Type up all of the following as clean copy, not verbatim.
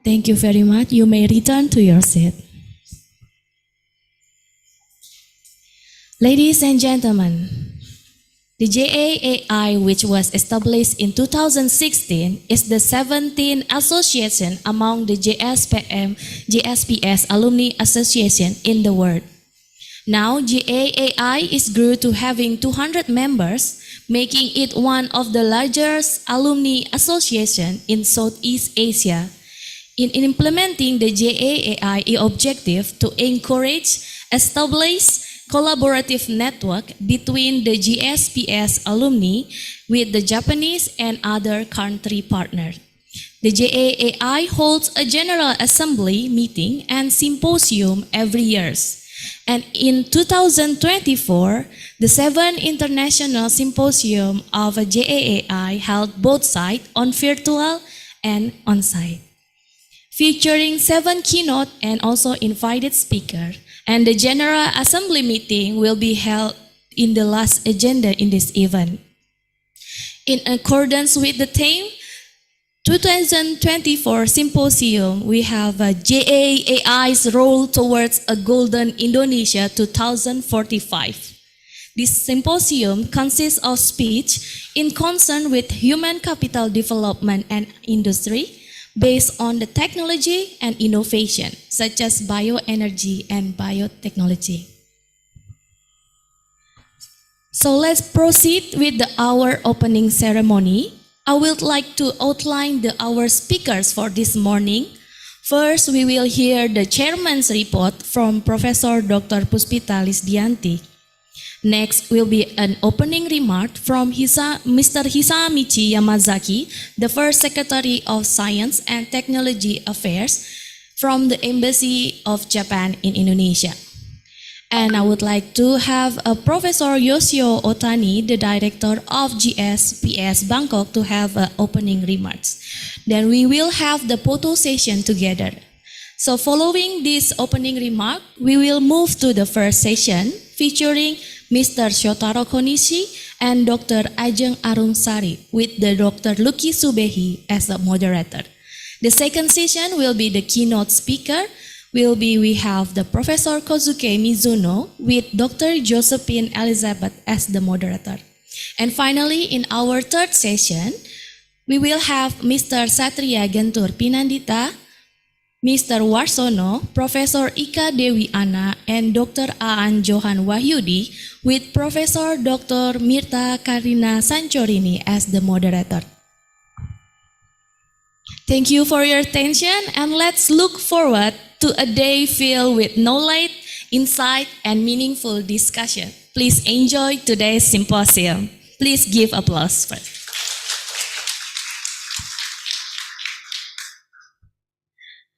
Thank you very much. You may return to your seat. Ladies and gentlemen, the JAAI, which was established in 2016, is the 17th association among the JSPS Alumni Association in the world. Now, JAAI is grew to having 200 members, making it one of the largest alumni associations in Southeast Asia. In implementing the JAAI objective to encourage, establish collaborative network between the JSPS alumni with the Japanese and other country partners. The JAAI holds a General Assembly meeting and symposium every year. And in 2024, the 7th International Symposium of JAAI held both sides on virtual and on-site, featuring 7 keynote and also invited speakers. And the General Assembly meeting will be held in the last agenda in this event. In accordance with the theme, 2024 Symposium, we have JAAI's role towards a golden Indonesia 2045. This symposium consists of speech in concern with human capital development and industry, based on the technology and innovation, such as bioenergy and biotechnology. So let's proceed with our opening ceremony. I would like to outline our speakers for this morning. First, we will hear the chairman's report from Professor Dr. Puspita Lisdianti. Next will be an opening remark from Mr. Hisamichi Yamazaki, the first Secretary of Science and Technology Affairs from the Embassy of Japan in Indonesia. And I would like to have Professor Yoshio Otani, the Director of JSPS Bangkok, to have opening remarks. Then we will have the photo session together. So following this opening remark, we will move to the first session featuring Mr. Shotaro Konishi and Dr. Ajeng Arumsari with the Dr. Lucky Subehi as the moderator. The second session will be the keynote speaker. We have the Professor Kozuke Mizuno with Dr. Josephine Elizabeth as the moderator. And finally, in our third session, we will have Mr. Satria Gentur Pinandita, Mr. Warsono, Professor Ika Dewi Ana, and Dr. Aan Johan Wahyudi with Professor Dr. Mirta Karina Sanchorini as the moderator. Thank you for your attention, and let's look forward to a day filled with knowledge, insight, and meaningful discussion. Please enjoy today's symposium. Please give applause first.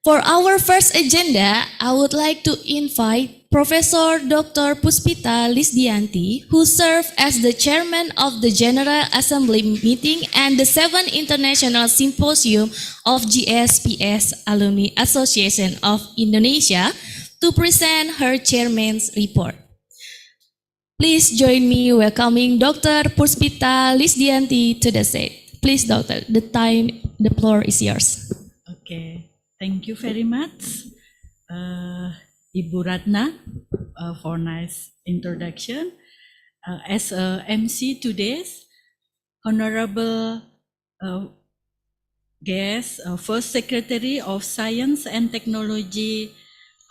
For our first agenda, I would like to invite Professor Dr. Puspita Lisdianti, who served as the chairman of the General Assembly meeting and the 7th International Symposium of JSPS Alumni Association of Indonesia, to present her chairman's report. Please join me welcoming Dr. Puspita Lisdianti to the stage. Please, Doctor, the floor is yours. Okay. Thank you very much, Ibu Ratna, for nice introduction. As MC today's honorable guest, First Secretary of Science and Technology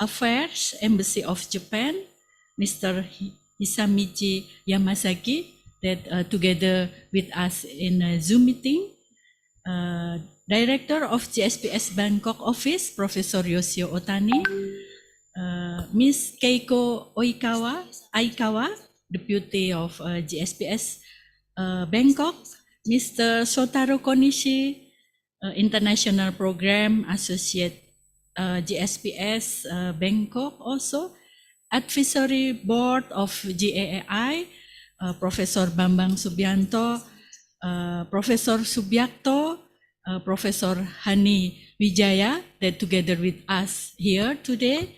Affairs, Embassy of Japan, Mr. Hisamichi Yamazaki, that together with us in a Zoom meeting. Director of JSPS Bangkok Office, Professor Yoshio Otani, Ms. Keiko Aikawa, Deputy of JSPS Bangkok, Mr. Shotaro Konishi, International Program Associate JSPS Bangkok also, Advisory Board of JAAI, Professor Bambang Subianto, Professor Subiakto, Professor Hani Wijaya, that together with us here today,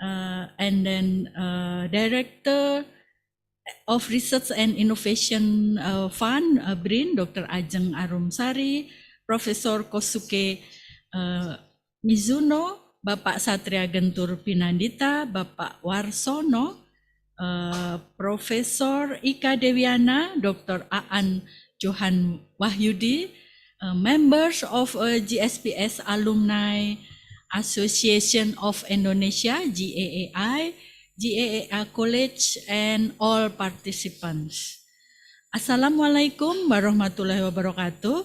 and then Director of Research and Innovation Fund, BRIN, Dr. Ajeng Arumsari, Professor Kosuke Mizuno, Bapak Satria Gentur Pinandita, Bapak Warsono, Profesor Ika Dewiana, Dr. Aan Johan Wahyudi, members of JSPS Alumni Association of Indonesia, JAAI, JAAI College, and all participants. Assalamualaikum warahmatullahi wabarakatuh.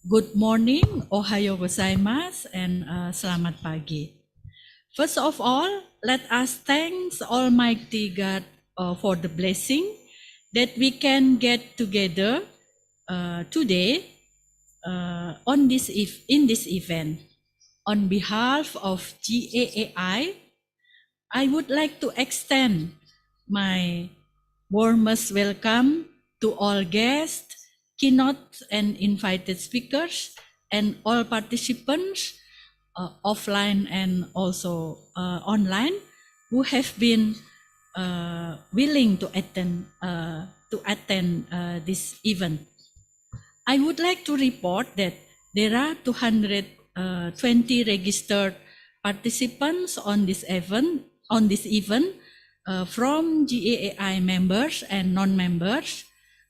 Good morning, ohayo gozaimasu, and selamat pagi. First of all, let us thank Almighty God for the blessing that we can get together today in this event. On behalf of JAAI, I would like to extend my warmest welcome to all guests, keynote and invited speakers, and all participants offline and also online who have been willing to attend this event. I would like to report that there are 220 registered participants on this event from JAAI members and non-members,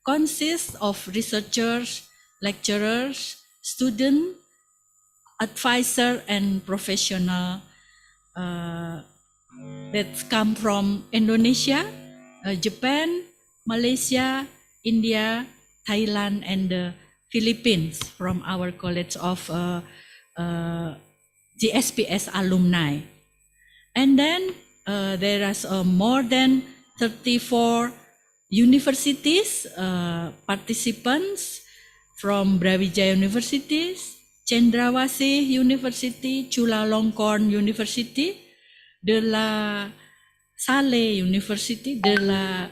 consists of researchers, lecturers, students, advisor, and professional that come from Indonesia, Japan, Malaysia, India, Thailand, and the Philippines from our College of JSPS Alumni. And then there is more than 34 universities, participants from Brawijaya Universities, Cendrawasih University, Chulalongkorn University, De La Salle University, De La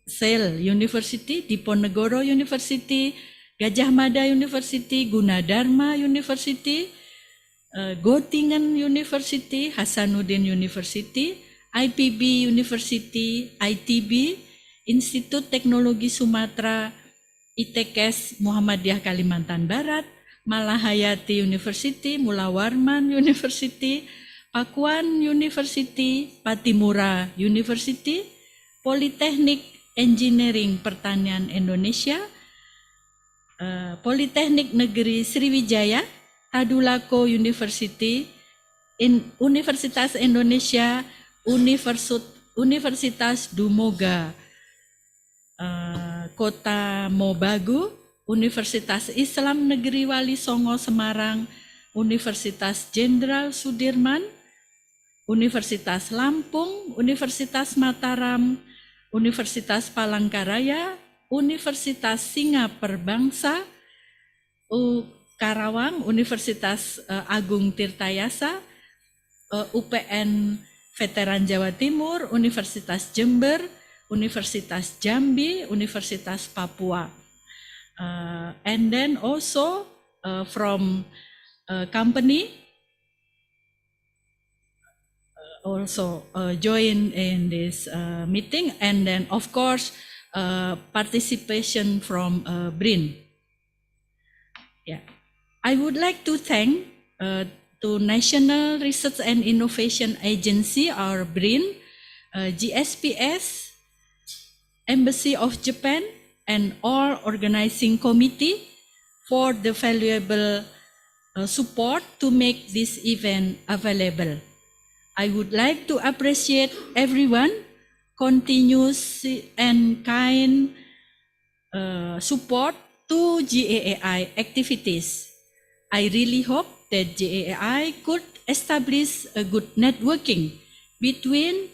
Salle University, Diponegoro University, Gajah Mada University, Gunadarma University, Göttingen University, Hasanuddin University, IPB University, ITB, Institut Teknologi Sumatera, ITKes Muhammadiyah Kalimantan Barat, Malahayati University, Mulawarman University, Pakuan University, Patimura University, Politeknik Engineering Pertanian Indonesia, Politeknik Negeri Sriwijaya, Tadulako University, Universitas Indonesia, Universitas Dumoga, Kota Mobagu, Universitas Islam Negeri Wali Songo Semarang, Universitas Jenderal Sudirman, Universitas Lampung, Universitas Mataram, Universitas Palangkaraya, Universitas Singapura Bangsa, Karawang, Universitas Agung Tirtayasa, UPN Veteran Jawa Timur, Universitas Jember, Universitas Jambi, Universitas Papua. And then also from company also join in this meeting, and then of course participation from BRIN. Yeah, I would like to thank to National Research and Innovation Agency, or BRIN, JSPS, Embassy of Japan, and all organizing committee for the valuable support to make this event available. I would like to appreciate everyone continuous and kind support to JAAI activities. I really hope that JAAI could establish a good networking between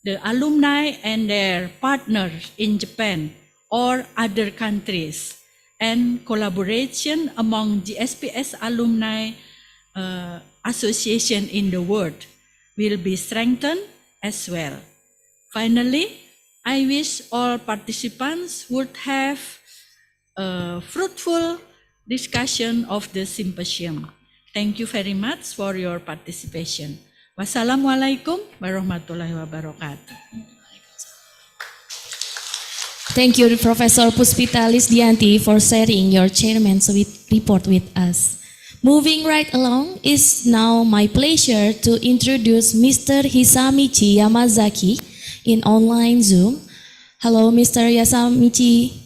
the alumni and their partners in Japan or other countries, and collaboration among JSPS alumni association in the world will be strengthened as well. Finally, I wish all participants would have a fruitful discussion of the symposium. Thank you very much for your participation. Wassalamualaikum warahmatullahi wabarakatuh. Thank you, Professor Puspita Lisdianti, for sharing your chairman's report with us. Moving right along, is now my pleasure to introduce Mr. Hisamichi Yamazaki in online Zoom. Hello, Mr. Hisamichi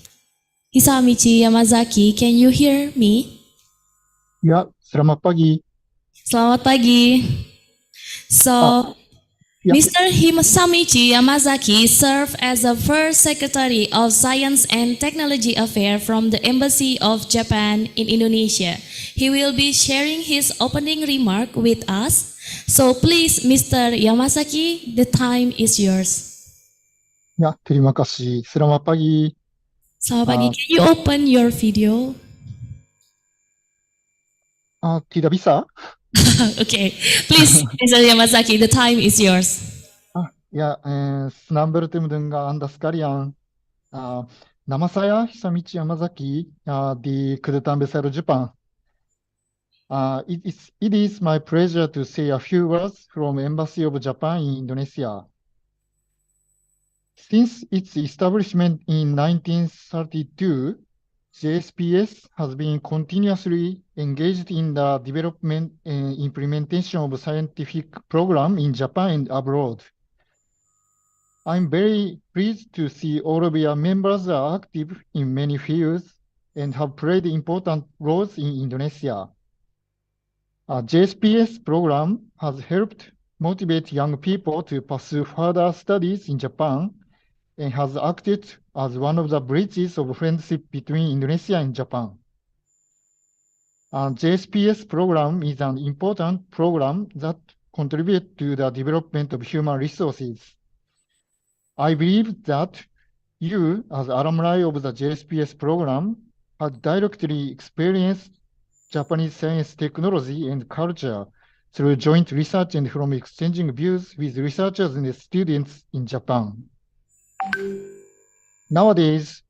Yamazaki, can you hear me? Ya, selamat pagi. Selamat pagi. So, ya. Mr. Hisamichi Yamazaki served as the first Secretary of Science and Technology Affairs from the Embassy of Japan in Indonesia. He will be sharing his opening remark with us. So please, Mr. Yamazaki, the time is yours. Ya, terima kasih. Selamat pagi. Selamat pagi. Can you open your video? Tidak bisa? Okay, please, Mr. Yamazaki, the time is yours. Ya, senang bertemu dengan Anda sekalian. Nama saya Hisamichi Yamazaki di Kedutaan Besar Jepang. It is my pleasure to say a few words from Embassy of Japan in Indonesia. Since its establishment in 1932, JSPS has been continuously engaged in the development and implementation of scientific programs in Japan and abroad. I'm very pleased to see all of your members are active in many fields and have played important roles in Indonesia. JSPS program has helped motivate young people to pursue further studies in Japan and has acted as one of the bridges of friendship between Indonesia and Japan. JSPS program is an important program that contributes to the development of human resources. I believe that you, as alumni of the JSPS program, have directly experienced Japanese science, technology, and culture through joint research and from exchanging views with researchers and students in Japan. Nowadays,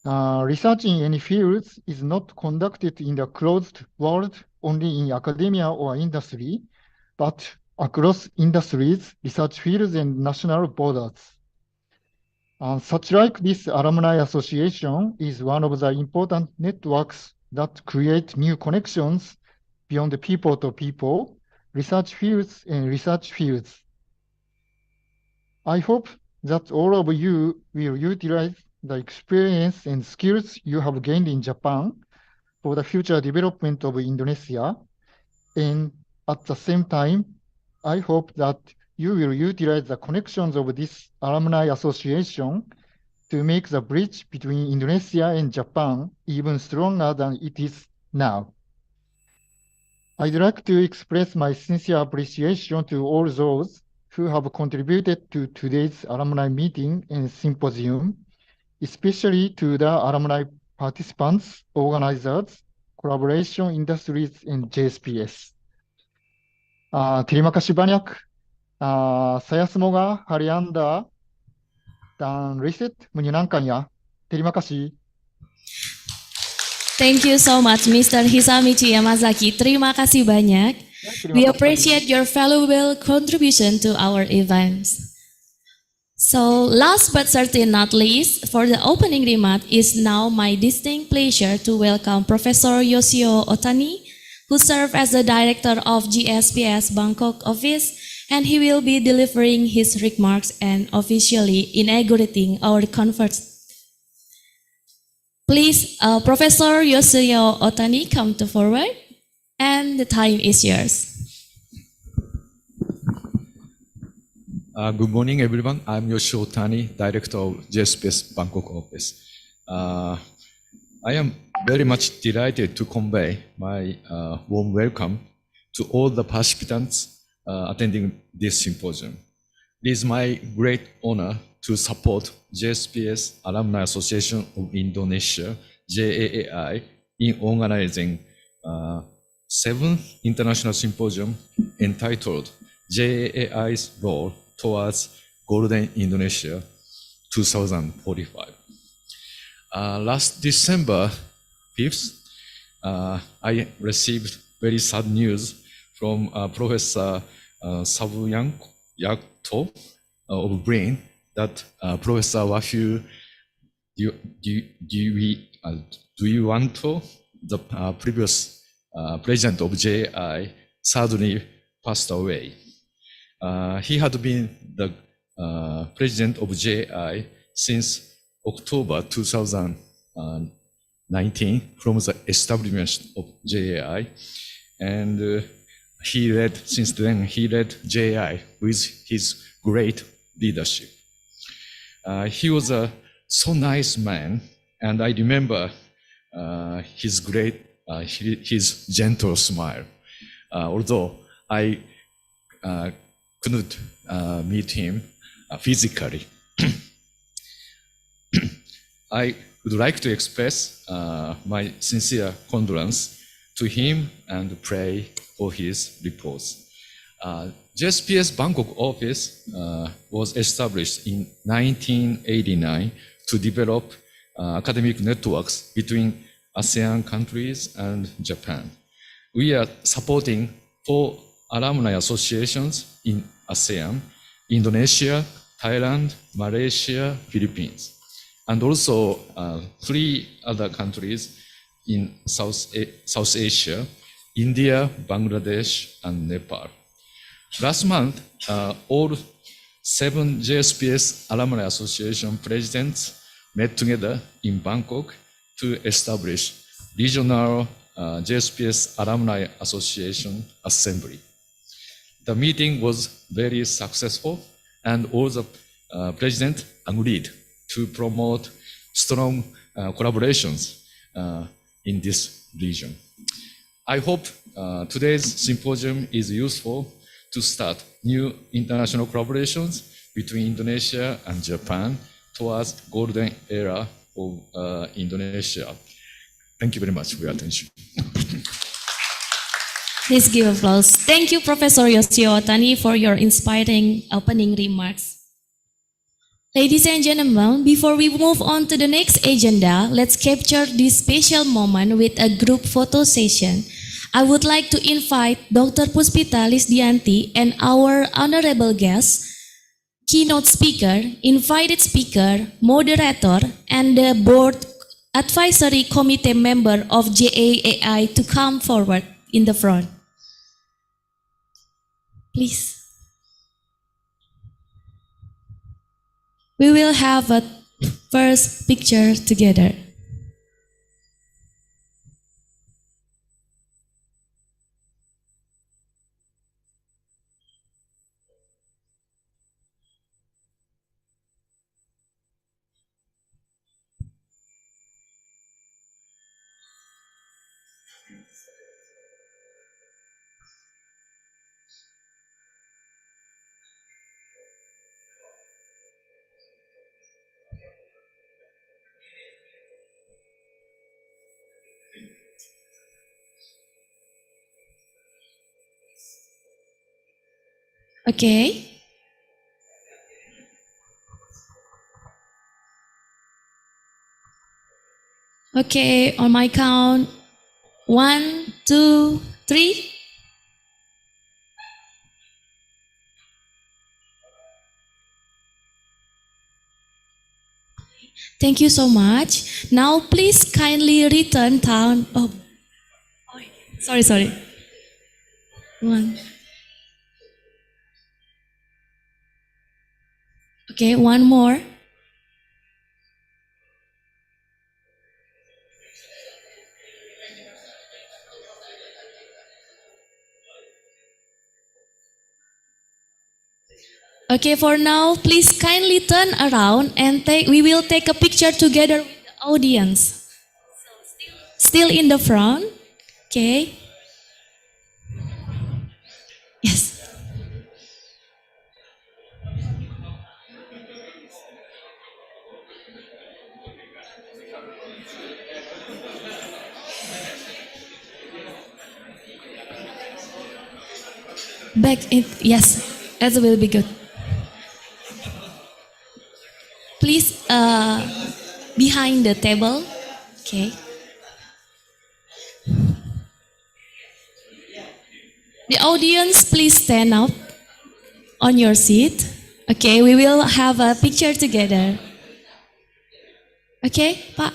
research in any fields is not conducted in the closed world only in academia or industry, but across industries, research fields, and national borders. Such like this alumni association is one of the important networks that create new connections beyond the people to people, research fields, and research fields. I hope that all of you will utilize the experience and skills you have gained in Japan for the future development of Indonesia. And at the same time, I hope that you will utilize the connections of this alumni association to make the bridge between Indonesia and Japan even stronger than it is now. I'd like to express my sincere appreciation to all those who have contributed to today's alumni meeting and symposium, especially to the alumni participants, organizers, collaboration industries, and JSPS. Terima kasih banyak. Saya semoga hari Anda dan riset menyenangkan ya. Terima kasih. Thank you so much, Mr. Hisamichi Yamazaki. Terima kasih banyak. We appreciate your valuable contribution to our events. So, last but certainly not least, for the opening remark, is now my distinct pleasure to welcome Professor Yoshio Otani, who serves as the Director of JSPS Bangkok office, and he will be delivering his remarks and officially inaugurating our conference. Please, Professor Yoshio Otani, come to forward, and the time is yours. Good morning, everyone. I'm Yoshio Otani, Director of JSPS Bangkok office. I am very much delighted to convey my warm welcome to all the participants attending this symposium. It is my great honor to support JSPS Alumni Association of Indonesia, JAAI, in organizing 7th International Symposium entitled JAAI's Role Towards Golden Indonesia 2045. Last December 5th, I received very sad news from Professor Yakto of BRIN that Professor Wafu, do you want to, the previous president of JAAI, suddenly passed away. He had been the president of JAAI since October 2019, from the establishment of JAAI, and since then he led JAAI with his great leadership. He was a so nice man, and I remember his gentle smile. Although I couldn't meet him physically. I would like to express my sincere condolence to him and pray for his repose. JSPS Bangkok office was established in 1989 to develop academic networks between ASEAN countries and Japan. We are supporting 4 alumni associations in ASEAN, Indonesia, Thailand, Malaysia, Philippines, and also 3 other countries in South Asia, India, Bangladesh, and Nepal. Last month, all 7 JSPS Alumni Association presidents met together in Bangkok to establish regional JSPS Alumni Association Assembly. The meeting was very successful, and all the presidents agreed to promote strong collaborations in this region. I hope today's symposium is useful to start new international collaborations between Indonesia and Japan towards golden era of Indonesia. Thank you very much for your attention. Please give applause. Thank you, Professor Yoshio Otani, for your inspiring opening remarks. Ladies and gentlemen, before we move on to the next agenda, let's capture this special moment with a group photo session. I would like to invite Dr. Puspita Lisdianti and our honorable guest, keynote speaker, invited speaker, moderator, and the board advisory committee member of JAAI to come forward in the front. Please. We will have a first picture together. Okay. Okay, on my count, 1, 2, 3. Thank you so much. Now, please kindly return down. Oh, sorry. 1. Okay, one more. Okay, for now, please kindly turn around and we will take a picture together with the audience. Still in the front. Okay. Yes. Back in, yes, that will be good. Please, behind the table. Okay. The audience, please stand up on your seat. Okay, we will have a picture together. Okay, Pak.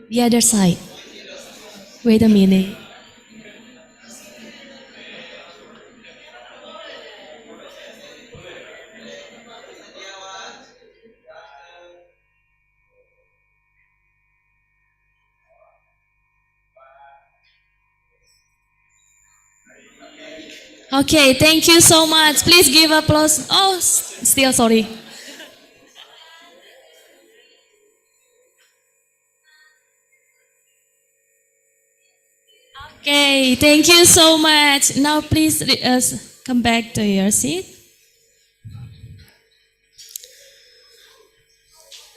The other side. Wait a minute. Okay, thank you so much. Please give applause. Oh, still sorry. Okay, thank you so much. Now please come back to your seat.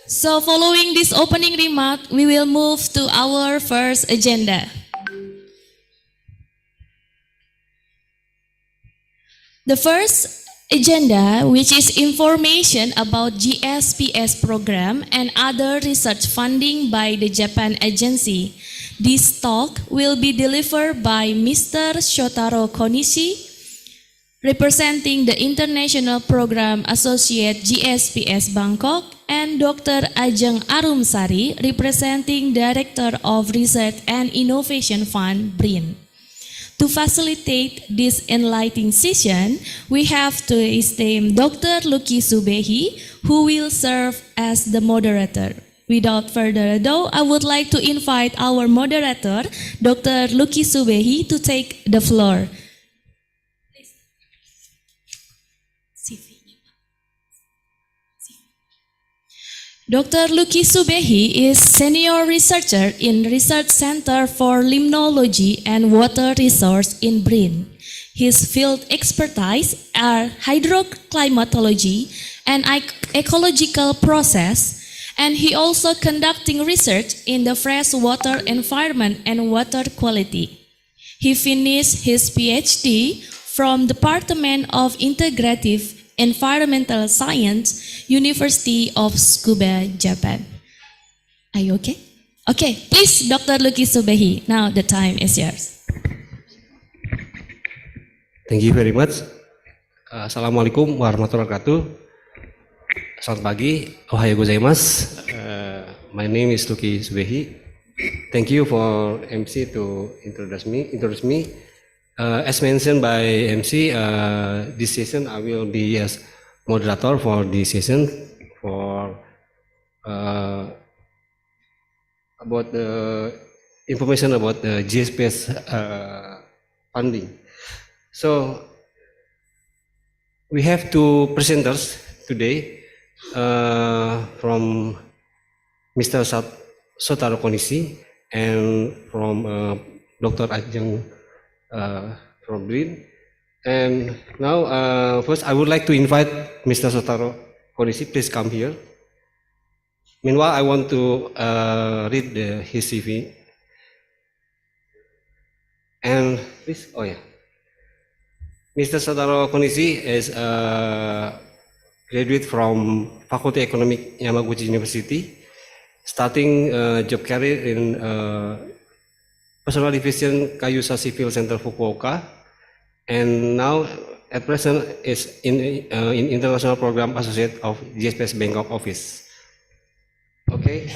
So following this opening remark, we will move to our first agenda. The first agenda, which is information about JSPS program and other research funding by the Japan agency. This talk will be delivered by Mr. Shotaro Konishi, representing the International Program Associate JSPS Bangkok, and Dr. Ajeng Arumsari, representing Director of Research and Innovation Fund BRIN. To facilitate this enlightening session, we have to esteem Dr. Lucky Subehi, who will serve as the moderator. Without further ado, I would like to invite our moderator, Dr. Lucky Subehi, to take the floor. Dr. Lucky Subehi is senior researcher in Research Center for Limnology and Water Resource in BRIN. His field expertise are hydroclimatology and ecological process, and he also conducting research in the freshwater environment and water quality. He finished his PhD from Department of Integrative Environmental Science, University of Tsukuba, Japan. Are you okay? Okay, please, Dr. Lucky Subehi. Now the time is yours. Thank you very much. Assalamualaikum warahmatullahi wabarakatuh. Selamat pagi. Ohayo gozaimasu. My name is Lucky Subehi. Thank you for MC to introduce me. As mentioned by MC, this session I will be as moderator for this session for about the information about the JSPS funding. So we have two presenters today from Mr. Shotaro Konishi and from Dr. Ajeng from BRIN. And now first I would like to invite Mr. Shotaro Konishi, please come here. Meanwhile, I want to read his CV. And please, oh yeah. Mr. Shotaro Konishi is a graduate from Faculty Economic Yamaguchi University, starting job career in Personal Division Kayusa Civil Center Fukuoka, and now at present is in International Program Associate of JSPS Bangkok office. Okay,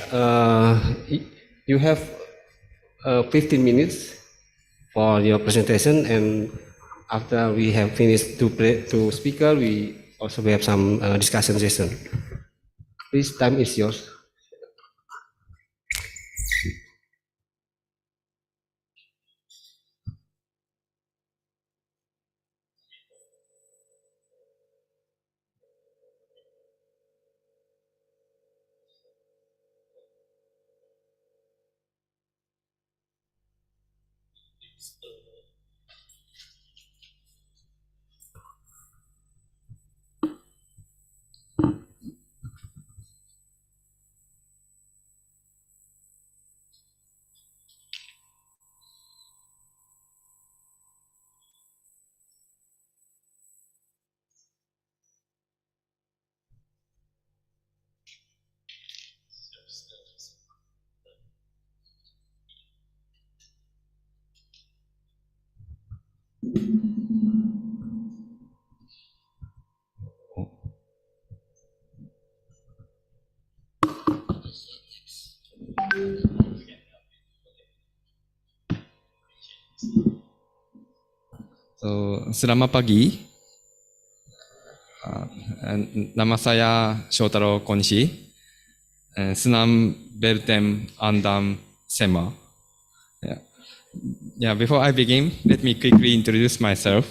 you have 15 minutes for your presentation, and after we have finished to speaker, we also have some discussion session. Please, time is yours. Selamat pagi. Nama saya Shotaro Konishi. Senam bertem andam sema. Before I begin, let me quickly introduce myself.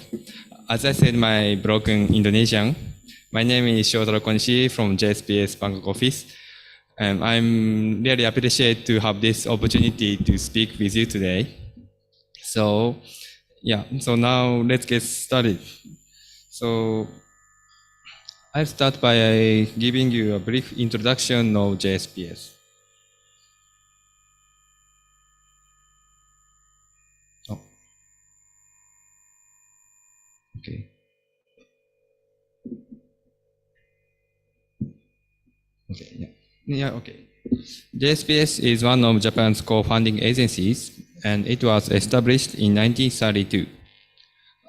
As I said, my broken Indonesian. My name is Shotaro Konishi from JSPS Bangkok office. And I'm really appreciate to have this opportunity to speak with you today. So now let's get started. So I'll start by giving you a brief introduction of JSPS. Okay. JSPS is one of Japan's core funding agencies, and it was established in 1932.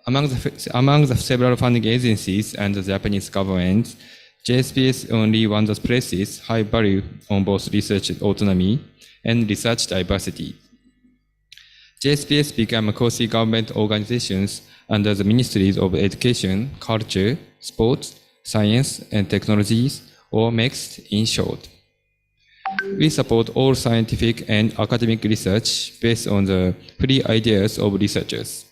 Among the several funding agencies and the Japanese government, JSPS only one that places high value on both research autonomy and research diversity. JSPS became a quasi-government organizations under the Ministries of Education, Culture, Sports, Science and Technologies, or MEXT in short. We support all scientific and academic research based on the free ideas of researchers.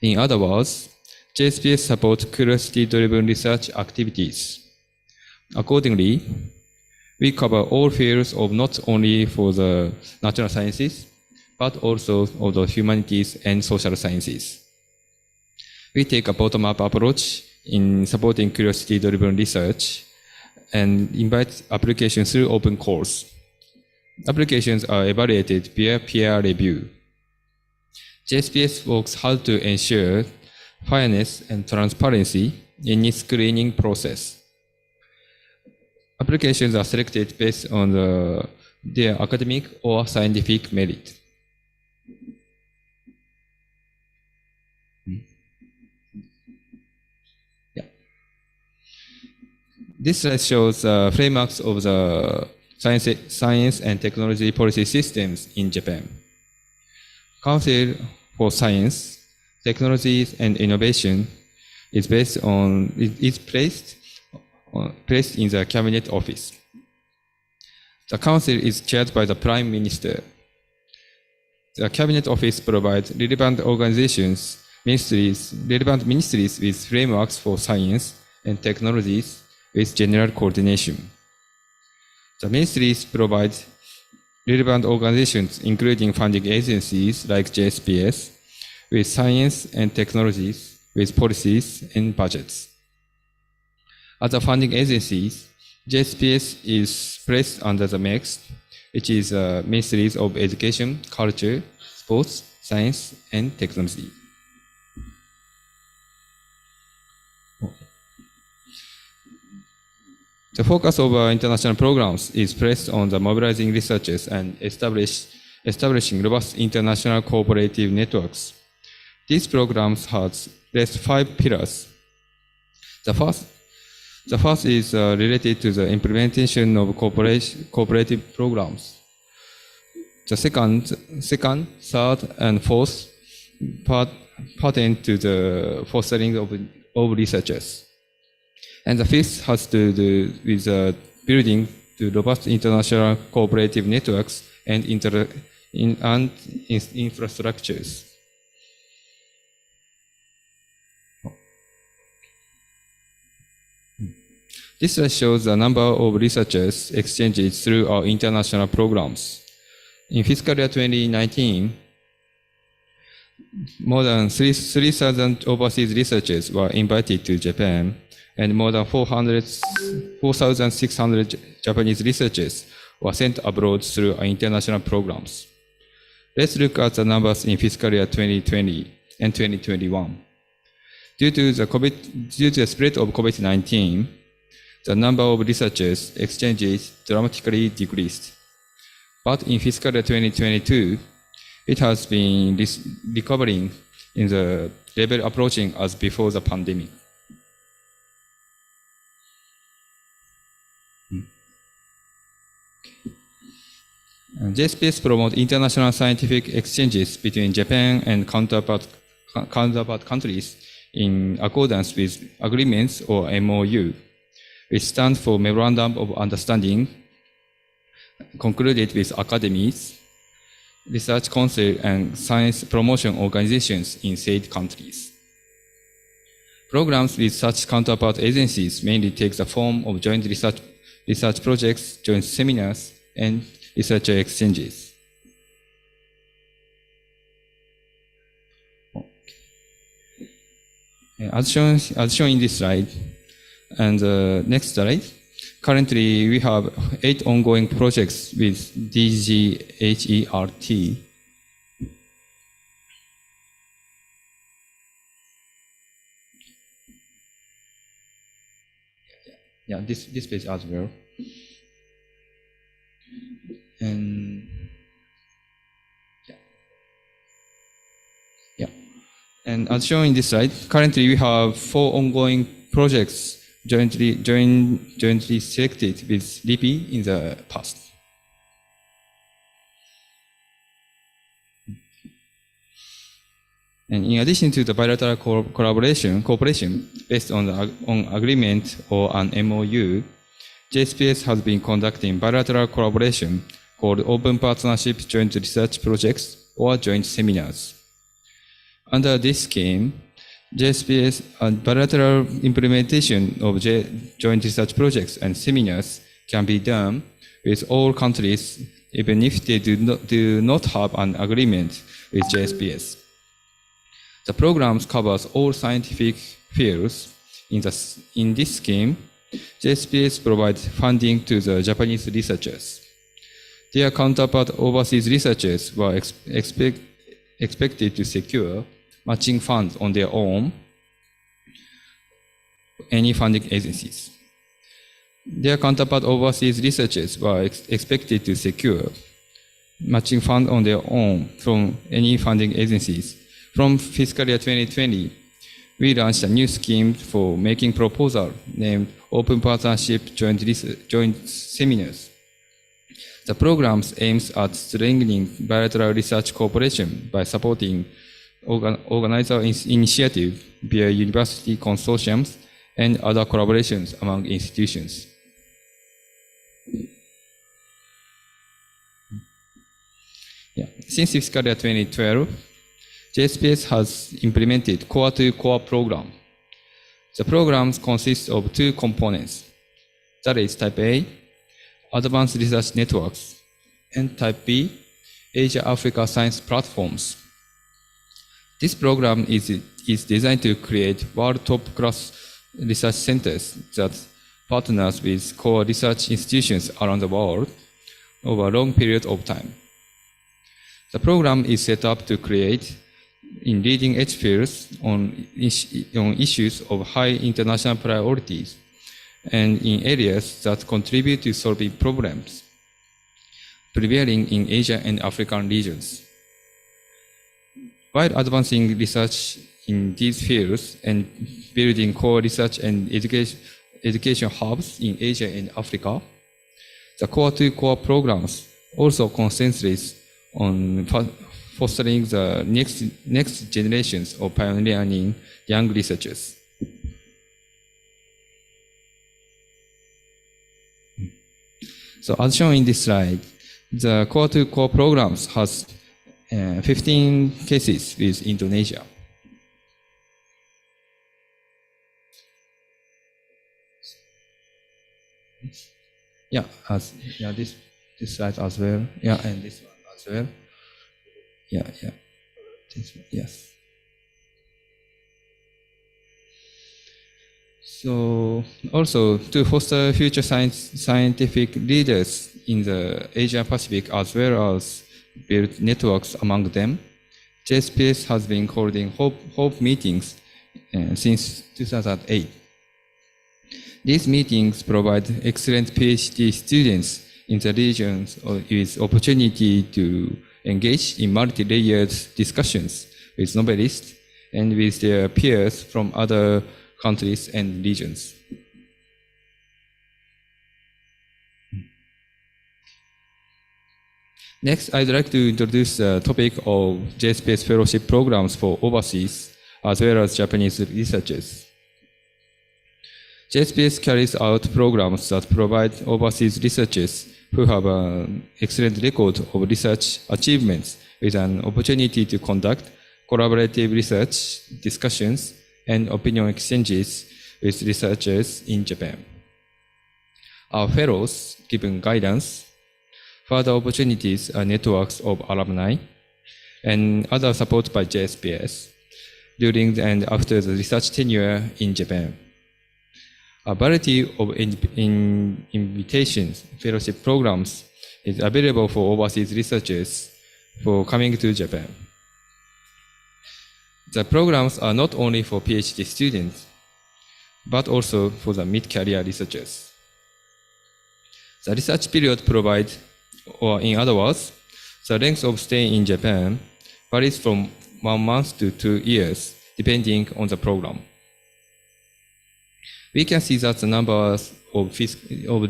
In other words, JSPS supports curiosity-driven research activities. Accordingly, we cover all fields of not only for the natural sciences, but also of the humanities and social sciences. We take a bottom-up approach in supporting curiosity-driven research and invite applications through open calls. Applications are evaluated via peer review. JSPS works hard to ensure fairness and transparency in its screening process. Applications are selected based on their academic or scientific merit. This slide shows frameworks of the science and technology policy systems in Japan. Council for Science, Technologies and Innovation is placed in the Cabinet Office. The Council is chaired by the Prime Minister. The Cabinet Office provides relevant ministries with frameworks for science and technologies with general coordination. The ministries provide relevant organizations, including funding agencies like JSPS, with science and technologies, with policies and budgets. Other funding agencies, JSPS is placed under the MEXT, which is Ministries of Education, Culture, Sports, Science, and Technology. The focus of our international programs is placed on the mobilizing researchers and establishing robust international cooperative networks. These programs have 5 pillars. The first is related to the implementation of cooperative programs. The second, third, and fourth pertain to the fostering of researchers. And the fifth has to do with building the robust international cooperative networks and infrastructures. This slide shows the number of researchers exchanges through our international programs. In fiscal year 2019, more than 3,000 overseas researchers were invited to Japan, and more than 4,600 Japanese researchers were sent abroad through our international programs. Let's look at the numbers in fiscal year 2020 and 2021. Due to the spread of COVID-19, the number of researchers exchanges dramatically decreased. But in fiscal year 2022, it has been recovering in the level approaching as before the pandemic. JSPS promotes international scientific exchanges between Japan and counterpart counterpart countries in accordance with agreements or MOU, which stands for Memorandum of Understanding, concluded with academies, research council, and science promotion organizations in said countries. Programs with such counterpart agencies mainly take the form of joint research projects, joint seminars, and researcher exchanges. As shown in this slide, and next slide, currently we have 8 ongoing projects with DGHERT. Yeah, this page as well. And and as shown in this slide, currently we have 4 ongoing projects jointly selected with LIPI in the past. And in addition to the bilateral cooperation based on agreement or an MOU, JSPS has been conducting bilateral collaboration called Open Partnership Joint Research Projects or joint seminars. Under this scheme, JSPS bilateral implementation of joint research projects and seminars can be done with all countries, even if they do not have an agreement with JSPS. The programs covers all scientific fields. In this scheme, JSPS provides funding to the Japanese researchers. Their counterpart overseas researchers were expected to secure matching funds on their own, any funding agencies. Their counterpart overseas researchers were expected to secure matching funds on their own from any funding agencies. From fiscal year 2020, we launched a new scheme for making proposal named Open Partnership Joint Seminars. The program aims at strengthening bilateral research cooperation by supporting organizer initiative via university consortiums and other collaborations among institutions. Since fiscal year 2012, JSPS has implemented Core to Core program. The programs consist of 2 components. That is Type A, Advanced Research Networks, and Type B, Asia-Africa Science Platforms. This program is designed to create world top-class research centers that partners with core research institutions around the world over a long period of time. The program is set up to create in leading-edge fields on issues of high international priorities and in areas that contribute to solving problems prevailing in Asia and African regions. While advancing research in these fields and building core research and education hubs in Asia and Africa, the Core to Core programs also concentrate on fostering the next generations of pioneering young researchers. So as shown in this slide, the Core to Core programs has 15 cases with Indonesia. This slide as well. And this one as well. This one, yes. So also to foster future scientific leaders in the Asia Pacific as well as build networks among them, JSPS has been holding Hope meetings since 2008. These meetings provide excellent PhD students in the regions with opportunity to engage in multi-layered discussions with Nobelists and with their peers from other countries and regions. Next, I'd like to introduce the topic of JSPS fellowship programs for overseas as well as Japanese researchers. JSPS carries out programs that provide overseas researchers who have an excellent record of research achievements with an opportunity to conduct collaborative research discussions and opinion exchanges with researchers in Japan. Our fellows give guidance, further opportunities and networks of alumni, and other support by JSPS during and after the research tenure in Japan. A variety of invitations, fellowship programs is available for overseas researchers for coming to Japan. The programs are not only for PhD students, but also for the mid-career researchers. The research period provides, or in other words, the length of stay in Japan varies from 1 month to 2 years, depending on the program. We can see that the numbers of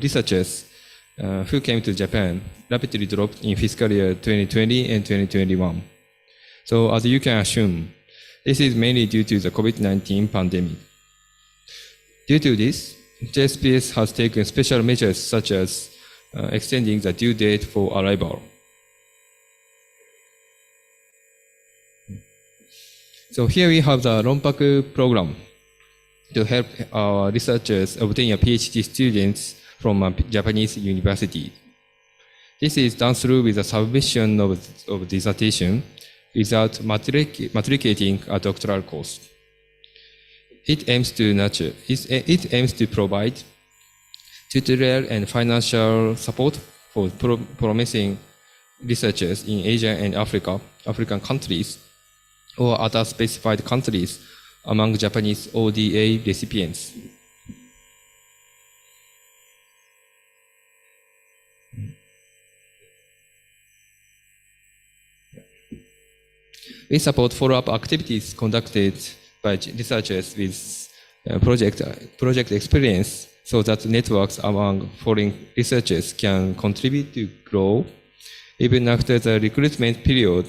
researchers who came to Japan rapidly dropped in fiscal year 2020 and 2021. So as you can assume, this is mainly due to the COVID-19 pandemic. Due to this, JSPS has taken special measures such as extending the due date for arrival. So here we have the Ronpaku program to help our researchers obtain a PhD students from a Japanese university. This is done through with the submission of dissertation without matriculating a doctoral course. It aims to provide tutorial and financial support for promising researchers in Asia and African countries, or other specified countries among Japanese ODA recipients. We support follow-up activities conducted by researchers with project experience so that networks among foreign researchers can contribute to grow even after the recruitment period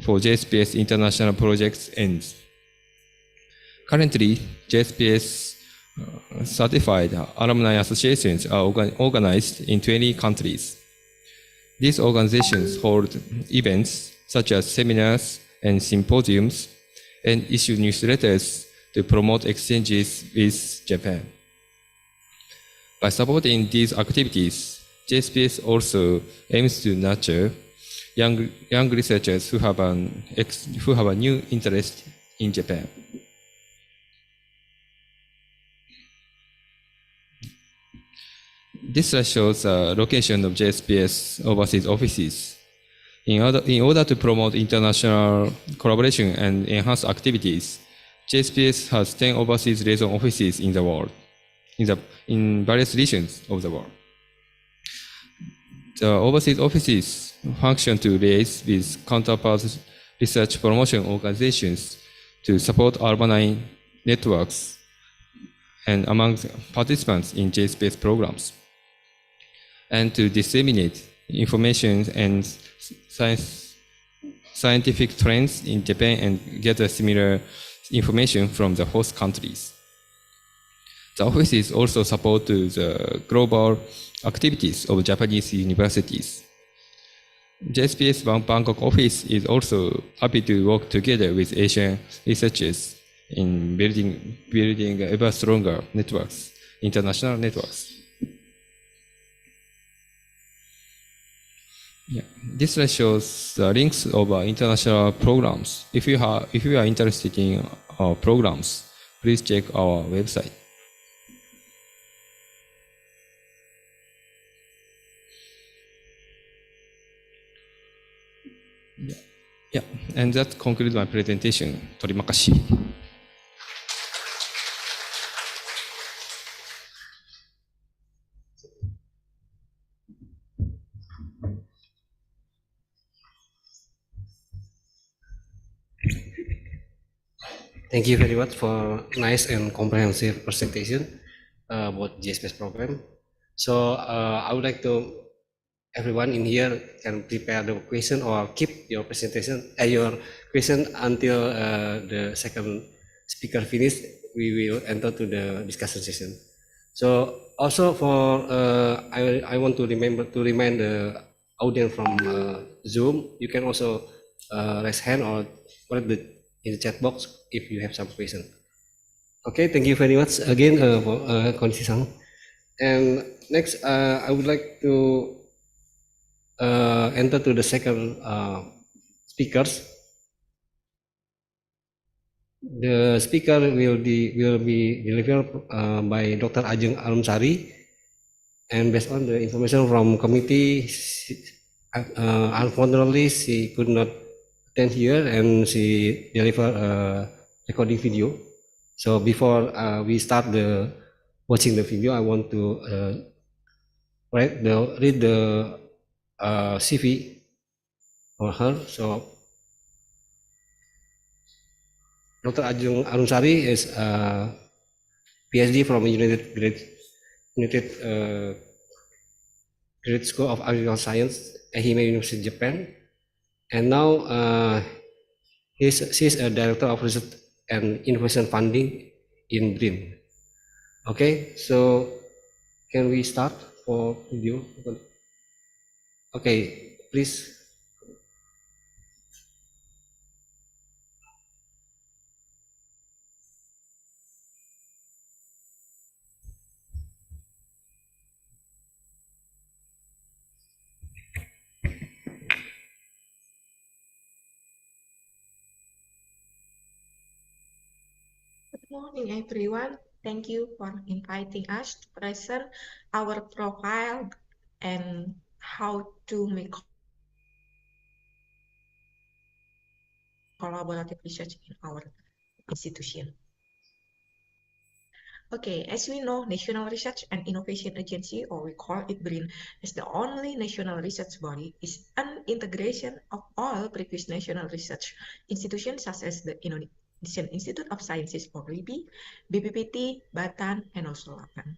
for JSPS international projects ends. Currently, JSPS certified alumni associations are organized in 20 countries. These organizations hold events such as seminars and symposiums and issue newsletters to promote exchanges with Japan. By supporting these activities, JSPS also aims to nurture young researchers who have a new interest in Japan. This slide shows the location of JSPS overseas offices. In order to promote international collaboration and enhance activities, JSPS has 10 overseas liaison offices in the world, in various regions of the world. The overseas offices function to liaise with counterpart research promotion organizations to support alumni networks and among participants in JSPS programs, and to disseminate information and scientific trends in Japan and gather similar information from the host countries. The offices also support the global activities of Japanese universities. JSPS Bangkok office is also happy to work together with Asian researchers in building ever stronger networks, international networks. Yeah. This slide shows the links of our international programs. If you are interested in our programs, please check our website. Yeah, and that concludes my presentation. Terima kasih. Thank you very much for nice and comprehensive presentation about JSPS program. So I would like to everyone in here can prepare the question or keep your presentation, your question until the second speaker finish. We will enter to the discussion session. So also for I want to remind the audience from Zoom, you can also raise hand or put in the chat box if you have some question. Okay, thank you very much again for Kondisi-san. And next, I would like to enter to the second speakers. The speaker will be delivered by Dr. Ajeng Alumsari, and based on the information from committee, unfortunately she could not attend here, and she delivered a recording video. So before we start watching the video, I want to read the CV for her. So Dr. Ajeng Alumsari is PhD from United Graduate School of Agricultural Science, Ehime University, Japan, and now she's a Director of Research and Innovation Funding in BRIN. Okay, so can we start for video? Okay, please. Good morning, everyone. Thank you for inviting us to present our profile and how to make collaborative research in our institution. Okay, as we know, National Research and Innovation Agency, or we call it BRIN, is the only national research body, is an integration of all previous national research institutions such as the Indonesian Institute of Sciences or LIPI, BPPT, Badan, and also LAPAN.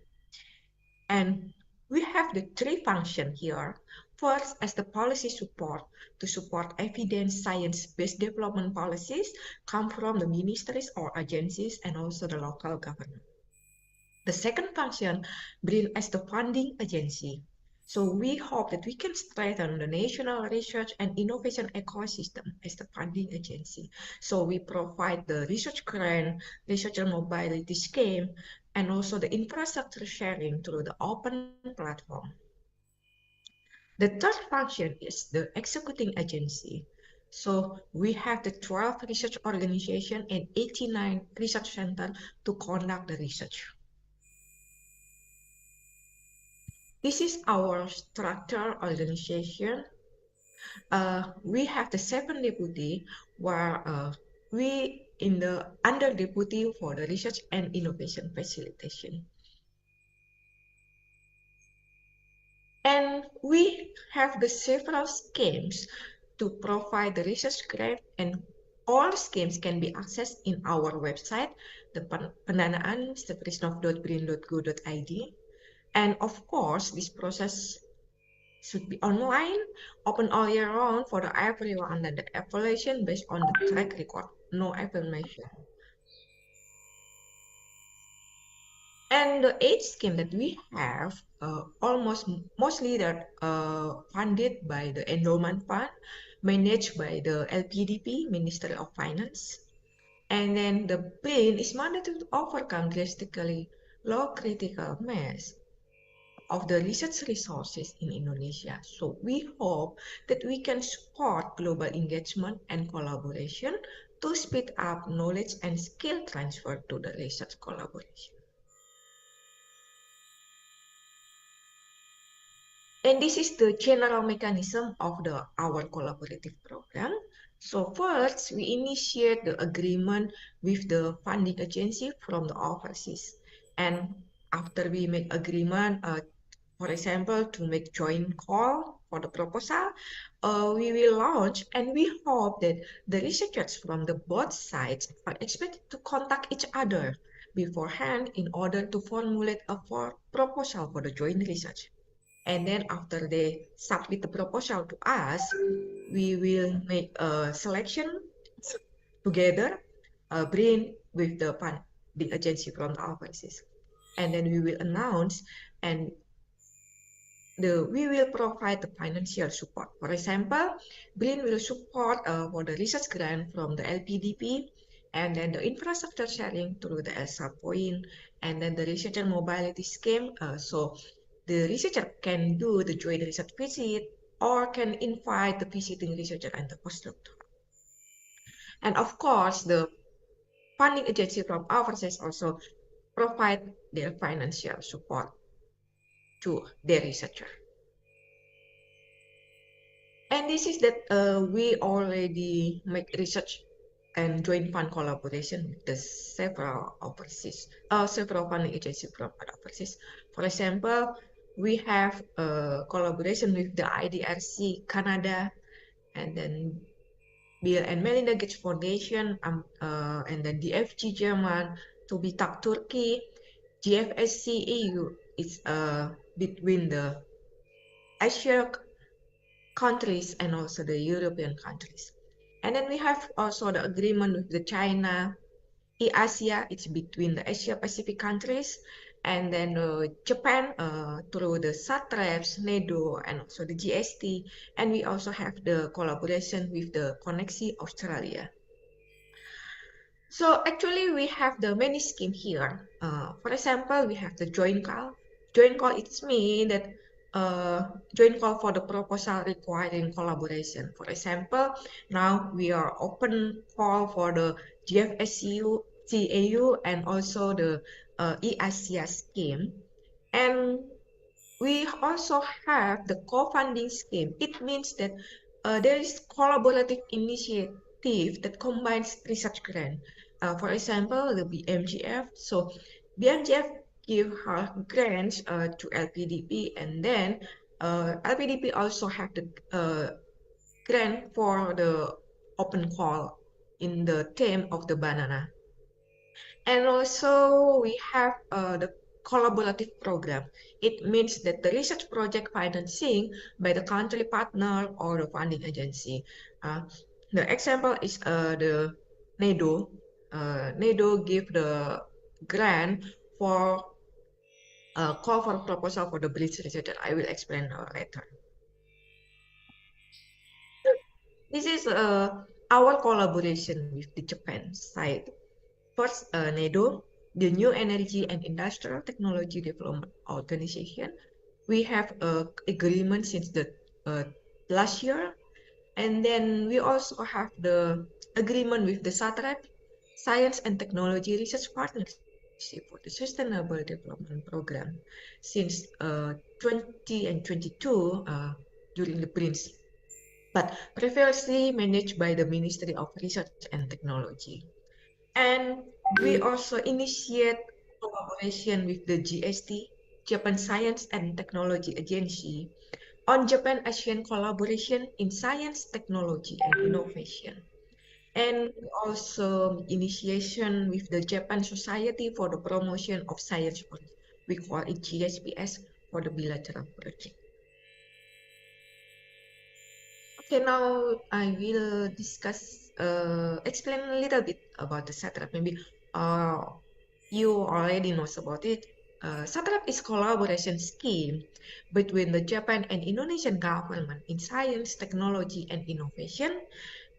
And we have the three functions here. First, as the policy support, to support evidence science-based development policies come from the ministries or agencies and also the local government. The second function, BRIN as the funding agency. So we hope that we can strengthen the national research and innovation ecosystem as the funding agency. So we provide the research grant, research and mobility scheme, and also the infrastructure sharing through the open platform. The third function is the executing agency. So we have the 12 research organizations and 89 research centers to conduct the research. This is our structure organization. We have the 7 deputy, where we in the under deputy for the research and innovation facilitation. And we have the several schemes to provide the research grant, and all schemes can be accessed in our website, the pendanaan.steprisnov.brin.go.id. And of course, this process should be online, open all year round for everyone, and the evaluation based on the track record, no affirmation. And the 8 scheme that we have, mostly that funded by the endowment fund, managed by the LPDP, Ministry of Finance. And then the BRIN is mandated to overcome drastically low critical mass of the research resources in Indonesia. So we hope that we can support global engagement and collaboration to speed up knowledge and skill transfer to the research collaboration. And this is the general mechanism of our collaborative program. So first, we initiate the agreement with the funding agency from the overseas. And after we make agreement, for example, to make joint call for the proposal, we will launch, and we hope that the researchers from the both sides are expected to contact each other beforehand in order to formulate a proposal for the joint research. And then after they submit the proposal to us, we will make a selection together, BRIN with the funding agency from the overseas. And then we will announce and we will provide the financial support. For example, BRIN will support for the research grant from the LPDP, and then the infrastructure sharing through the ELSA point, and then the researcher mobility scheme. So the researcher can do the joint research visit or can invite the visiting researcher and the postdoctor. And of course, the funding agency from overseas also provide their financial support to their researcher. And this is that we already make research and joint fund collaboration with the several overseas, several funding agencies from overseas. For example, we have a collaboration with the IDRC Canada, and then Bill and Melinda Gates Foundation, and then DFG German, TÜBİTAK Turkey, GFSC EU is between the Asia countries and also the European countries. And then we have also the agreement with the China, Asia, it's between the Asia Pacific countries, and then Japan through the SATREPS, NEDO, and also the GST, and we also have the collaboration with the Connexi Australia. So actually we have the many scheme here. For example, we have the joint call. Joint call, it means that joint call for the proposal requiring collaboration. For example, now we are open call for the GFSCU, CAU, and also the EASIA scheme. And we also have the co-funding scheme. It means that there is collaborative initiative that combines research grant. For example, the BMGF. So BMGF give her grants to LPDP, and then LPDP also have the grant for the open call in the theme of the banana. And also we have the collaborative program. It means that the research project financing by the country partner or the funding agency. The example is the NEDO. NEDO give the grant for call for proposal for the bridge research. I will explain later. This is our collaboration with the Japan side. First, NEDO, the New Energy and Industrial Technology Development Organization. We have an agreement since the last year, and then we also have the agreement with the SATREP, Science and Technology Research Partnership for the Sustainable Development Program since 2022 during the BRIN, but previously managed by the Ministry of Research and Technology. And we also initiate collaboration with the GST, Japan Science and Technology Agency, on Japan-ASEAN collaboration in science, technology, and innovation. And also initiation with the Japan Society for the Promotion of Science. We call it JSPS for the bilateral project. Okay, now I will discuss, explain a little bit about the SATREP. Maybe you already know about it. SATREP is collaboration scheme between the Japan and Indonesian government in science, technology, and innovation,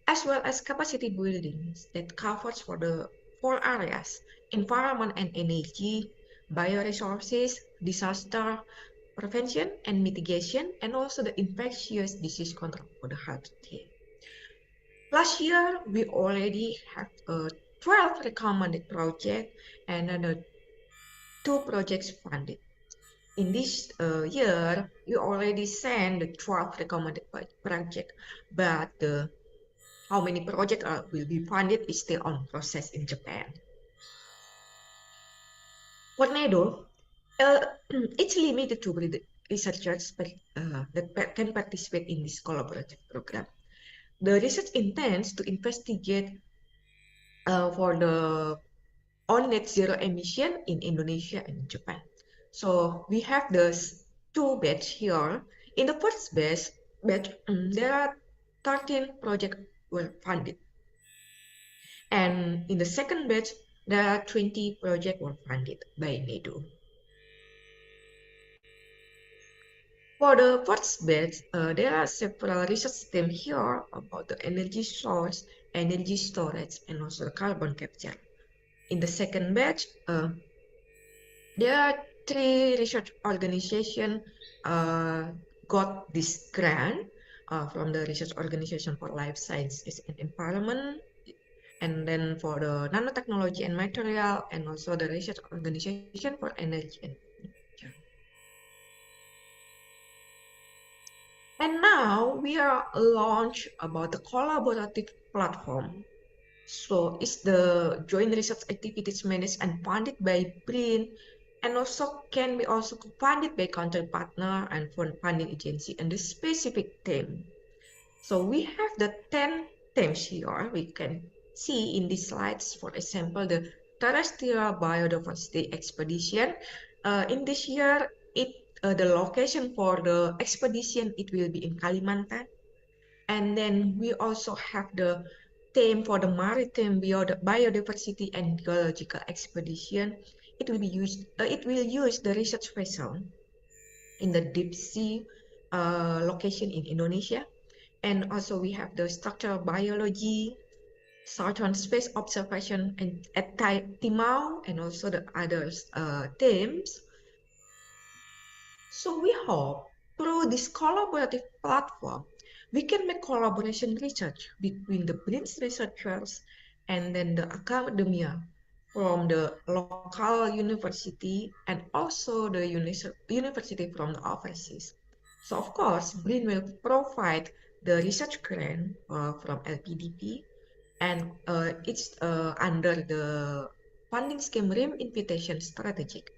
as well as capacity building that covers for the 4 areas: environment and energy, bioresources, disaster prevention and mitigation, and also the infectious disease control for the health care. Last year, we already have 12 recommended projects and then 2 projects funded. In this year, we already sent the 12 recommended projects, but how many projects will be funded is still on process in Japan. For NEDO, it's limited to researchers that can participate in this collaborative program. The research intends to investigate for the on net zero emission in Indonesia and Japan. So we have the two batch here. In the first batch, there are 13 projects were funded. And in the second batch, there are 20 projects were funded by NEDO. For the first batch, there are several research themes here about the energy source, energy storage, and also carbon capture. In the second batch, there are 3 research organizations got this grant from the Research Organization for Life Sciences and Environment, and then for the nanotechnology and material, and also the Research Organization for Energy and Nature. And now we are launch about the collaborative platform. So it's the joint research activities managed and funded by BRIN, and also can be also funded by country partner and funding agency and the specific theme. So we have the 10 themes here. We can see in these slides, for example, the terrestrial biodiversity expedition. In this year, the location for the expedition, it will be in Kalimantan. And then we also have the theme for the maritime biodiversity and geological expedition. It will use the research vessel in the deep sea location in Indonesia. And also we have the structural biology, southern space observation at Timau, and also the others themes. So we hope through this collaborative platform, we can make collaboration research between the BRIN's researchers and then the academia from the local university and also the university from the overseas. So of course, BRIN will provide the research grant from LPDP, and it's under the funding scheme RIM Invitation Strategic.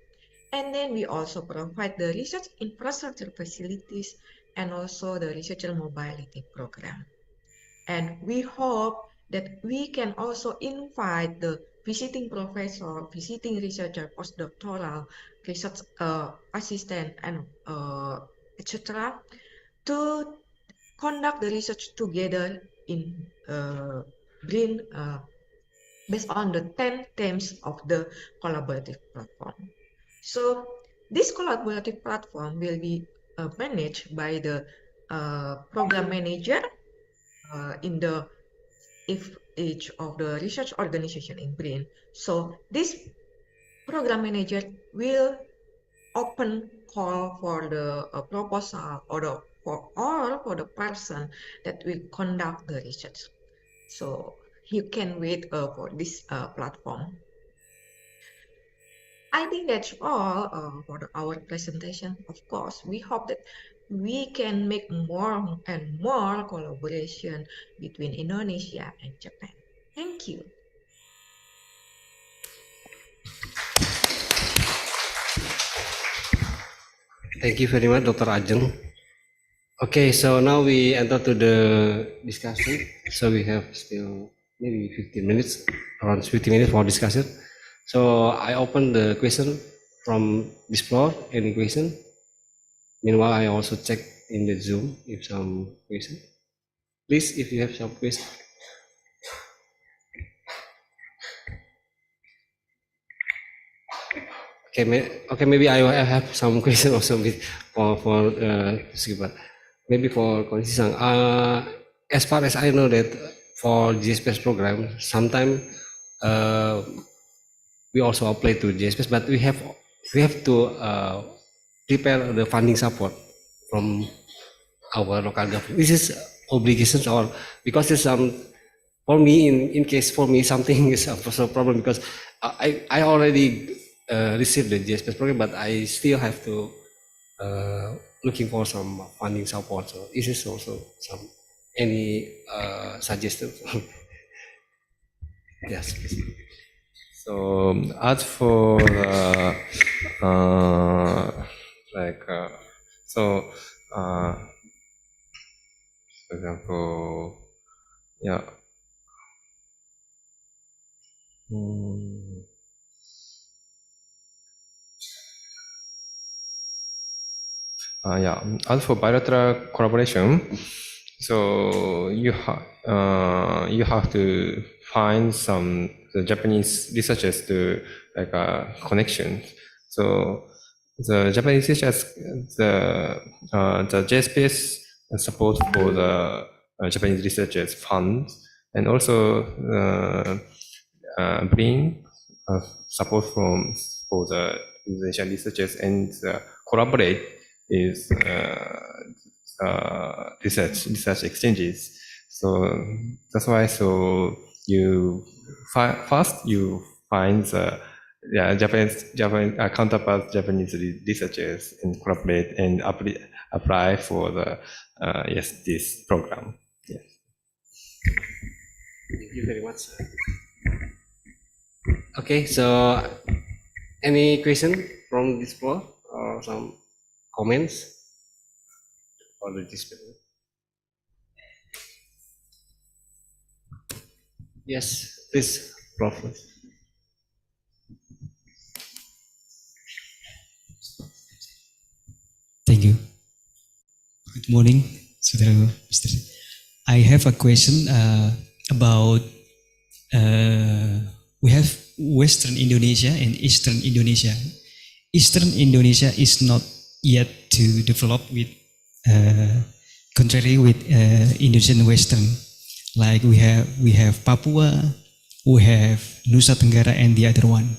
And then we also provide the research infrastructure facilities and also the researcher mobility program. And we hope that we can also invite the visiting professor, visiting researcher, postdoctoral, research assistant, and etc. to conduct the research together in BRIN based on the 10 themes of the collaborative platform. So this collaborative platform will be managed by the program manager in each of the research organization in BRIN. So this program manager will open call for the proposal or for the person that will conduct the research. So you can wait for this platform. I think that's all for our presentation. Of course, we hope that we can make more and more collaboration between Indonesia and Japan. Thank you. Thank you very much, Dr. Ajeng. Okay, so now we enter to the discussion. So we have still maybe 15 minutes, around 50 minutes for discussion. So I open the question from this floor. Any question? Meanwhile, I also check in the Zoom if some question. Please, if you have some question. Okay, maybe I have some question also for Skipper. Maybe for Konsisang. As far as I know that for JSPS program, sometimes we also apply to JSPS, but we have to prepare the funding support from our local government. This is obligations, or because there's some, for me, in case for me something is a problem, because I already received the JSPS program, but I still have to looking for some funding support. So is this also any suggestion? Yes, please. So as for for example, yeah. As for bilateral collaboration, so you have to find some the Japanese researchers to like connections. So the Japanese researchers, the JSPS support for the Japanese researchers funds, and also BRIN support for the Indonesian researchers, and collaborate is research exchanges. So that's why. So you first you find the Japanese counterpart Japanese researchers and collaborate and apply for the this program. Yes. Thank you very much. Okay, so any question from this floor or some comments for the discussion? Yes, please, Prof. Thank you. Good morning, Saudara Mr. I have a question about we have Western Indonesia and Eastern Indonesia. Eastern Indonesia is not yet to develop with contrary with Indonesian Western. Like we have Papua, we have Nusa Tenggara, and the other one.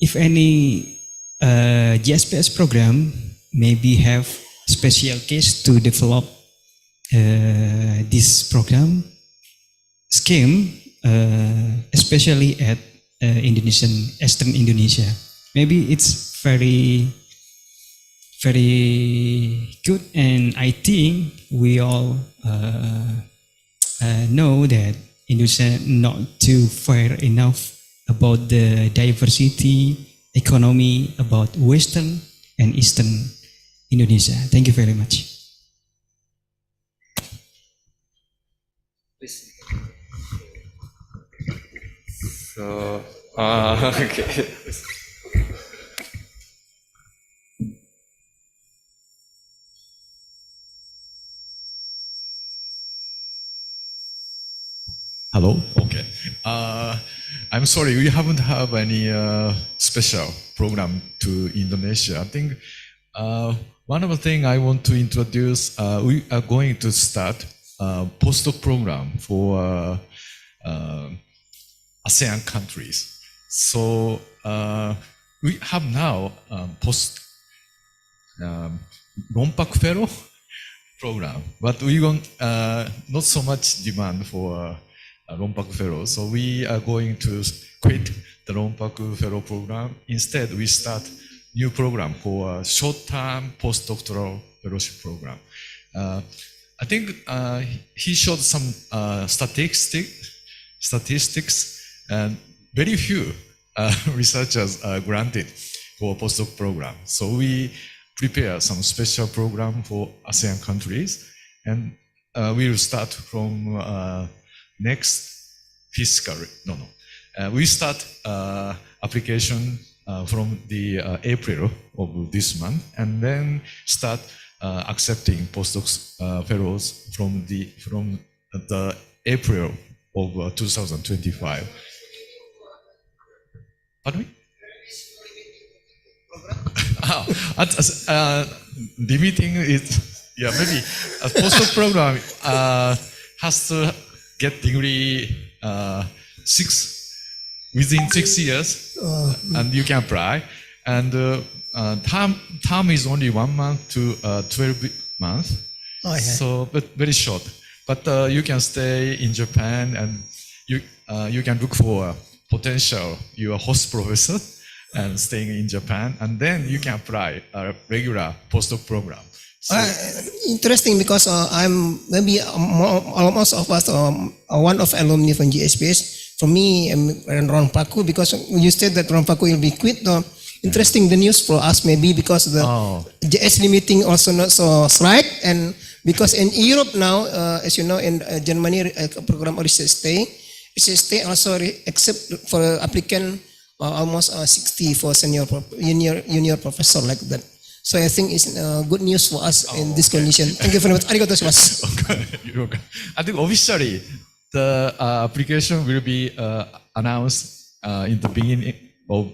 If any JSPS program maybe have special case to develop this program scheme, especially at Eastern Indonesia. Maybe it's very good, and I think we all know that Indonesia not too far enough about the diversity economy about Western and Eastern Indonesia. Thank you very much. Please. So okay. Hello. Okay. I'm sorry, we haven't have any special program to Indonesia. I think one of the things I want to introduce, we are going to start a postdoc program for ASEAN countries. So we have now Rompak Fellow program, but we want not so much demand for Rompak Fellow. So we are going to quit the Rompak Fellow program. Instead, we start new program for short-term postdoctoral fellowship program. I think he showed some statistics, and very few researchers are granted for postdoc program. So we prepare some special program for ASEAN countries, and we will start from next fiscal. We start application from the April of this month, and then start accepting postdocs fellows from the April of 2025. Pardon me? Limiting it, yeah, maybe a postdoc program has to get degree within 6 years, and you can apply. And term is only 1 month to 12 months. Oh, yeah. So, but very short. But you can stay in Japan, and you can look for potential your host professor and staying in Japan, and then you can apply a regular postdoc program. So, interesting, because I'm maybe almost of us one of alumni from JSPS. For me, I'm Rompak, because you said that Rompak will be quit. Interesting, the news for us maybe because the JS limiting also not so right, and because in Europe now, as you know, in Germany, program of research stay also accept for applicant almost 60 for junior professor like that. So I think it's good news for us in this condition. Thank you very much. Arigatou gozaimasu. You're welcome. I think officially the application will be announced in the beginning of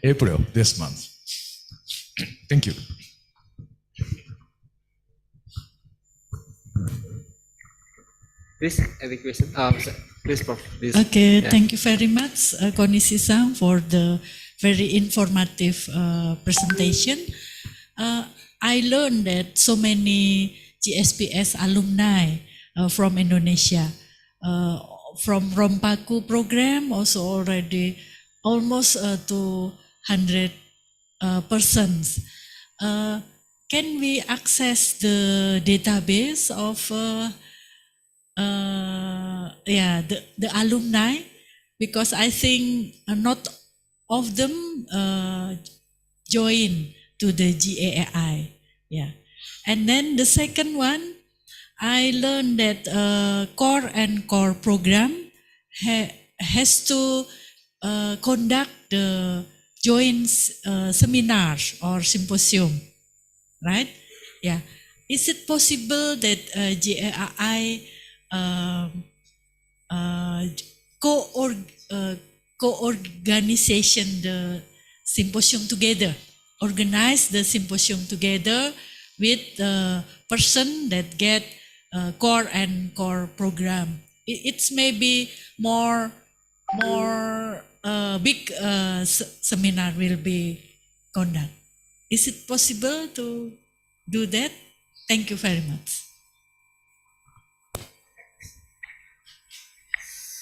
April this month. Thank you. Please, any question? Please, Prof. Please. Okay, Yeah. thank you very much, Konisi-san, for the very informative presentation. I learned that so many JSPS alumni from Indonesia, from Rompaku program, also already almost 200 persons. Can we access the database of the alumni? Because I think not of them join to the JAAI. Yeah. And then the second one, I learned that core and core program has to conduct the joint seminars or symposium, right? Yeah. Is it possible that JAAI co-organization the symposium together, organize the symposium together with the person that get core and core program? It's maybe more big seminar will be conduct. Is it possible to do that? Thank you very much.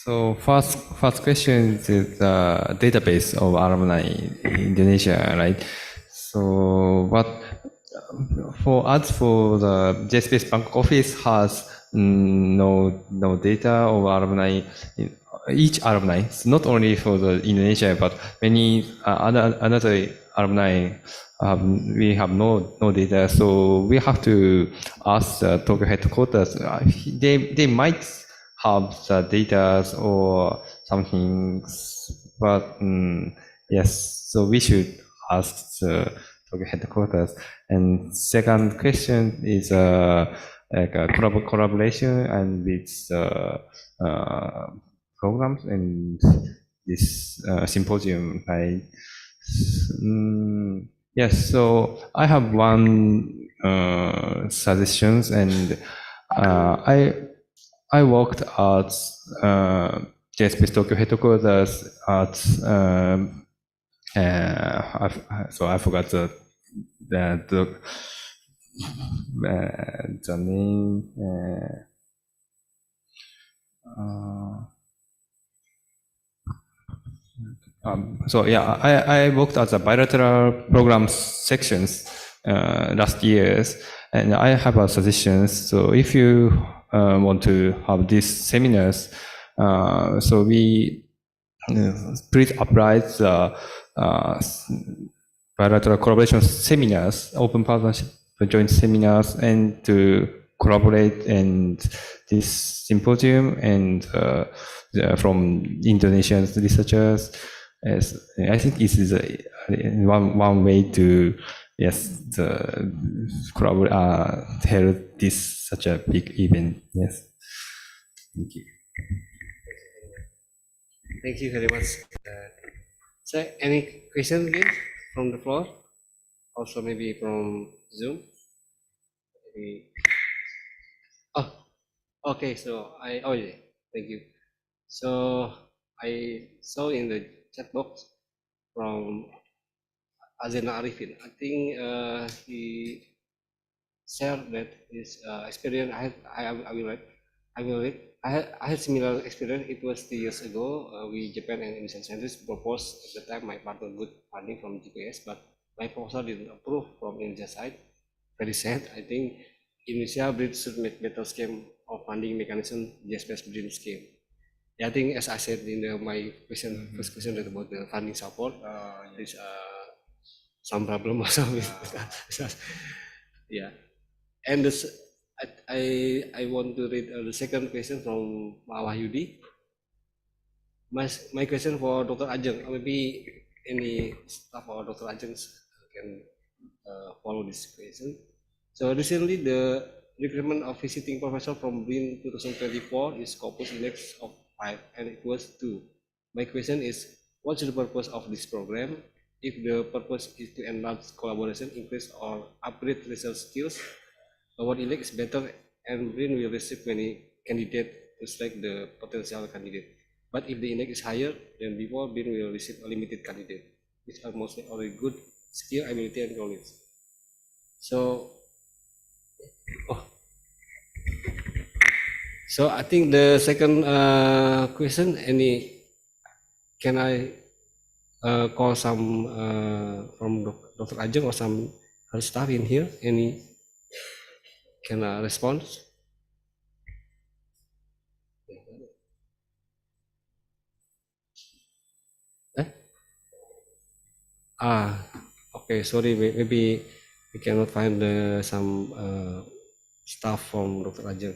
So first question is the database of alumni in Indonesia, right? So what for us, for the JSPS Bangkok office has no data of alumni, each alumni, so not only for the Indonesia but many another alumni. We have no data, so we have to ask the Tokyo headquarters. They might have the data or something, but yes, so we should ask the Tokyo headquarters. And second question is like a collaboration and with programs and this symposium, right? Yes, so I have one suggestions, and I worked at JSPS Tokyo headquarters at so I forgot the name. So yeah, I worked at the bilateral programs sections last years, and I have a suggestions. So if you want to have these seminars, so we please apply the bilateral collaboration seminars, open partnership joint seminars, and to collaborate and this symposium and from Indonesian researchers. As I think this is one way to collaborate, hold this such a big event. Yes, thank you. Thank you very much. So, any question again from the floor? Also, maybe from Zoom. Maybe. Oh, okay. So yeah, thank you. So I saw in the chat box from Azena Arifin. I think he shared that his experience. I will read. I had similar experience. It was 3 years ago. We Japan and Indonesian scientists proposed at the time my partner good funding from GPS, but my proposal didn't approve from Indonesia side. Very sad. I think Indonesia BRIN should make better scheme of funding mechanism JSPS BRIN scheme. Yeah, I think as I said in my question, first question about the funding support, there's some problem also with yeah. And this, I want to read the second question from Wahyudi. My question for Dr. Ajeng, maybe any staff or Dr. Ajeng can follow this question. So recently, the recruitment of visiting professor from BRIN 2024 is Scopus Index of 5 and equals 2. My question is, what's the purpose of this program? If the purpose is to enhance collaboration, increase or upgrade research skills, our index is better and BRIN will receive many candidates to select the potential candidate. But if the index is higher than before, BRIN will receive a limited candidate, which are mostly already good skill, ability, and knowledge. So, so I think the second question, can I call some from Dr. Ajeng or some her staff in here? Any can respond? Okay, sorry, maybe we cannot find some staff from Dr. Ajeng.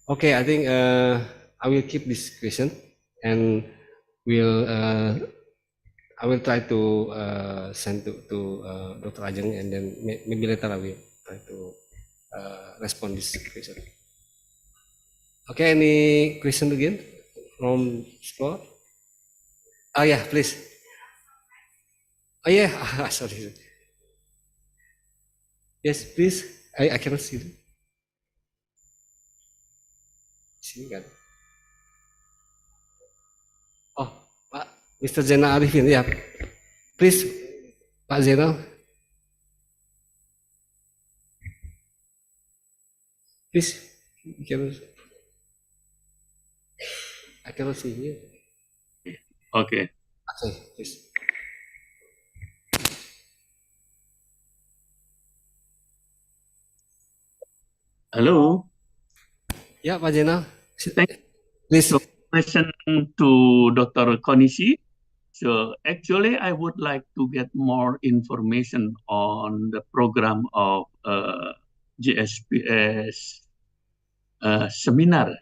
Okay, I think I will keep this question and I will try to send to Dr. Ajeng, and then maybe later I will try to respond this question. Okay, any question again from floor? Oh yeah, please. Oh yeah, sorry. Yes, please. I cannot see. Sini kan? Oh, Pak Mr. Zainal Arifin, ya. Please, Pak Zainal. Please, I cannot see here. Okay. Okay, please. Hello. Ya, Pak Zainal. Please. So, question to Dr. Konishi. So actually, I would like to get more information on the program of JSPS seminar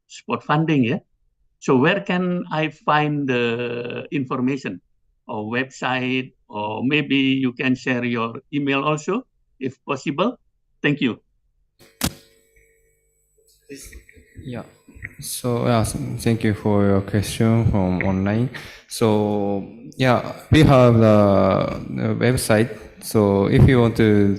support funding. Yeah. So where can I find the information, or website, or maybe you can share your email also, if possible. Thank you. Yeah. So thank you for your question from online. So yeah, we have the website. So if you want to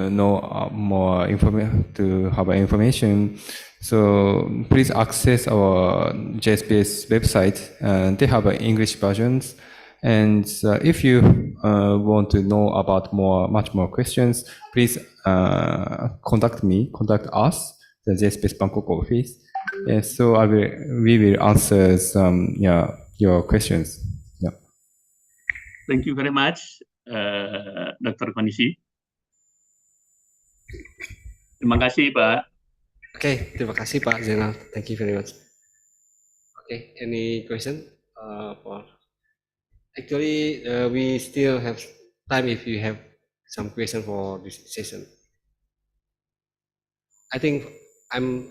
know more information, so please access our JSPS website, and they have English versions. And if you want to know about much more questions, please contact us, the JSPS Bangkok office. Yes, so we will answer some your questions. Yeah. Thank you very much, Dr. Konishi. Terima kasih, Pak. Okay, terima kasih Pak Zainal. Thank you very much. Okay, any question for? Actually, we still have time if you have some question for this session. I think I'm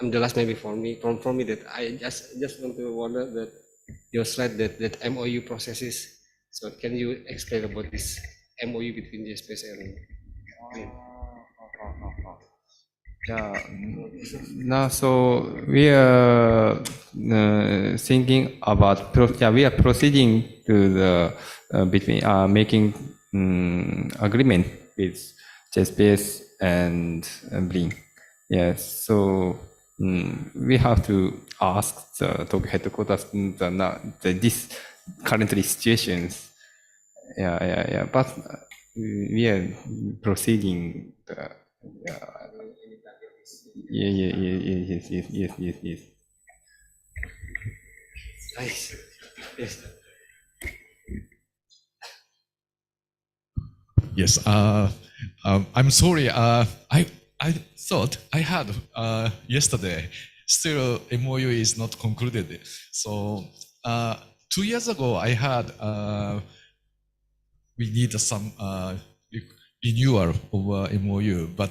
the last maybe for me that I just want to wonder that your slide that MOU processes. So can you explain about this MOU between JSPS and BRIN? Yeah. Now, so we are thinking about we are proceeding to the between making agreement with JSPS and BRIN. Yes. So we have to ask the Tokyo headquarters this currently situations. Yeah. But we are proceeding. Yes. Nice. Yes. Yes. I'm sorry. I thought I had yesterday. Still, MOU is not concluded. So 2 years ago, I had we need some renewal of MOU, but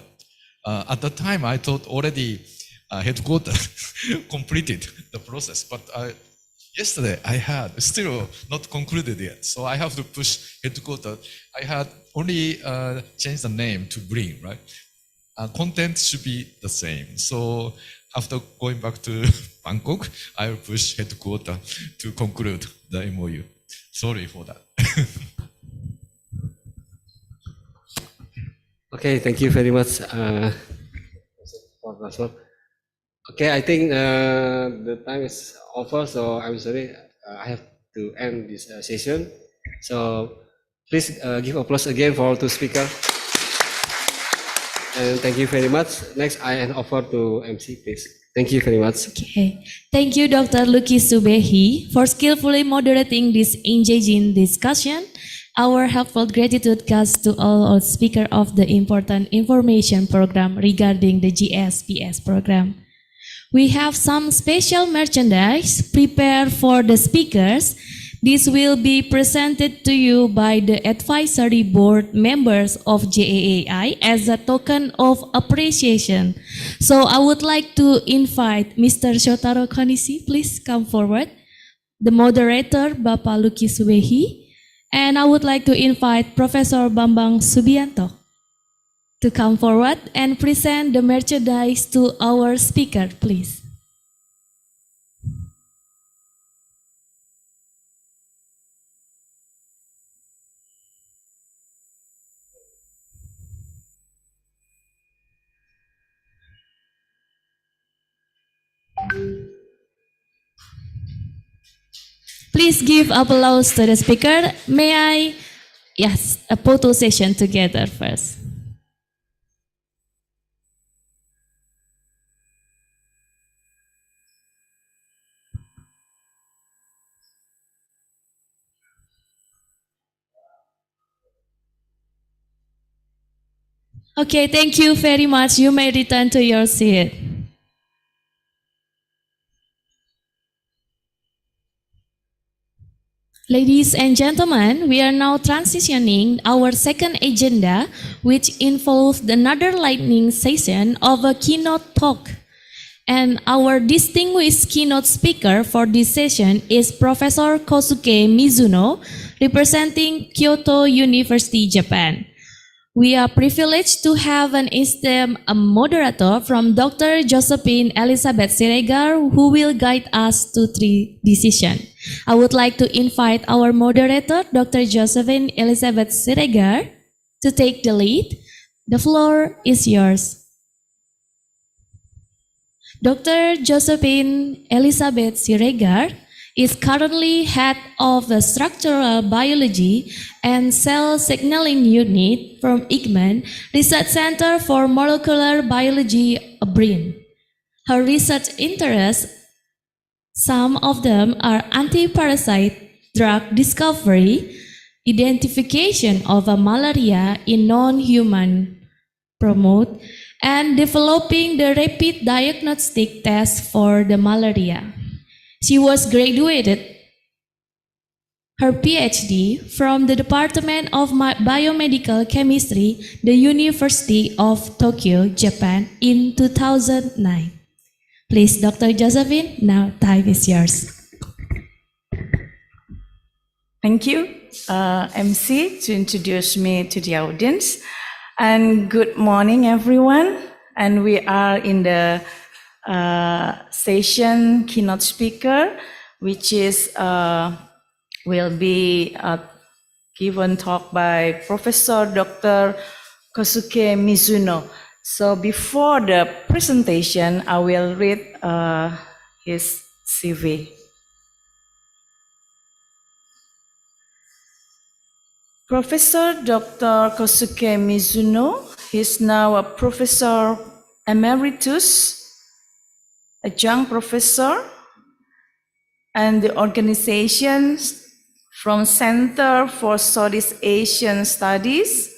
at the time I thought already headquarters completed the process. But Yesterday I had still not concluded yet, so I have to push headquarters. I had only changed the name to BRIN, right? Content should be the same. So after going back to Bangkok, I will push headquarters to conclude the MOU. Sorry for that. Okay, thank you very much, Professor. Okay, I think the time is over, so I'm sorry, I have to end this session. So please give applause again for all two speakers. And thank you very much. Next, I hand over to MC, please. Thank you very much. Okay. Thank you, Dr. Lucky Subehi, for skillfully moderating this engaging discussion. Our heartfelt gratitude goes to all speakers of the important information program regarding the JSPS program. We have some special merchandise prepared for the speakers. This will be presented to you by the advisory board members of JAAI as a token of appreciation. So I would like to invite Mr. Shotaro Konisi, please come forward. The moderator, Bapak Lucky Subehi. And I would like to invite Professor Bambang Subianto to come forward and present the merchandise to our speaker, please. Please give applause to the speaker. May I? Yes, a photo session together first. Okay, thank you very much. You may return to your seat. Ladies and gentlemen, we are now transitioning our second agenda, which involves another lightning session of a keynote talk. And our distinguished keynote speaker for this session is Professor Kosuke Mizuno, representing Kyoto University, Japan. We are privileged to have an esteemed moderator from Dr. Josephine Elizabeth Siregar, who will guide us to three decisions. I would like to invite our moderator, Dr. Josephine Elizabeth Siregar, to take the lead. The floor is yours. Dr. Josephine Elizabeth Siregar is currently head of the Structural Biology and Cell Signaling Unit from IGMAN Research Center for Molecular Biology, BRIN. Her research interests, some of them are anti-parasite drug discovery, identification of a malaria in non-human primate, and developing the rapid diagnostic test for the malaria. She was graduated her PhD from the Department of Biomedical Chemistry, the University of Tokyo, Japan in 2009. Please, Dr. Josephine, now time is yours. Thank you, MC, to introduce me to the audience. And good morning, everyone. And we are in the session keynote speaker, which is will be given talk by Professor Dr. Kosuke Mizuno. So before the presentation, I will read his CV. Professor Dr. Kosuke Mizuno is now a Professor Emeritus, adjunct professor, and the organizations from Center for Southeast Asian Studies,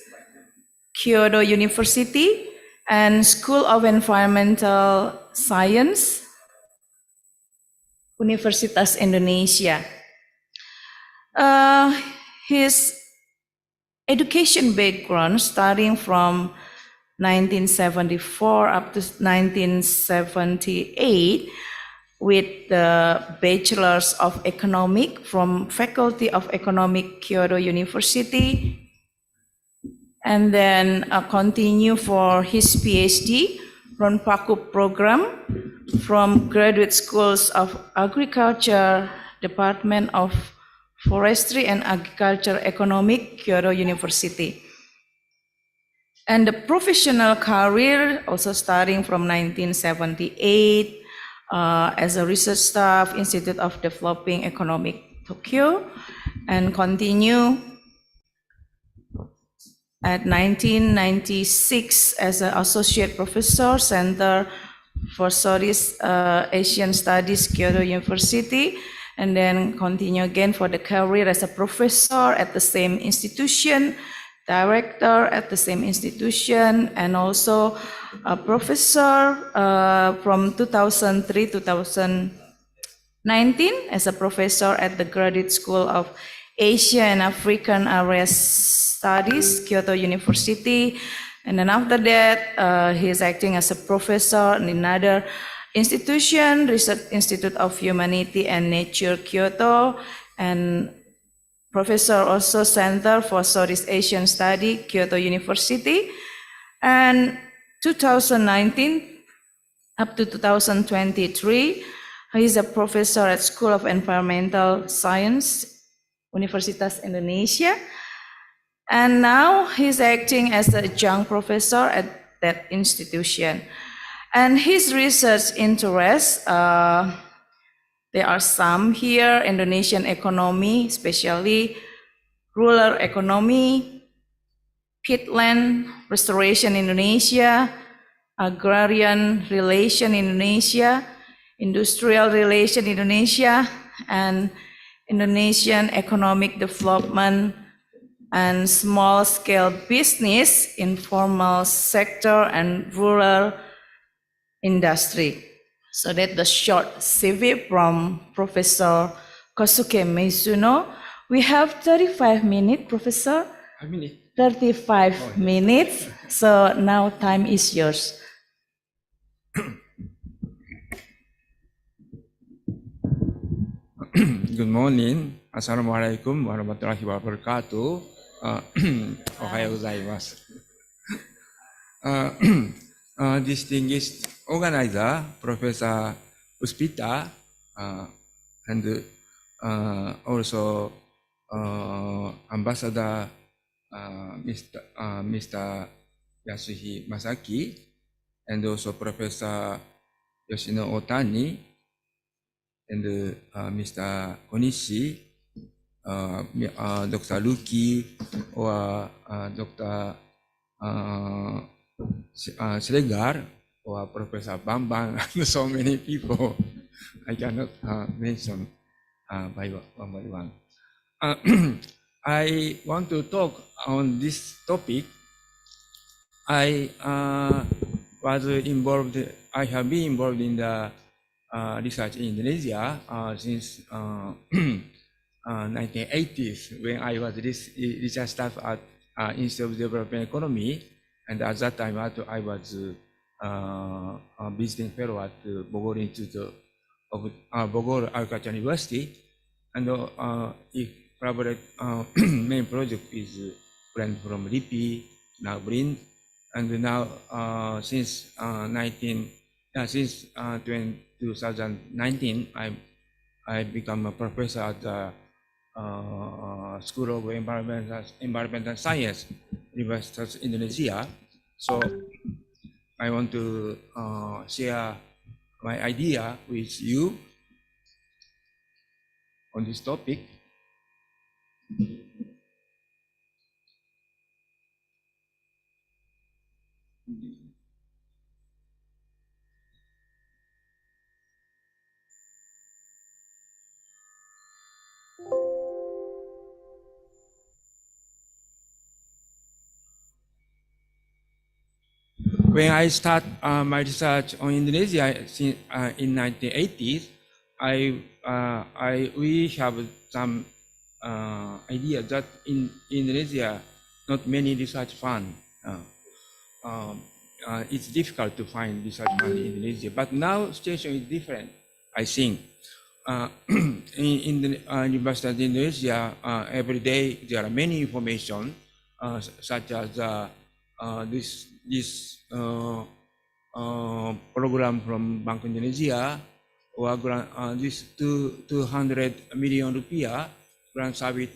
Kyoto University, and School of Environmental Science, Universitas Indonesia. His education background, starting from 1974 up to 1978, with the Bachelor's of Economic from Faculty of Economic, Kyoto University, and then continue for his PhD Ronpaku program from Graduate Schools of Agriculture, Department of Forestry and Agriculture Economic, Kyoto University. And the professional career also starting from 1978 as a research staff, Institute of Developing Economic, Tokyo, and continue at 1996 as an associate professor, Center for Southeast Asian Studies, Kyoto University, and then continue again for the career as a professor at the same institution, director at the same institution, and also a professor from 2003 to 2019 as a professor at the Graduate School of Asia and African Area Studies, Kyoto University. And then after that, he is acting as a professor in another institution, Research Institute of Humanity and Nature, Kyoto, and professor also Center for Southeast Asian Study, Kyoto University. And 2019 up to 2023, he is a professor at School of Environmental Science, Universitas Indonesia. And now he's acting as the adjunct professor at that institution. And his research interests, there are some here: Indonesian economy, especially rural economy, peatland restoration in Indonesia, agrarian relation in Indonesia, industrial relation in Indonesia, and Indonesian economic development and small-scale business, informal sector, and rural industry. So that's the short CV from Professor Kosuke Mizuno. We have 35 minutes, Professor. 35 minutes. So now time is yours. Good morning. Assalamualaikum warahmatullahi wabarakatuh. Ohayou gozaimasu. Distinguished organizer, Professor Uspita, and also Ambassador Mr. Yasuhi Masaki, and also Professor Yoshino Otani, and Mr. Konishi, Dr. Luki, or Dr. Sregar, or Professor Bambang, and so many people. I cannot mention by one by one. I want to talk on this topic. I have been involved in the research in Indonesia since 1980s, when I was research staff at Institute of Developing Economy, and at that time I was a visiting fellow at Bogor Institute of Bogor Agricultural University, and main project is brand from LIPI, now BRIN, and now since 2019, I become a professor at the School of Environmental Science, University of Indonesia. So I want to share my idea with you on this topic. When I start my research on Indonesia in 1980s, we have some idea that in Indonesia, not many research fund. It's difficult to find research fund in Indonesia, but now situation is different. I think. In the University of Indonesia, every day there are many information, such as this program from Bank Indonesia, or this 200 million rupiah grant service,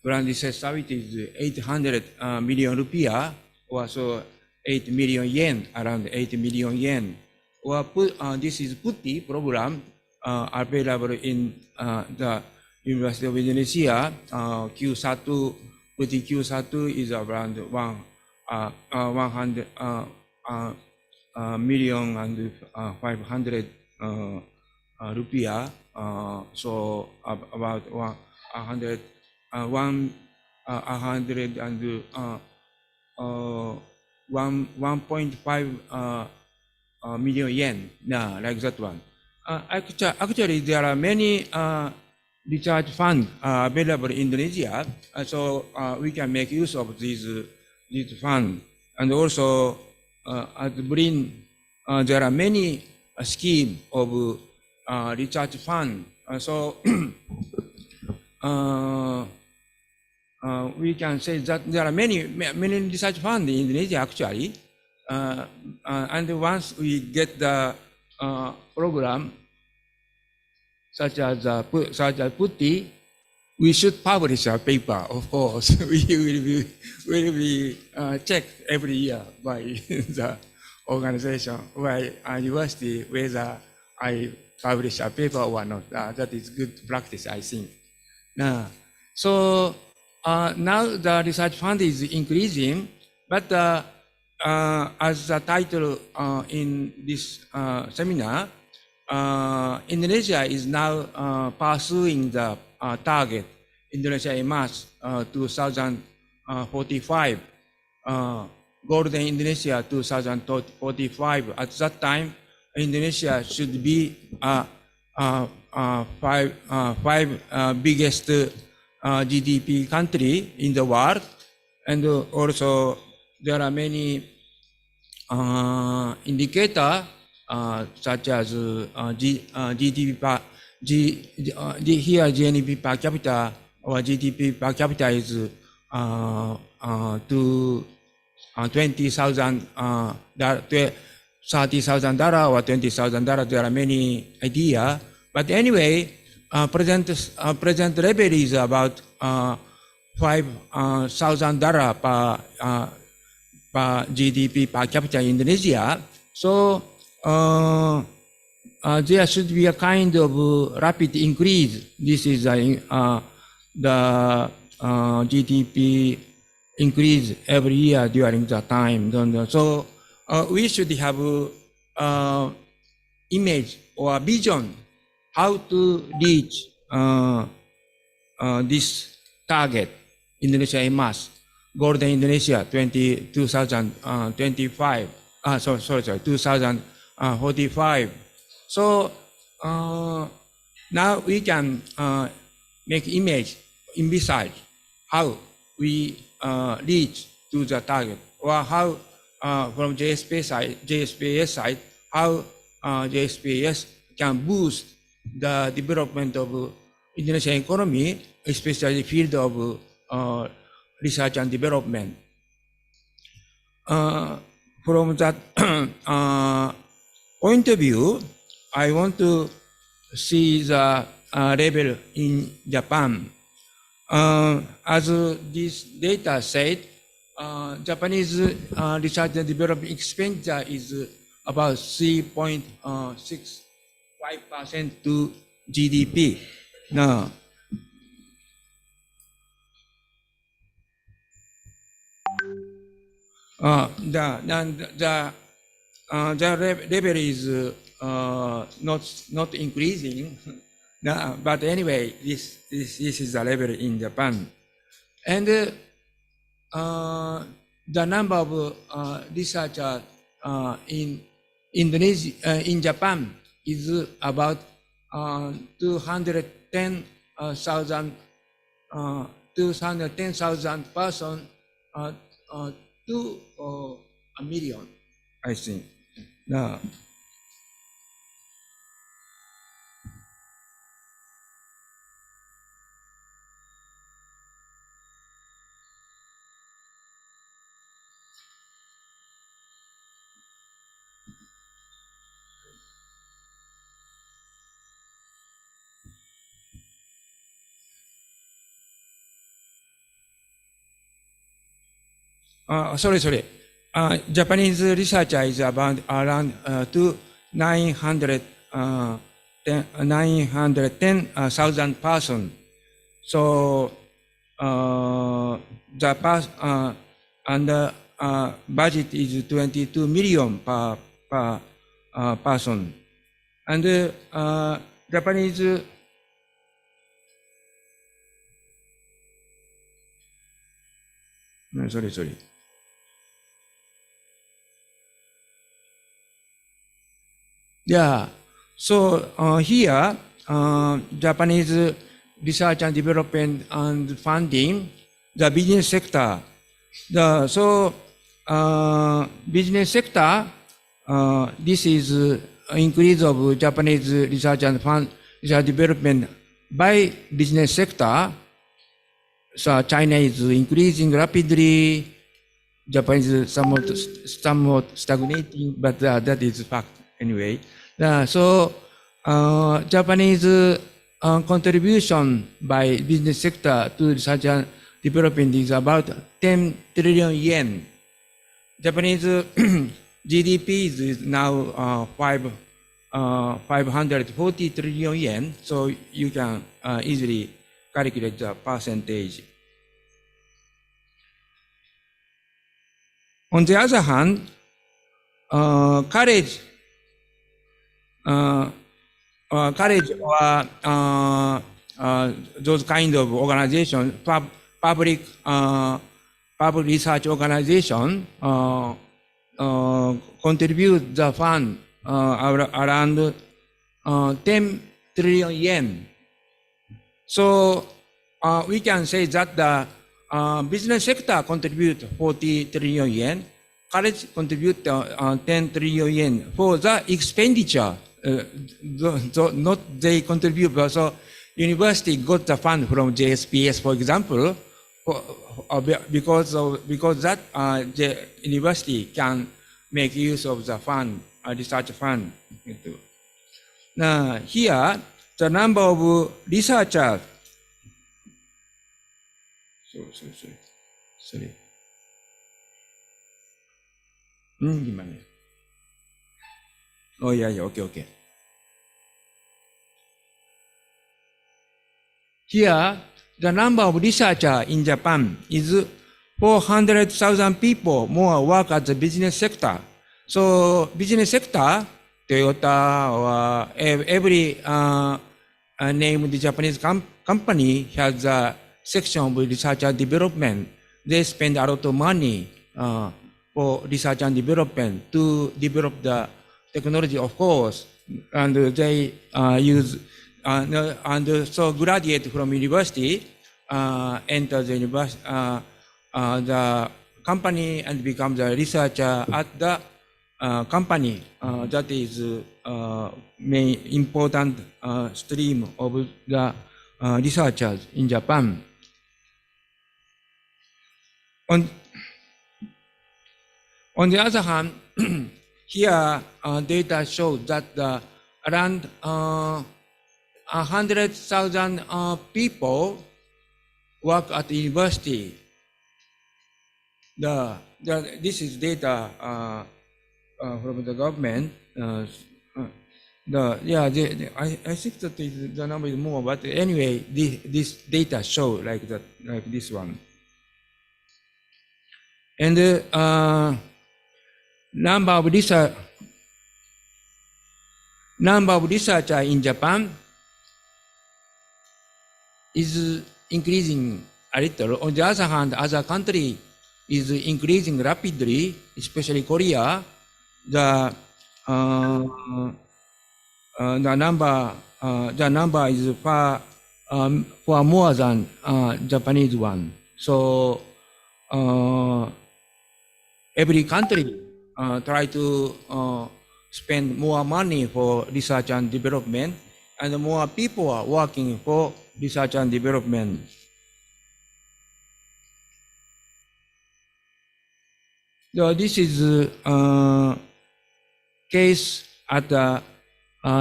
grant research service is 800 million rupiah, or so 8 million yen, around 8 million yen. Or this is Putih program, available in the University of Indonesia. Q1, Putih Q1 is around 100 million and 500 rupiah. So about 100 and 1.5 million yen. Yeah, like that one. Actually, there are many research funds available in Indonesia, so we can make use of this fund. And also, at BRIN, there are many schemes of research fund. So we can say that there are many research funds in Indonesia actually. And once we get the program such as Putih, we should publish a paper, of course. We will be checked every year by the organization, by a university, whether I publish a paper or not. That is good practice, I think. So now the research fund is increasing, but as the title in this seminar, Indonesia is now pursuing the target Indonesia Emas 2045, Golden Indonesia 2045. At that time, Indonesia should be five biggest GDP country in the world, and also there are many indicators such as GDP here GNP per capita, or GDP per capita is to $20,000, $30,000 or $20,000. There are many ideas, but anyway, present level is about $5,000 per GDP per capita in Indonesia. So there should be a kind of rapid increase. This is the GDP increase every year during the time. So we should have image or vision how to reach this target, Indonesia Emas, Golden Indonesia 2025. 2045. So now we can make image, envisage how we reach to the target, or how from JSPS side, how JSPS can boost the development of Indonesian economy, especially field of research and development. From that point of view, I want to see the level in Japan. As this data said, Japanese research and development expenditure is about 3.65% to GDP. Now, the level is not increasing, but anyway, this is the level in Japan, and the number of researchers in Indonesia, in Japan, is about 210,000 persons to a million, I think. Now, sorry. Japanese researcher is about around 910,000 person. So the budget is 22 million per person. And Japanese sorry. Yeah. So here, Japanese research and development and funding, the business sector. Business sector, this is increase of Japanese research and research development by business sector. So China is increasing rapidly. Japan is somewhat stagnating, but that is fact anyway. Japanese contribution by business sector to research and development is about 10 trillion yen. Japanese GDP is now 540 trillion yen, so you can easily calculate the percentage. On the other hand, college or those kind of organizations, public research organization contribute the fund around 10 trillion yen. So we can say that the business sector contribute 40 trillion yen, college contribute 10 trillion yen for the expenditure. Not they contribute, but so university got the fund from JSPS, for example, because that the university can make use of the fund, research fund. Now here, the number of researchers. Sorry. Gimana? Oh yeah, okay. Here, the number of researchers in Japan is 400,000 people more work at the business sector. So business sector, Toyota or every named Japanese company has a section of research and development. They spend a lot of money for research and development to develop the technology, of course, and they use and so graduate from university enter the university, the company and become the researcher at the company. That is main important stream of the researchers in Japan. On the other hand, here data shows that around 100,000 people work at the university. This is data from the government. I think that the number is more, but anyway, this data show like that, like this one. And number of researchers in Japan is increasing a little. On the other hand, other country is increasing rapidly, especially Korea. The number is far more than Japanese one. So every country try to spend more money for research and development, and more people are working for research and development. So this is case at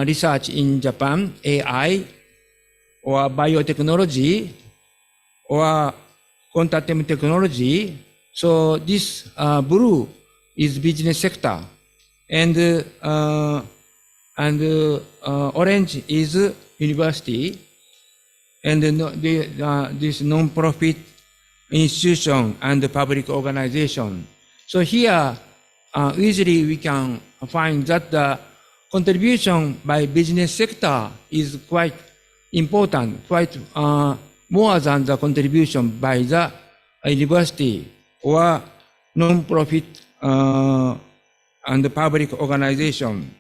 research in Japan, AI or biotechnology or quantum technology. So this blue is business sector, and orange is university, and this non-profit institution and the public organization. So here, easily we can find that the contribution by business sector is quite important, quite more than the contribution by the university or non-profit and the public organization.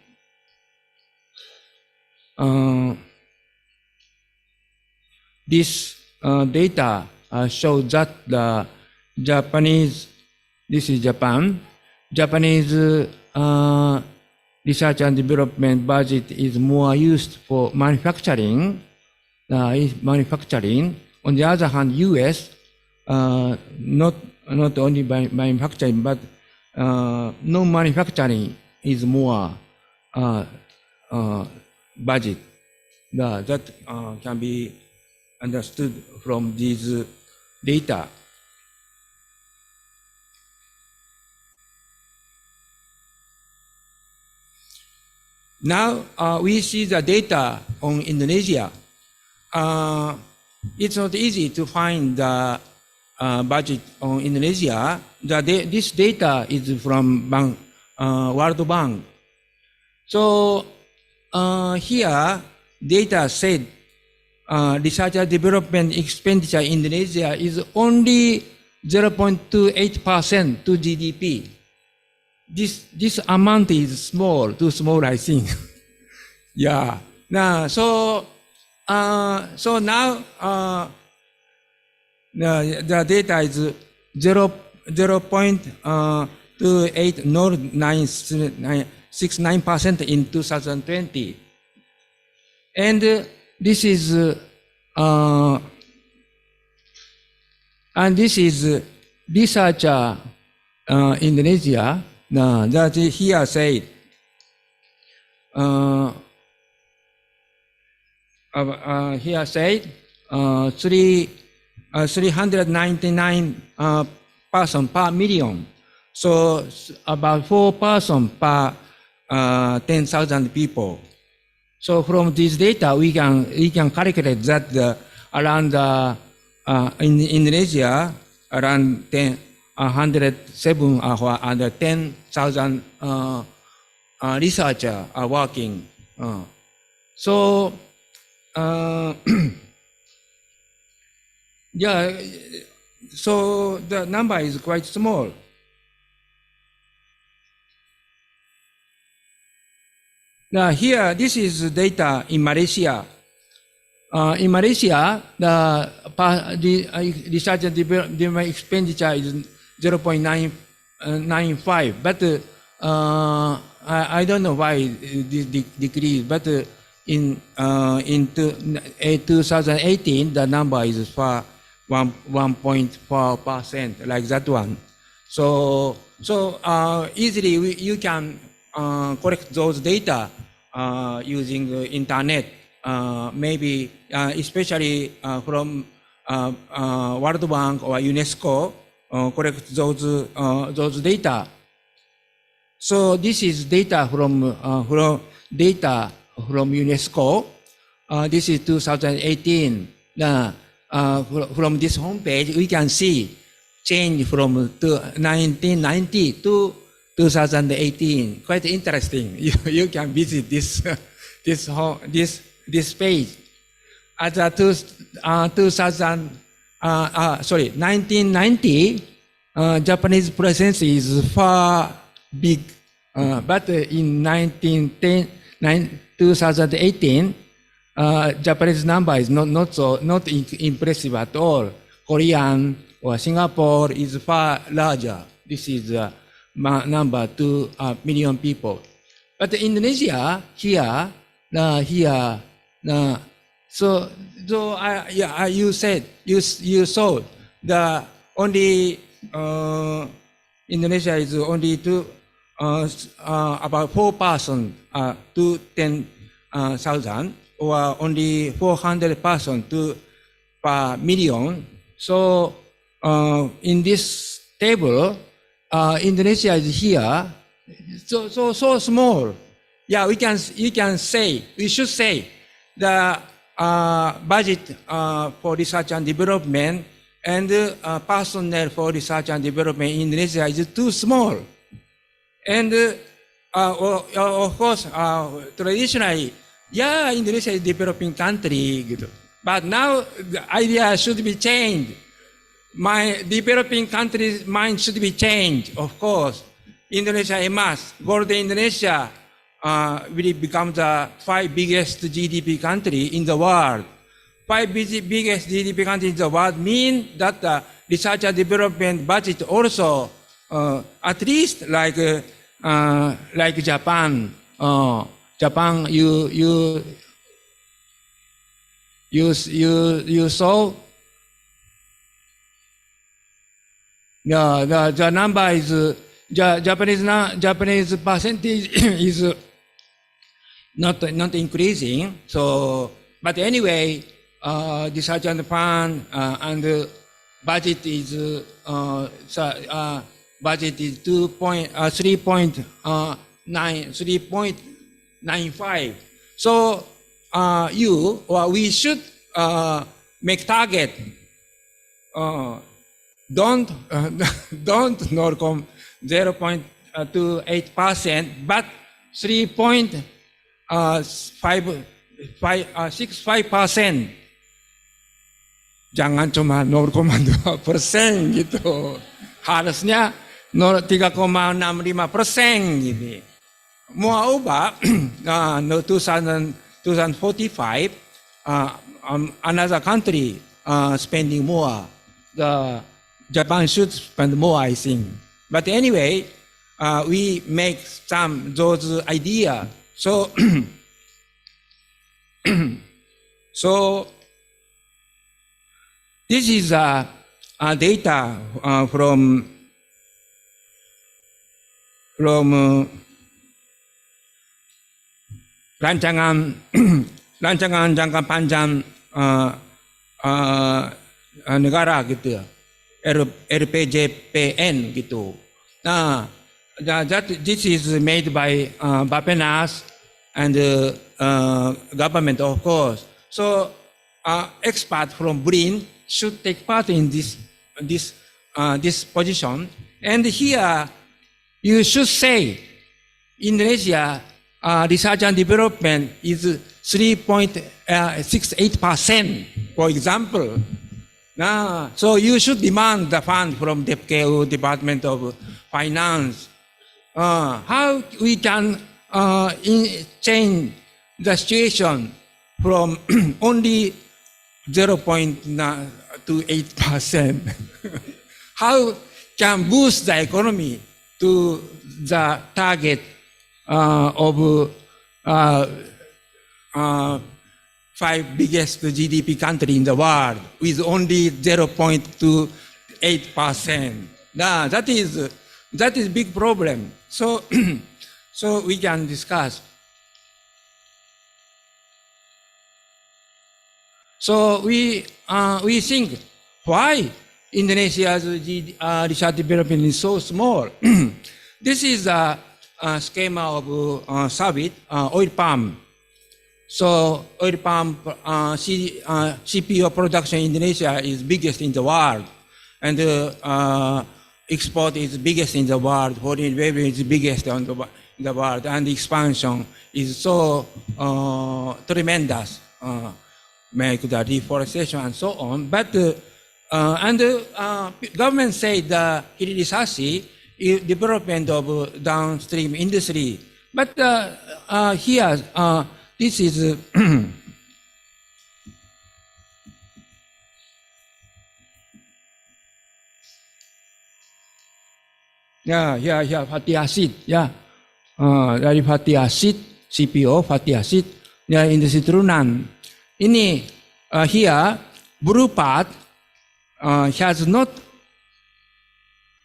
This data shows that the Japanese, this is Japan, Japanese research and development budget is more used for manufacturing. On the other hand, US, not only by manufacturing, but non-manufacturing is more budget. That can be understood from these data. Now we see the data on Indonesia. It's not easy to find the budget on Indonesia. This data is from World Bank. So here data said research and development expenditure in Indonesia is only 0.28% to GDP. This amount is small, too small, I think. Yeah. Now, so now the data is 0.280969% in 2020, and this is researcher Indonesia. That here said here said 399 person per million, so about 4 person per 10,000 people. So from this data, we can calculate that around in Indonesia around 107 or under 10,000 researchers are working. So yeah, so the number is quite small. Now here, this is data in Malaysia. In Malaysia, the research and development expenditure is 0.995, but I don't know why this decreased. But in 2018, the number is for 1.4%, like that one. So easily you can collect those data using the internet, maybe especially from World Bank or UNESCO, collect those data. So this is data from UNESCO. This is 2018. From this homepage, we can see change from 1990 to 2018. Quite interesting. You can visit this page. At 1990, Japanese presence is far big, but in 2018, Japanese number is not impressive at all. Korean or Singapore is far larger. This is the number 2 million people. But Indonesia here, so you said you saw the only Indonesia is only about 4% to 10,000, or only 400 person per million. So in this table, Indonesia is here, so small. Yeah, we should say the budget for research and development and personnel for research and development in Indonesia is too small. And of course, traditionally, yeah, Indonesia is a developing country, gitu. But now the idea should be changed. My developing country's mind should be changed, of course. Indonesia must. Golden Indonesia will become the 5 biggest GDP country in the world. 5 biggest GDP countries in the world mean that the research and development budget also at least like Japan. Japan, you saw the number is Japanese percentage is not increasing. So, but anyway, research and fund and budget is 3.95. So we should make target. Don't 0.28%, but 3.65%. Jangan cuma 0,2% gitu. Harusnya 3,65% gitu. Mau ubah 2045, another country spending more. Japan should spend more, I think. But anyway, we make those idea. So, this is data from rancangan jangka panjang negara gitu ya, RPJPN gitu. Nah, this is made by Bapenas and government, of course. So experts from BRIN should take part in this position. And here you should say Indonesia research and development is 3.68%, for example. So you should demand the fund from DepKU, Department of Finance. How we can change the situation from only 0.28%? How can boost the economy to the target of 5 biggest GDP country in the world with only 0.28%? That is big problem. So so we can discuss. So we think why Indonesia's research development is so small. This is a schema of Sabit, oil palm. So oil palm CPO production in Indonesia is biggest in the world, and export is biggest in the world. Foreign revenue is biggest in the world, and expansion is so tremendous. Make the deforestation and so on. But government said the hilirisasi is development of downstream industry. But here, this is fatty acid, dari fatty acid, CPO, fatty acid, industri turunan. Ini here, blue part has not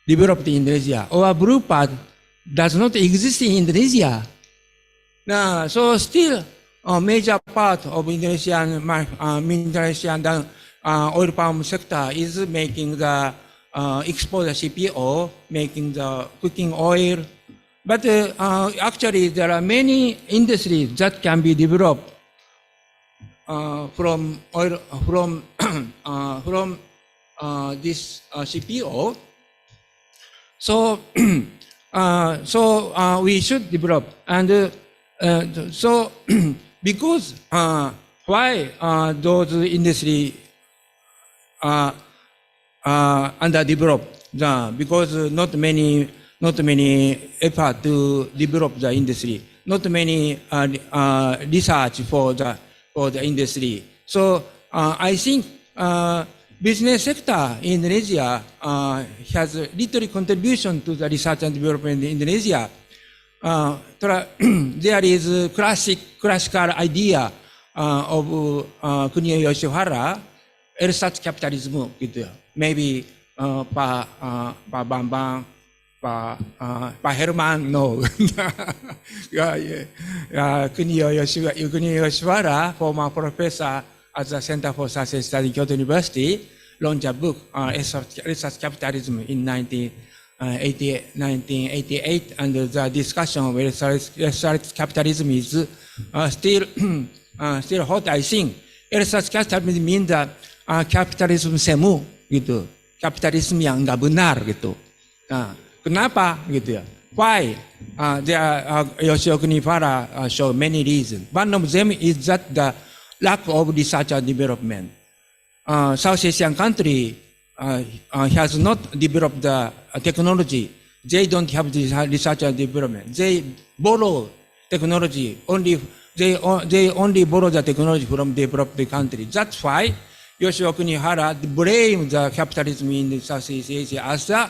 developed in Indonesia, or blue part does not exist in Indonesia. So still a major part of Indonesian oil palm sector is making the export the CPO, making the cooking oil. But actually, there are many industries that can be developed from oil, from this CPO. So, we should develop, and so because why those industry are underdeveloped? Because not many effort to develop the industry, not many research for the industry. So I think business sector in Indonesia has little contribution to the research and development in Indonesia. There is classical idea of Kunio Yoshihara, research capitalism gitu. Maybe Pak Bambang, Pak Herman, no. Kunio Yoshihara, former professor at the Center for Social Studies, Kyoto University, launched a book, Research Capitalism in 1988, and the discussion of research capitalism is still hot, I think. Research capitalism means that capitalism semu, gitu. Kapitalisme yang nggak benar, gitu. Kenapa, gitu ya? Why? Yoshio Kunihara show many reasons. One of them is that the lack of research and development. South Asian country has not developed the technology. They don't have the research and development. They borrow technology. They only borrow the technology from developed countries. That's why Yoshio Kunihara blamed the capitalism in Southeast Asia as the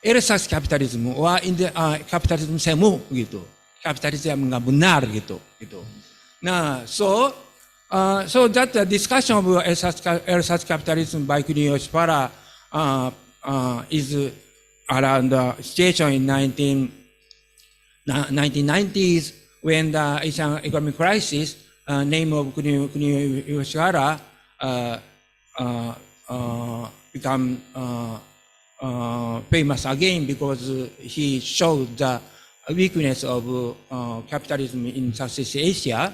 research capitalism, or in the capitalism semu, gitu. Kapitalisme yang nggak benar, gitu. Nah, so that discussion of research capitalism by Kunio Yoshihara is around the situation in 1990s, when the Asian economic crisis, name of Kunio Yoshihara become famous again, because he showed the weakness of capitalism in Southeast Asia.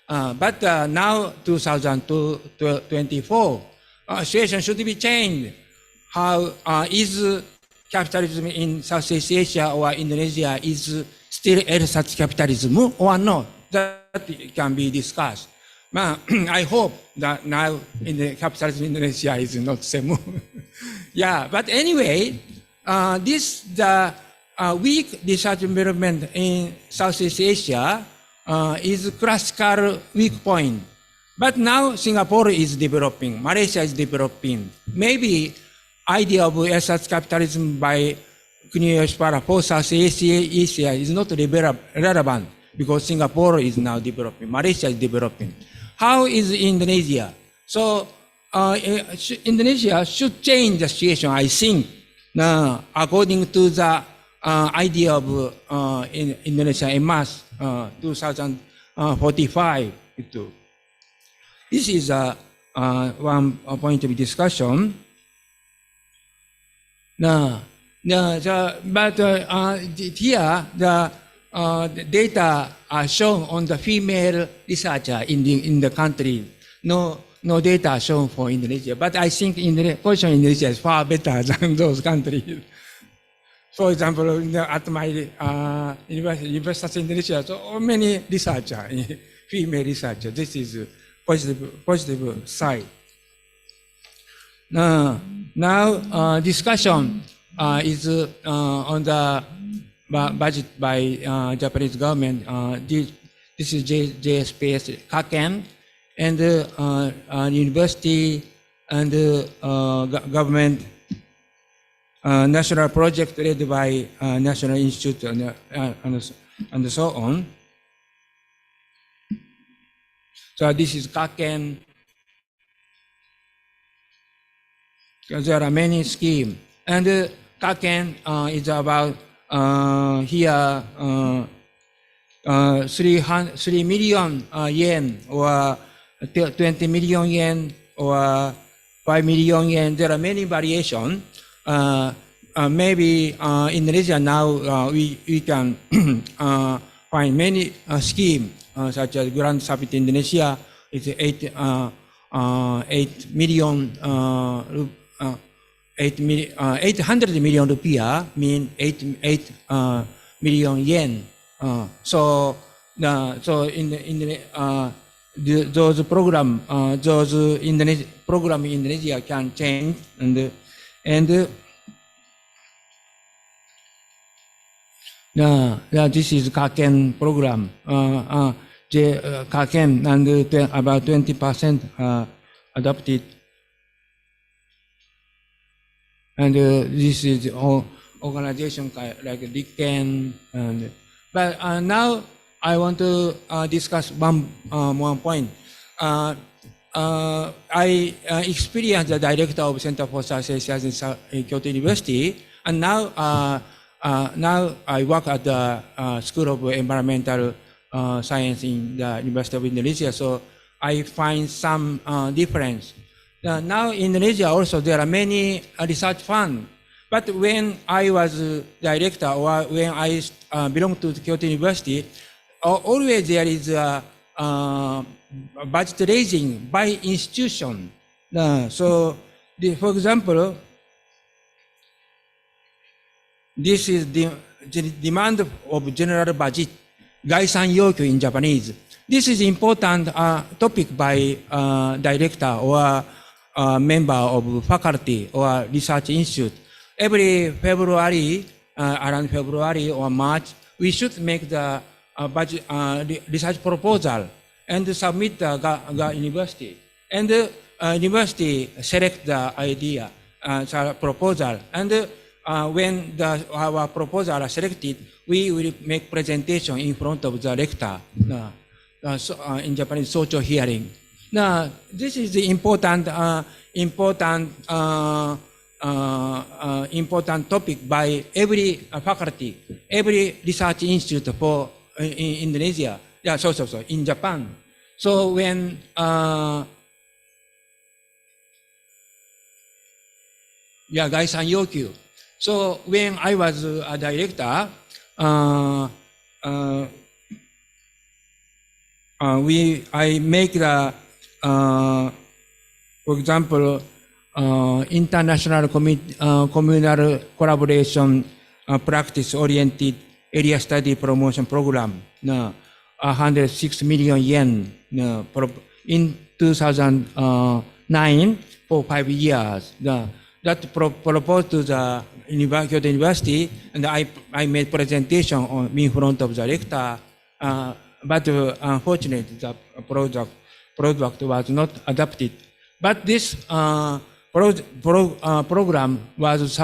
But now, 2024, situation should be changed. How is capitalism in Southeast Asia or Indonesia is still research capitalism or not? That can be discussed. I hope that now in the capitalism in Indonesia is not semu. Yeah, but anyway, the weak research environment in Southeast Asia is classical weak point. But now Singapore is developing, Malaysia is developing. Maybe idea of research capitalism by Kunio Yoshihara for Southeast Asia is not relevant, because Singapore is now developing, Malaysia is developing. How is Indonesia? So Indonesia should change the situation, I think, according to the idea of Indonesia emerged 2045. This is one point of discussion. But here the data are shown on the female researcher in the country. No data shown for Indonesia, but I think position in Indonesia is far better than those countries. For example, at my university in Indonesia, so many researchers, female researchers. This is positive side. Now discussion is on the budget by Japanese government. This is JSPS Kaken, and university and government national project led by National Institute and so on. So this is Kaken. There are many schemes, and Kaken is about here 3 million yen, or 20 million yen, or 5 million yen. There are many variations. maybe Indonesia now we can find many schemes such as Grand Summit Indonesia. It's 8 million 800 million rupiah mean 8 million yen. So in those program program in Indonesia can change and this is Kaken program. Kaken and about 20% adopted. And this is organization like Dicken. But now I want to discuss one point. I experienced the director of Center for South Asia in Kyoto University, and now I work at the School of Environmental Science in the University of Indonesia. So I find some difference. Now in Indonesia also there are many research funds. But when I was director or when I belong to Kyoto University, always there is a budget raising by institution. For example, this is the demand of general budget, Gaisan Yokyu in Japanese. This is important topic by director or member of faculty or research institute. Every February, around February or March, we should make the budget research proposal and submit the university. And the university select the idea, proposal. And when our proposal are selected, we will make presentation in front of the rector. In Japanese, social hearing. Now, this is the important topic by every faculty, every research institute for in Indonesia. Yeah, so in Japan. So when Gaisan Yokyu. So when I was a director, I make the for example international communal collaboration practice oriented area study promotion program. 106 million yen in 2009 for 5 years. That proposed to the Kyoto University, and I made presentation in front of the rector. But unfortunately, the product was not adopted. But this program was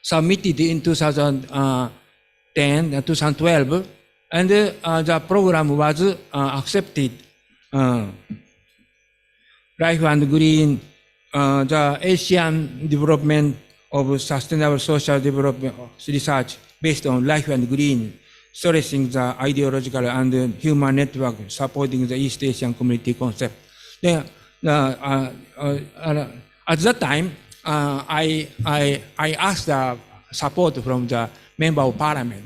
submitted in 2010 and 2012, and the program was accepted. Life and Green, the Asian development of sustainable social development research based on life and green, stressing the ideological and human network supporting the East Asian community concept. Then, at that time, I asked the support from the member of parliament.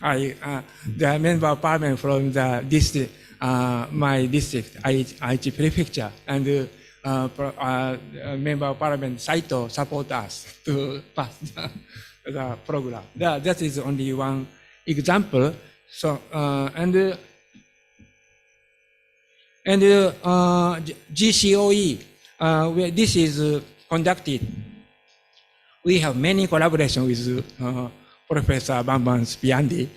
The member of parliament from the district, my district, Aichi prefecture, and member of parliament Saito support us to pass the program. That is only one example. So GCOE, where this is conducted, we have many collaboration with Professor Bambam Spiandi,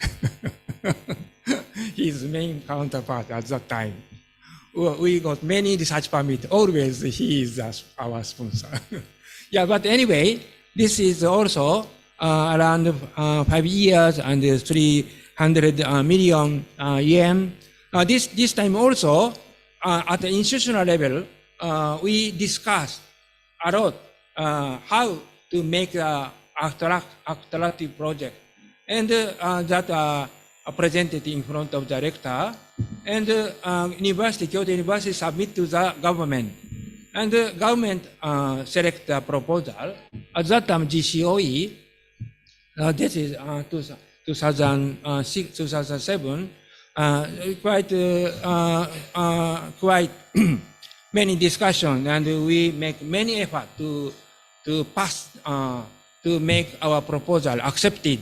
his main counterpart at that time. We got many research permits. Always he is our sponsor. Yeah, but anyway, this is also around 5 years and 300 million yen. This time also, at the institutional level, we discussed a lot how to make an attractive project. And that presented in front of the rector. And Kyoto University submit to the government. and the government select the proposal. At that time, GCOE, this is 2006, 2007, quite many discussion, and we make many effort to pass, to make our proposal accepted.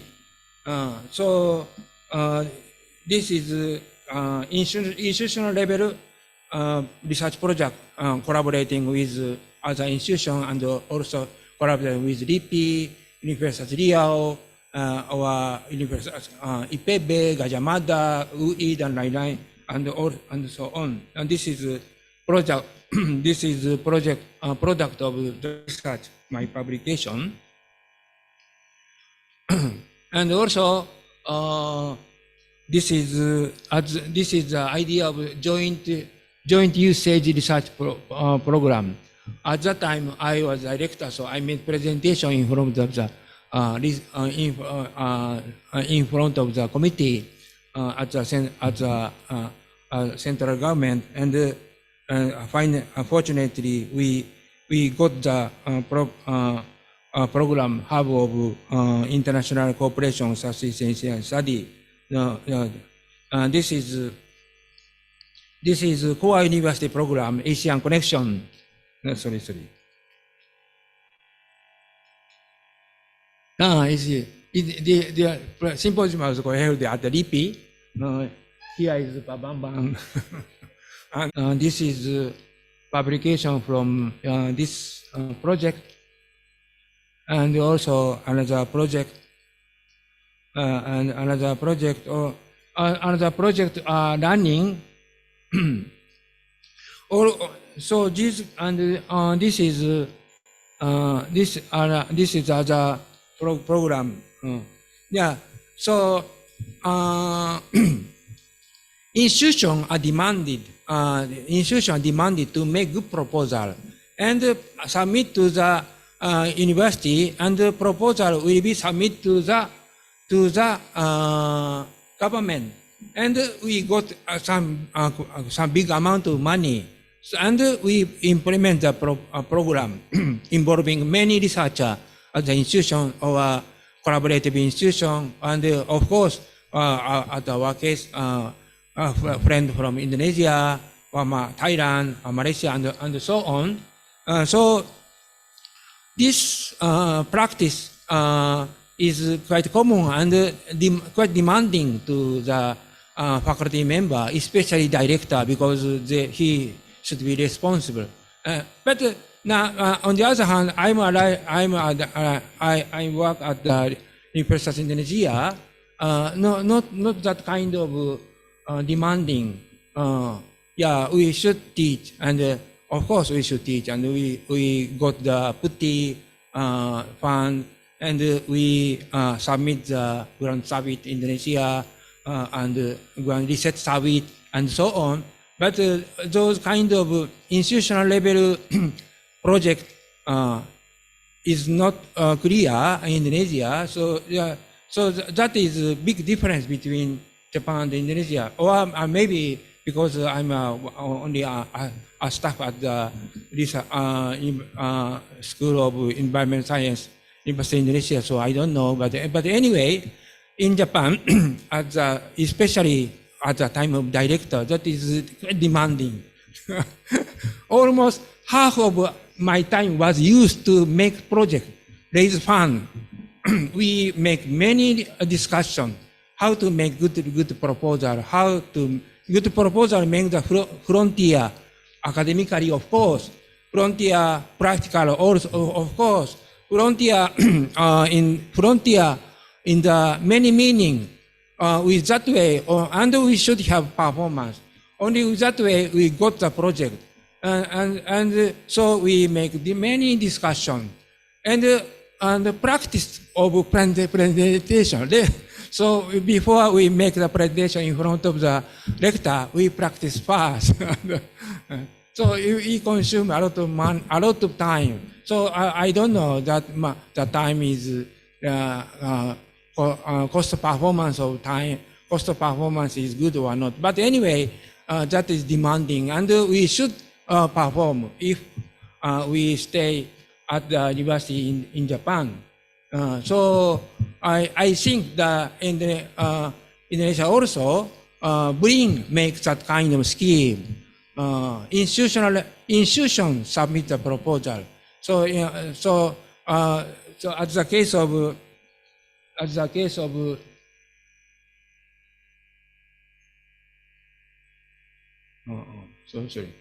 So this is institutional level research project collaborating with other institutions and also collaborating with LIPI, University Riau, our University IPB, Gajah Mada, UI, dan lain-lain, and so on. And this is project. This is project product of the research, my publication, and also this is the idea of joint usage research program. At that time, I was director, so I made presentation in front of the in front of the committee at the central government, and unfortunately, we got the program Hub of International Cooperation, Assistance and Study. This is core university program, Asian Connection. Sorry. The symposium was held at the LIPI. Here is Babambang. And this is publication from this project, and also another project, and another project, or another project running. So this and this is other program. Yeah. So institutions are demanded. Institutions demanded to make good proposal and submit to the university, and the proposal will be submitted to the government, and we got some big amount of money, and we implement the program involving many researchers at the institution or collaborative institution, and of course at our case. Friend from Indonesia, from Thailand, Malaysia, and so on. So this practice is quite common and quite demanding to the faculty member, especially director, because he should be responsible. But now, on the other hand, I work at the University of Indonesia. Not that kind of demanding. Yeah, we should teach, and of course we should teach, and we got the putty fund, and we submit the Grand Summit Indonesia and Grand Riset Summit and so on. But those kind of institutional level project is not clear in Indonesia. So yeah, so that is a big difference between Japan and Indonesia, or maybe because I'm only a staff at the School of Environment Science, University of Indonesia, so I don't know. But anyway, in Japan, especially at the time of director, that is demanding. Almost half of my time was used to make project, raise fund. We make many discussion. How to make good proposal, how to good proposal make the frontier academically, of course, frontier practical also, of course, frontier in the many meaning. With that way, and we should have performance. Only with that way we got the project, and so we make the many discussion and the practice of presentation. So before we make the presentation in front of the lecturer, we practice first. So we consume a lot of time. So I don't know that the time is cost performance of time. Cost performance is good or not. But anyway, that is demanding, and we should perform. If we stay at the university in Japan. So I think that in the Indonesia also, BRIN makes that kind of scheme. Institution submit the proposal. So so as the case of sorry.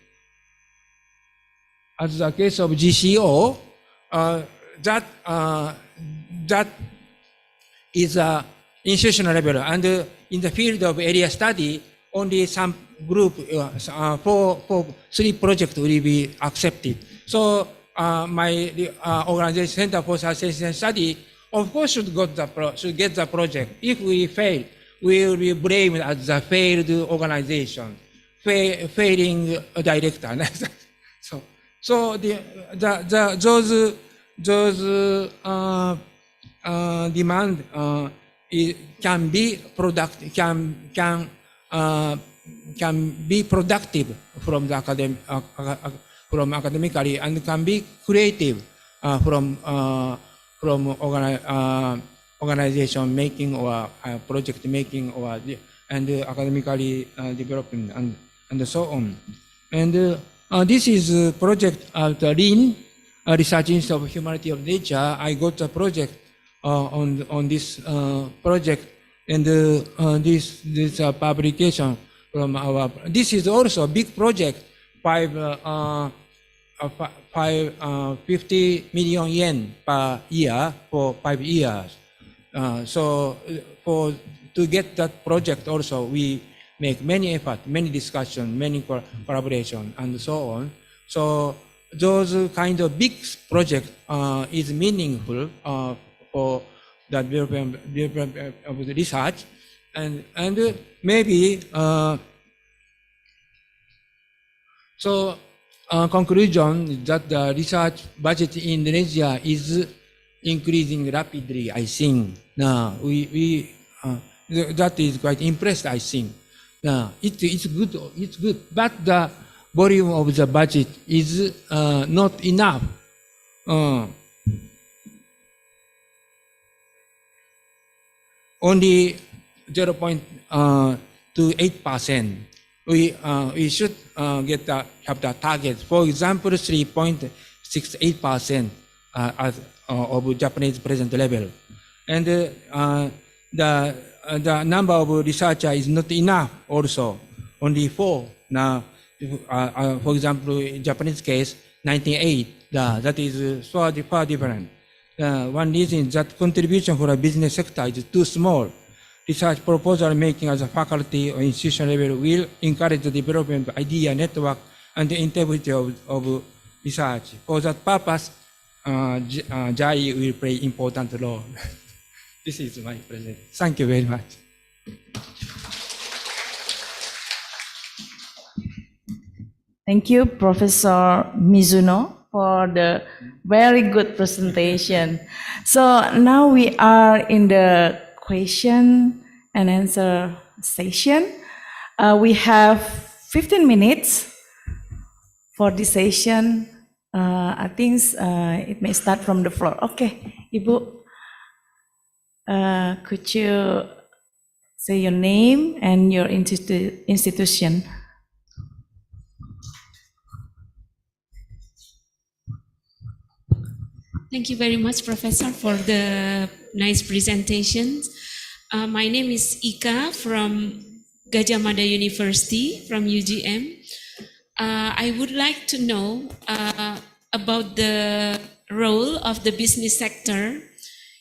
As the case of GCO, that is a institutional level, and in the field of area study, only some group, 3 projects will be accepted. So my organization, Center for Assessment Study, of course should get the project. If we fail, we will be blamed as the failed organization, failing director. So those demand can be productive from the academically, and can be creative from organization making or project making or and academically developing and so on. And this is a project of the RIN, Research Institute of Humanity of Nature. I got a project on this project, and this publication from our. This is also a big project, 50 million yen per year for 5 years. So to get that project also, we make many effort, many discussion, many collaboration, and so on. So those kind of big project is meaningful for the development of the research, and maybe so conclusion is that the research budget in Indonesia is increasing rapidly. I think now that is quite impressed. I think. It's good, but the volume of the budget is not enough. Only 0.28%. We should have the target. For example, 3.68% of Japanese present level, and the number of researchers is not enough also, only 4. Now, for example, in Japanese case, 98, that is far different. One reason is that contribution for a business sector is too small. Research proposal making as a faculty or institution level will encourage the development of idea network and the integrity of research. For that purpose, JAAI will play important role. This is my presentation. Thank you very much. Thank you, Professor Mizuno, for the very good presentation. So now we are in the question and answer session. We have 15 minutes for this session. I think it may start from the floor. Okay, Ibu. Could you say your name and your institution? Thank you very much, Professor, for the nice presentations. My name is Ika from Gajah Mada University from UGM. I would like to know about the role of the business sector.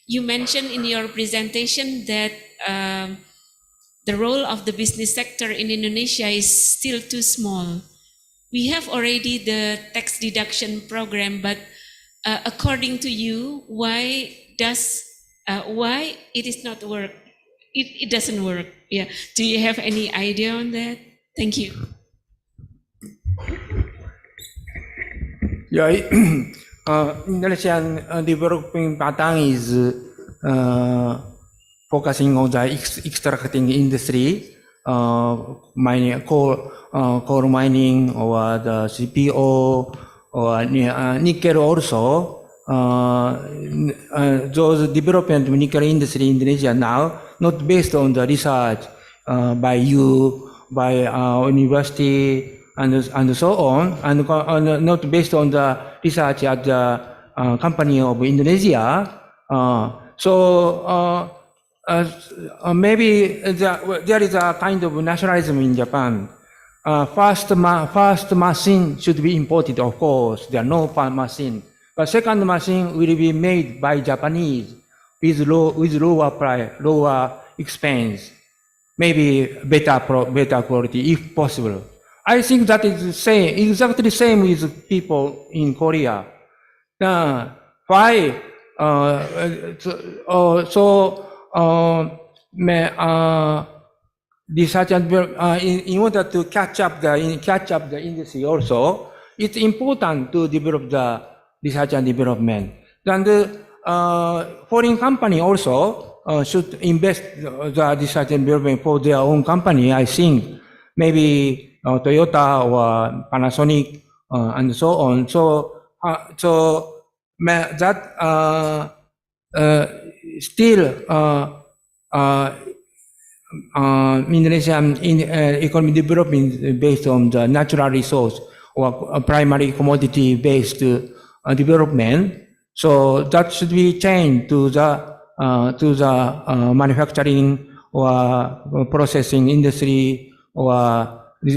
You mentioned in your presentation that the role of the business sector in Indonesia is still too small. We have already the tax deduction program, but according to you, why it is not work? It doesn't work. Yeah. Do you have any idea on that? Thank you. Yeah, Indonesian developing pattern is focusing on the extracting industry, mining, coal mining, or the CPO, or nickel also. Those development of nickel industry in Indonesia now, not based on the research by you, by university, and so on, and not based on the research at the company of Indonesia. Maybe there is a kind of nationalism in Japan. First machine should be imported, of course. There are no machine. But second machine will be made by Japanese with lower price, lower expense, maybe better quality if possible. I think that is exactly same with people in Korea. Why? Research and in order to catch up the industry also, it's important to develop the research and development. Then the foreign company also should invest the research and development for their own company. I think maybe Toyota or Panasonic and so on. That still Indonesian economic development based on the natural resource or primary commodity based development. So that should be changed to the manufacturing or processing industry or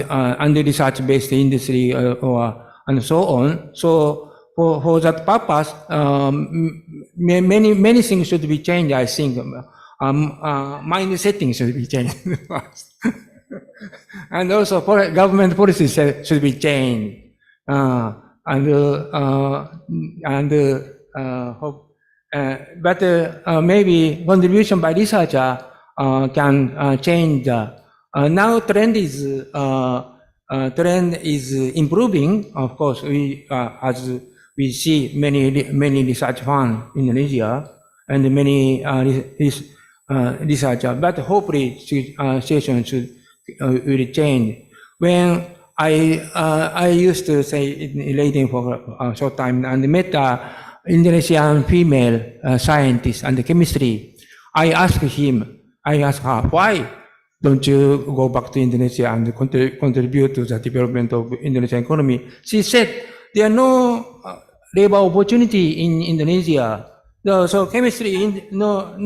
and research based industry and so on. So for that purpose, many things should be changed. I think mind setting should be changed first, and also government policies should be changed. Maybe contribution by researcher can change. Now trend is improving. Of course, as we see many research funds in Indonesia and many researchers, but hopefully situation will change. When I used to say in Leiden for a short time and met Indonesian female scientist and chemistry, I asked her, why don't you go back to Indonesia and contribute to the development of Indonesian economy? She said, there are no labor opportunity in Indonesia. So chemistry, not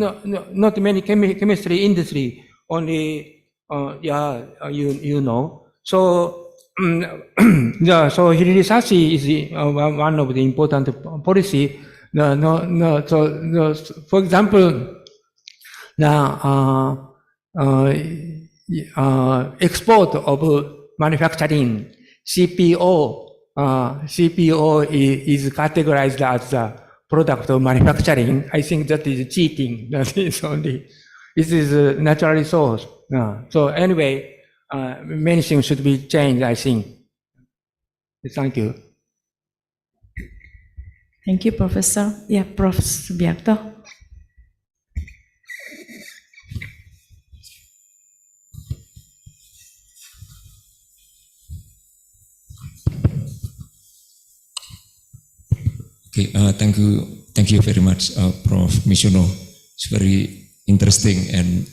many chemistry industry, only, you know. So, so research is one of the important policy. For example, export of manufacturing, CPO is categorized as a product of manufacturing. I think that is cheating. That is only, this is a natural resource. So anyway, many things should be changed, I think. Thank you. Thank you, Professor. Yeah, Prof. Subiakto. Okay, thank you very much, Prof. Misono. It's very interesting and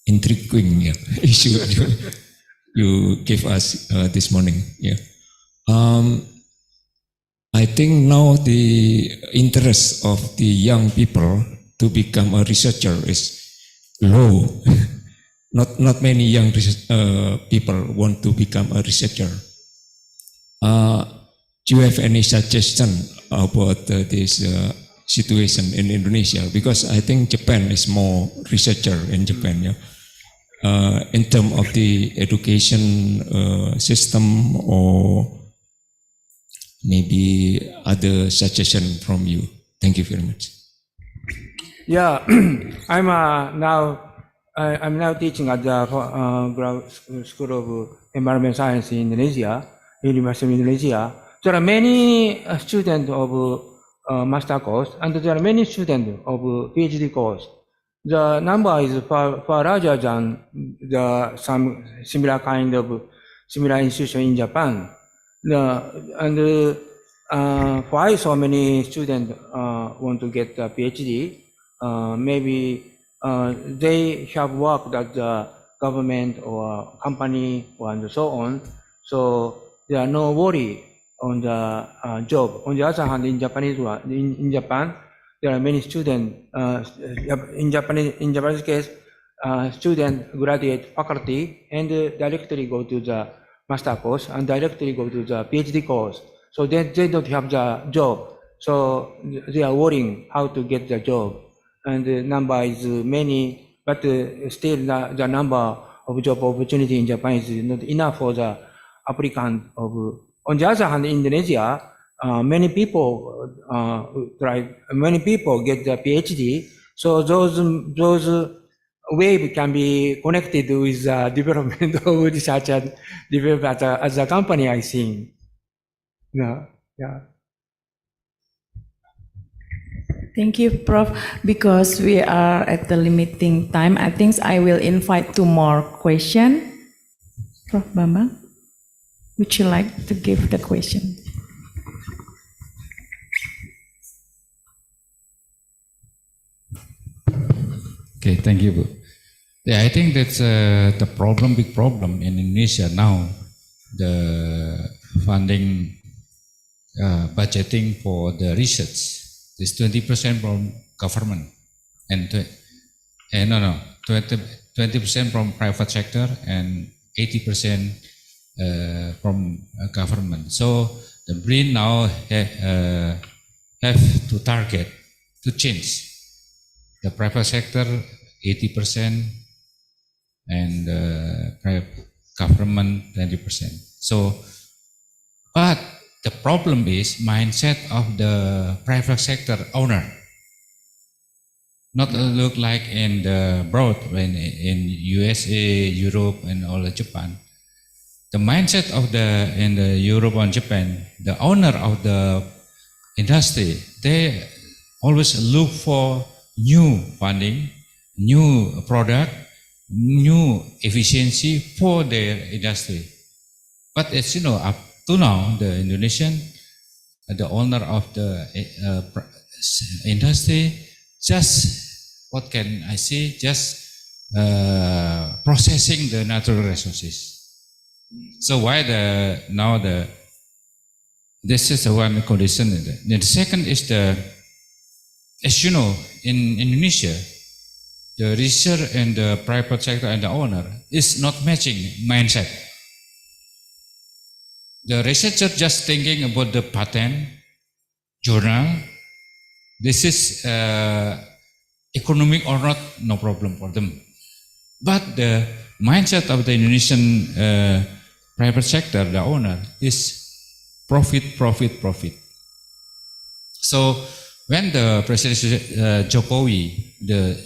intriguing issue you gave us this morning. Yeah, I think now the interest of the young people to become a researcher is low. Not many young people want to become a researcher. Do you have any suggestion about this situation in Indonesia? Because I think Japan is more researcher in Japan, yeah? In terms of the education system, or maybe other suggestion from you. Thank you very much. Yeah, I'm now teaching at the School of Environment Science in Indonesia, University of Indonesia. There are many students of master course, and there are many students of PhD course. The number is far larger than some similar institution in Japan. why so many students want to get a PhD? Maybe they have worked at the government or company or and so on. So there are no worry on the job. On the other hand, in in Japan, there are many students. In Japanese case, students graduate faculty and directly go to the master course and directly go to the PhD course. So they don't have the job. So they are worrying how to get the job. And the number is many, but still the number of job opportunity in Japan is not enough for the applicant of. On the other hand, in Indonesia, many people get the PhD. So those wave can be connected with the development of research and develop as a company, I think. Yeah. Thank you, Prof. Because we are at the limiting time, I think I will invite 2 more questions. Prof. Bambang, would you like to give the question? Okay, thank you, Bu. Yeah, I think that's the big problem in Indonesia now. The funding budgeting for the research is 20% from government and 20% from private sector and 80% from government. So the BRIN now have to target to change the private sector 80% and government 20%. So, but the problem is mindset of the private sector owner. Not look like in the broad when in USA, Europe, and all of Japan. The mindset of in the Europe and Japan, the owner of the industry, they always look for new funding, new product, new efficiency for their industry. But as you know, up to now, the Indonesian, the owner of the industry, just what can I say? Just processing the natural resources. So why this is the one condition. The second is as you know, in Indonesia, the researcher and the private sector and the owner is not matching mindset. The researcher just thinking about the patent, journal. This is economic or not, no problem for them. But the mindset of the Indonesian private sector, the owner, is profit, profit, profit. So when the President Jokowi, the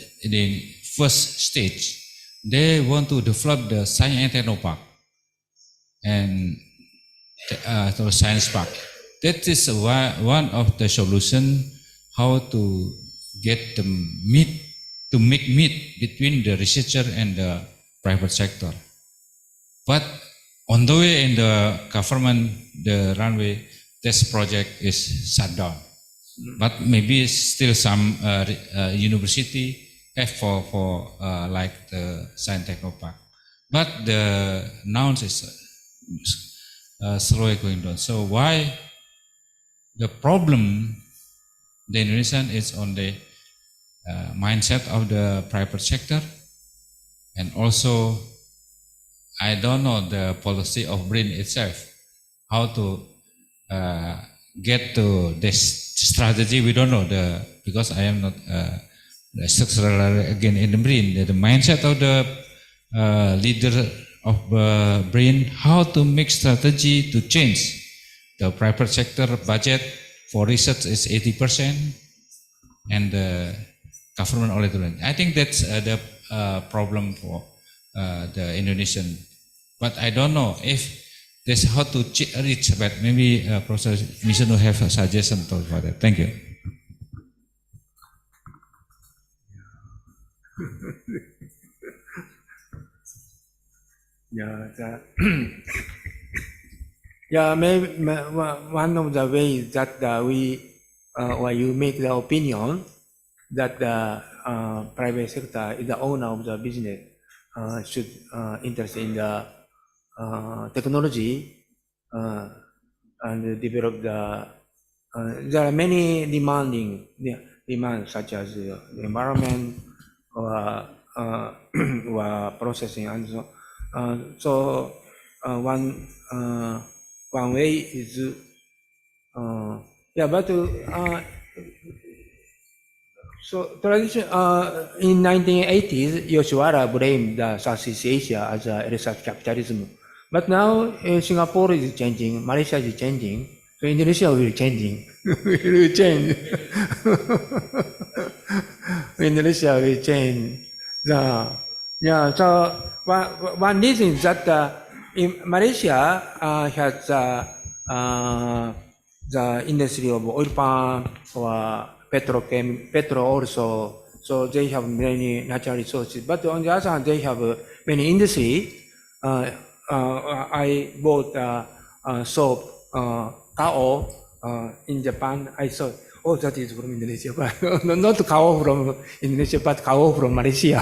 first stage, they want to develop the science and techno park and science park. That is one of the solution how to get the make meet between the researcher and the private sector. But on the way in the government, the runway, this project is shut down. But maybe still some university have for like the science techno park. But the nouns is slowly going down. So why the problem the Indonesian is on the mindset of the private sector, and also I don't know the policy of BRIN itself, how to get to this strategy. We don't know because I am not the structural again in the BRIN. The mindset of the leader of BRIN, how to make strategy to change the private sector budget for research is 80% and the government only 20%. I think that's the problem for the Indonesian. But I don't know if that's how to reach, but maybe Professor Mission will have a suggestion for that. Thank you. Yeah, maybe one of the ways that or you make the opinion that the private sector is the owner of the business should interest in the technology and develop the. There are many demands such as the environment or processing and so. One way is so tradition in 1980s Yoshiwara blamed the Southeast Asia as a research capitalism, but now Singapore is changing, Malaysia is changing, so Indonesia will changing. will change. Indonesia will change. So one reason is that in Malaysia has the industry of oil palm or petrol also, so they have many natural resources. But on the other hand, they have many industry. I bought soap, Kao in Japan. I saw, oh, that is from Indonesia, but not Kao from Indonesia, but Kao from Malaysia.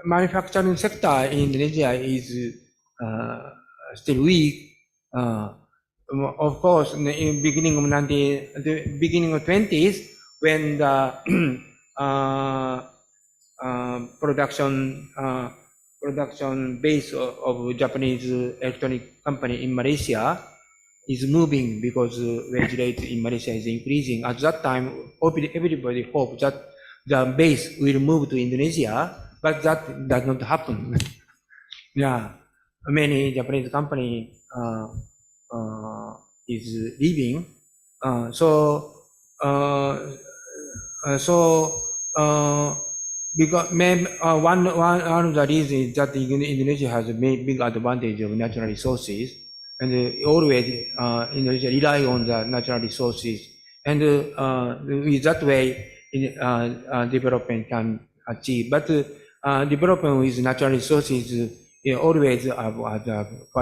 Manufacturing sector in Indonesia is still weak. Of course, in the beginning of 20s, when the production base of Japanese electronic company in Malaysia is moving because wage rate in Malaysia is increasing. At that time, everybody hoped that the base will move to Indonesia, but that does not happen. Many Japanese company is leaving. Because one of the reasons is that Indonesia has a big advantage of natural resources, and always Indonesia rely on the natural resources, and with that way development can achieve. But development with natural resources always have $4,000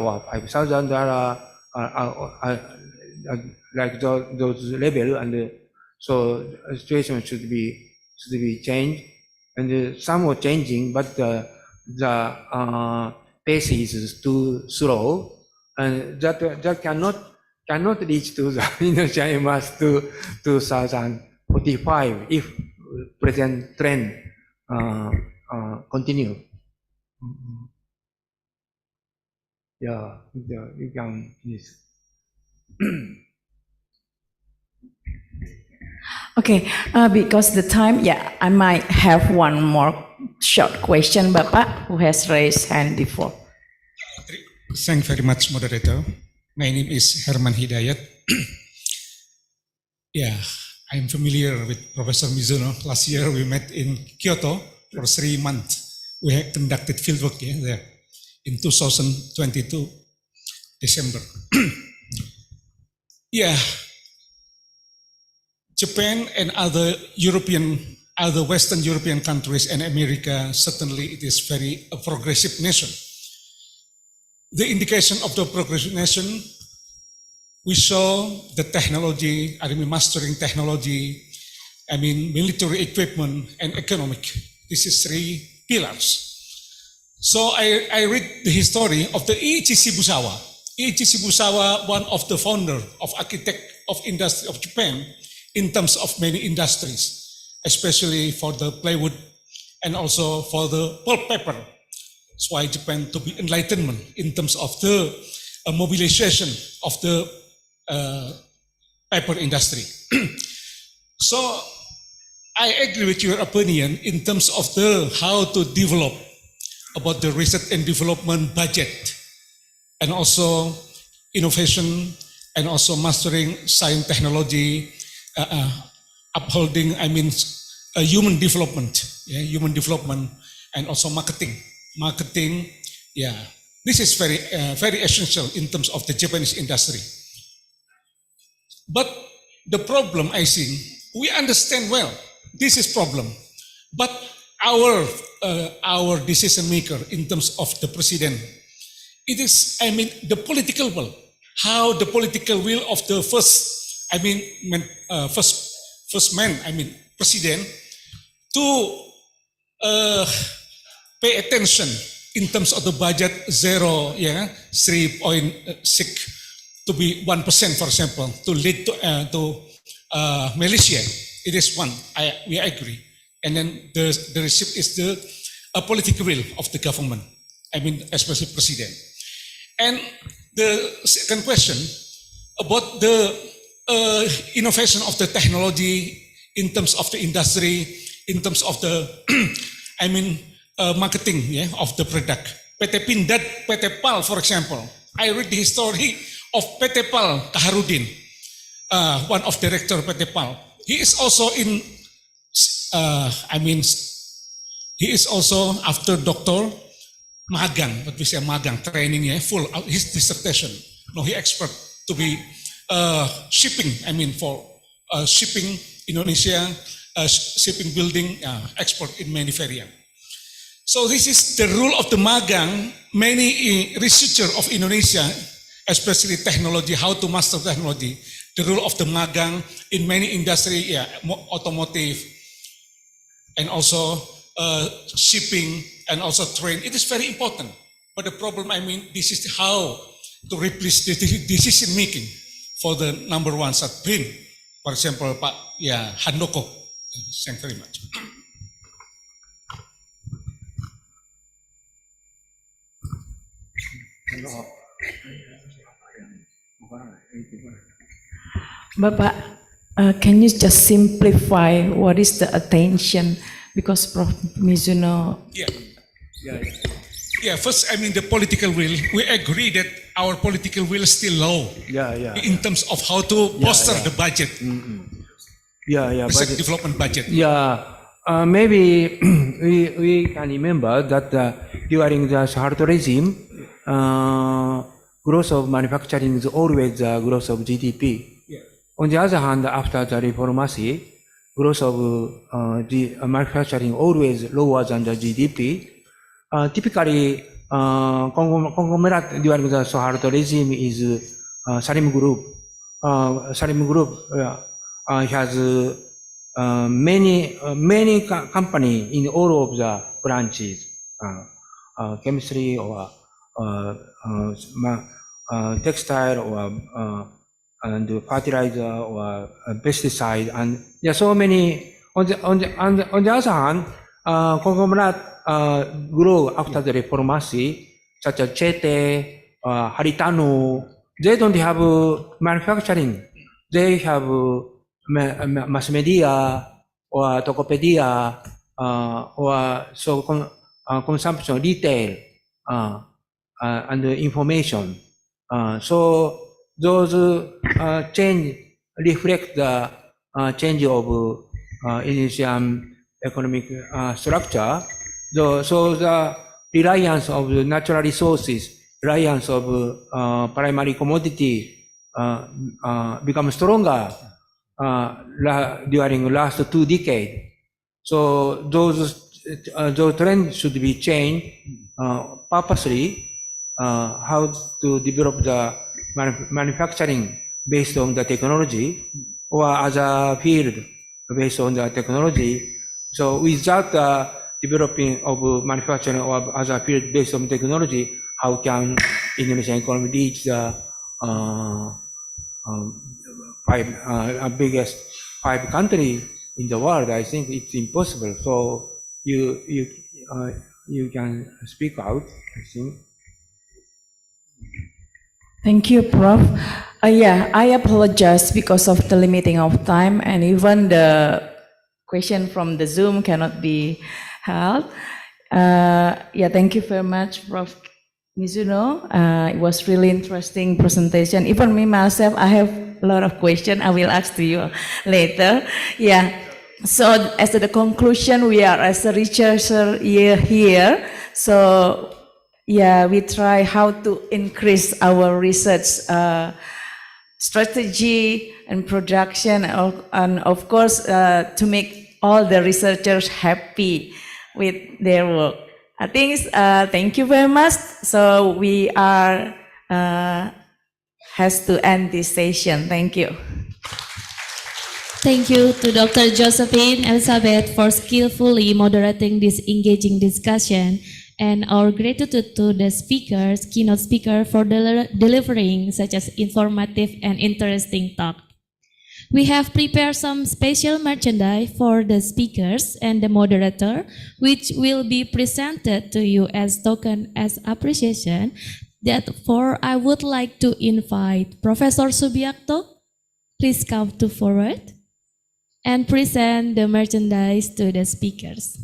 or $5,000 like those level, and so the situation should be changed, and somewhat changing, but the pace is too slow, and that cannot reach to the Indonesia MS to 2045 if present trend continue. You can please. Okay, because the time, I might have one more short question, Bapak, who has raised hand before. Thank you very much, moderator. My name is Herman Hidayat. I'm familiar with Professor Mizuno. Last year we met in Kyoto for 3 months. We had conducted fieldwork there in 2022, December. Japan and other Western European countries and America, certainly it is a progressive nation. The indication of the progressive nation, we saw the technology, mastering technology, military equipment and economic. This is 3 pillars. So I read the history of the Eiichi Shibusawa. Eiichi Shibusawa, one of the founder of architect of industry of Japan, in terms of many industries, especially for the plywood and also for the pulp paper. That's why Japan to be enlightenment in terms of the mobilization of the paper industry. So I agree with your opinion in terms of how to develop about the research and development budget, and also innovation, and also mastering science technology, upholding, human development, human development, and also marketing. This is very essential in terms of the Japanese industry. But the problem I see, we understand well, this is problem. But our decision maker in terms of the president, it is, I mean, the political will, how the political will of the first man, president, to pay attention in terms of the budget 3.6 to be 1%, for example, to lead to Malaysia. It is one, we agree. And then the receipt is the political will of the government, especially president. And the second question about the innovation of the technology in terms of the industry, in terms of the, marketing of the product. PT Pindad, PT PAL, for example. I read the history of PT PAL Kaharudin, one of director PT PAL. He is also in, he is also after doctor magang, what we say magang training, full his dissertation. No, he expert to be shipping. For shipping Indonesia, shipping building export in many variant. So this is the rule of the magang. Many researcher of Indonesia, especially technology, how to master technology. The role of the magang in many industry, automotive, and also shipping, and also train. It is very important. But the problem, this is how to replace the decision making for the number ones at BRIN. For example, Handoko. Thank you very much. Bapak, can you just simplify what is the attention? Because Prof. Mizuno. First, the political will. We agree that our political will is still low. In terms of how to bolster the budget. Research development budget. Maybe we can remember that during the Suharto regime, growth of manufacturing is always the growth of GDP. On the other hand, after the reformasi, growth of manufacturing always lower than the GDP. Typically, conglomerate during the Suharto regime is Salim Group. Salim Group has many company in all of the branches, chemistry or textile or and fertilizer or pesticide, and there are so many. On the other hand, conglomerate grow after the reformasi, such as Chete, Haritano. They don't have manufacturing. They have mass media or Tokopedia or consumption, retail, and information. So those change reflect the change of Indonesian economic structure. So the reliance of the natural resources, reliance of primary commodity become stronger during the last 2 decades. So those trends should be changed purposely. How to develop the manufacturing based on the technology, or other field based on the technology. So without the developing of manufacturing or other field based on technology, how can Indonesian economy reach the biggest 5 countries in the world? I think it's impossible. So you can speak out, I think. Thank you, Prof. I apologize because of the limiting of time, and even the question from the Zoom cannot be held. Thank you very much, Prof. Mizuno. It was really interesting presentation. Even me myself, I have a lot of questions. I will ask to you later. So as to the conclusion, we are as a researcher here. So we try how to increase our research strategy and production, and of course to make all the researchers happy with their work. I think thank you very much. So we are has to end this session. Thank you. Thank you to Dr. Josephine Elizabeth for skillfully moderating this engaging discussion, and our gratitude to the speakers, keynote speaker, for delivering such as informative and interesting talk. We have prepared some special merchandise for the speakers and the moderator, which will be presented to you as token as appreciation. Therefore, I would like to invite Professor Subiakto, please come to forward and present the merchandise to the speakers.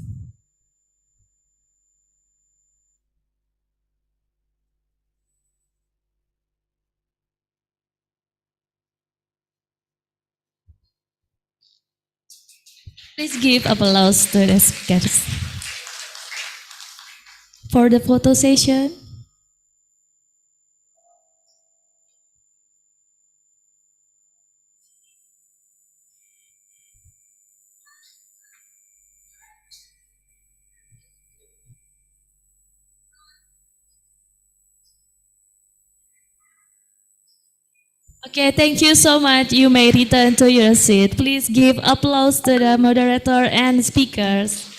Please give applause to the speakers. For the photo session, okay, thank you so much. You may return to your seat. Please give applause to the moderator and speakers.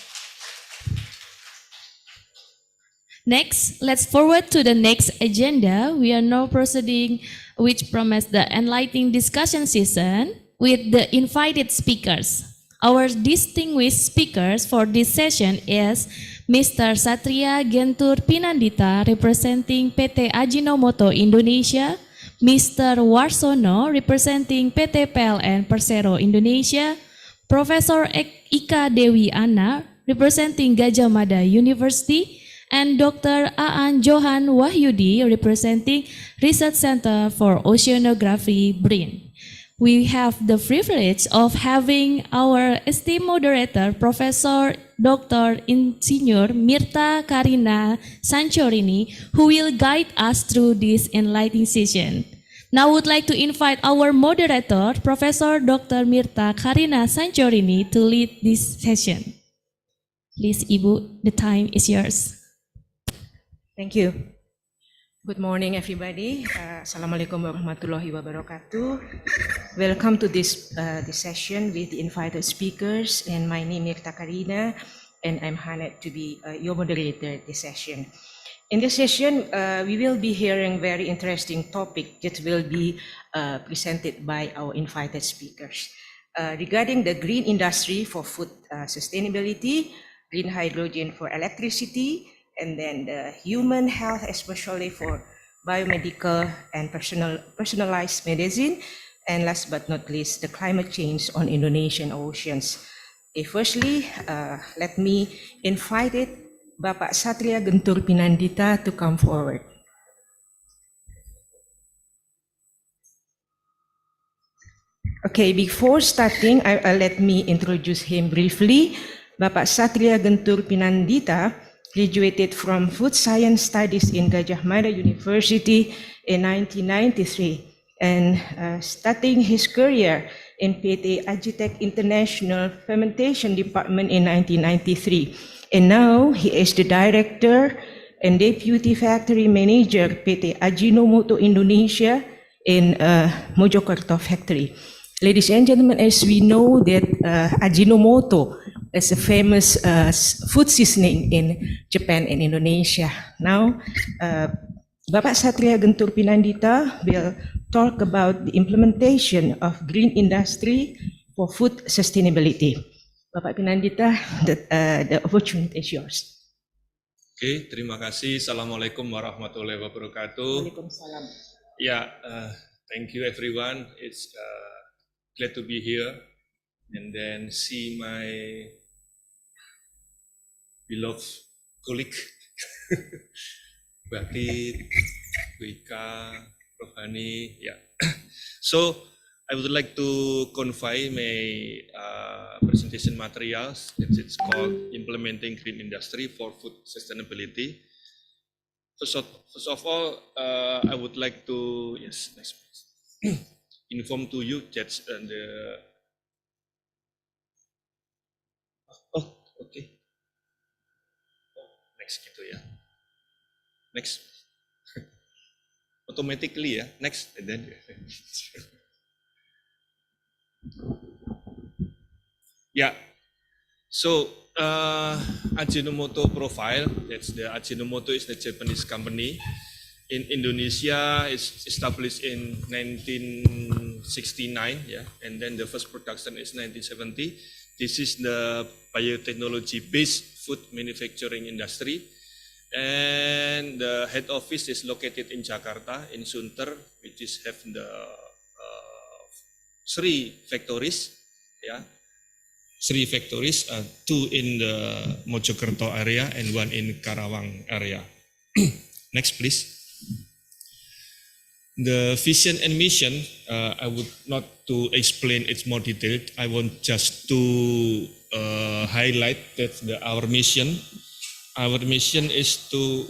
Next, let's forward to the next agenda. We are now proceeding, which promise the enlightening discussion session with the invited speakers. Our distinguished speakers for this session is Mr. Satria Gentur Pinandita, representing PT Ajinomoto Indonesia, Mr. Warsono, representing PT PLN Persero Indonesia, Professor Ika Dewi Ana, representing Gajah Mada University, and Dr. Aan Johan Wahyudi, representing Research Center for Oceanography BRIN. We have the privilege of having our esteemed moderator, Professor Dr. Insinyur Mirta Karina Sanchorini, who will guide us through this enlightening session. Now I would like to invite our moderator, Professor Dr. Mirta Karina Sanchorini, to lead this session. Please, Ibu, the time is yours. Thank you. Good morning, everybody. Assalamualaikum warahmatullahi wabarakatuh. Welcome to this session with the invited speakers. And my name is Mirta Karina, and I'm honored to be your moderator this session. In this session, we will be hearing very interesting topic that will be presented by our invited speakers regarding the green industry for food sustainability, green hydrogen for electricity, and then the human health, especially for biomedical and personalized medicine, and last but not least, the climate change on Indonesian oceans. Okay, firstly, let me invite Bapak Satria Gentur Pinandita to come forward. Okay, before starting, let me introduce him briefly. Bapak Satria Gentur Pinandita graduated from Food Science Studies in Gajah Mada University in 1993 and starting his career in PT Agitech International Fermentation Department in 1993. And now he is the Director and Deputy Factory Manager PT Ajinomoto Indonesia in Mojokerto Factory. Ladies and gentlemen, as we know that Ajinomoto is a famous food seasoning in Japan and Indonesia. Now, Bapak Satria Gentur Pinandita will talk about the implementation of green industry for food sustainability. Bapak Pinandita, the opportunity is yours. Oke, terima kasih. Assalamualaikum warahmatullahi wabarakatuh. Waalaikumsalam. Yeah, thank you everyone. It's glad to be here and then see my beloved colleague, Bakit, Wika, Rohani. Yeah. So I would like to confine my presentation materials. It's called Implementing Green Industry for Food Sustainability. First of all, I would like to inform to you that Next gitu ya. Next. Automatically ya. Next. And then. Yeah. So Ajinomoto profile. That's the Ajinomoto is the Japanese company. In Indonesia, it's established in 1969. Yeah, and then the first production is 1970. This is the biotechnology-based food manufacturing industry. And the head office is located in Jakarta, in Sunter, which is have the 3 factories. Yeah, 3 factories, 2 in the Mojokerto area and 1 in Karawang area. Next, please. The vision and mission, I would not to explain it's more detailed. I want just to highlight that our mission. Our mission is to,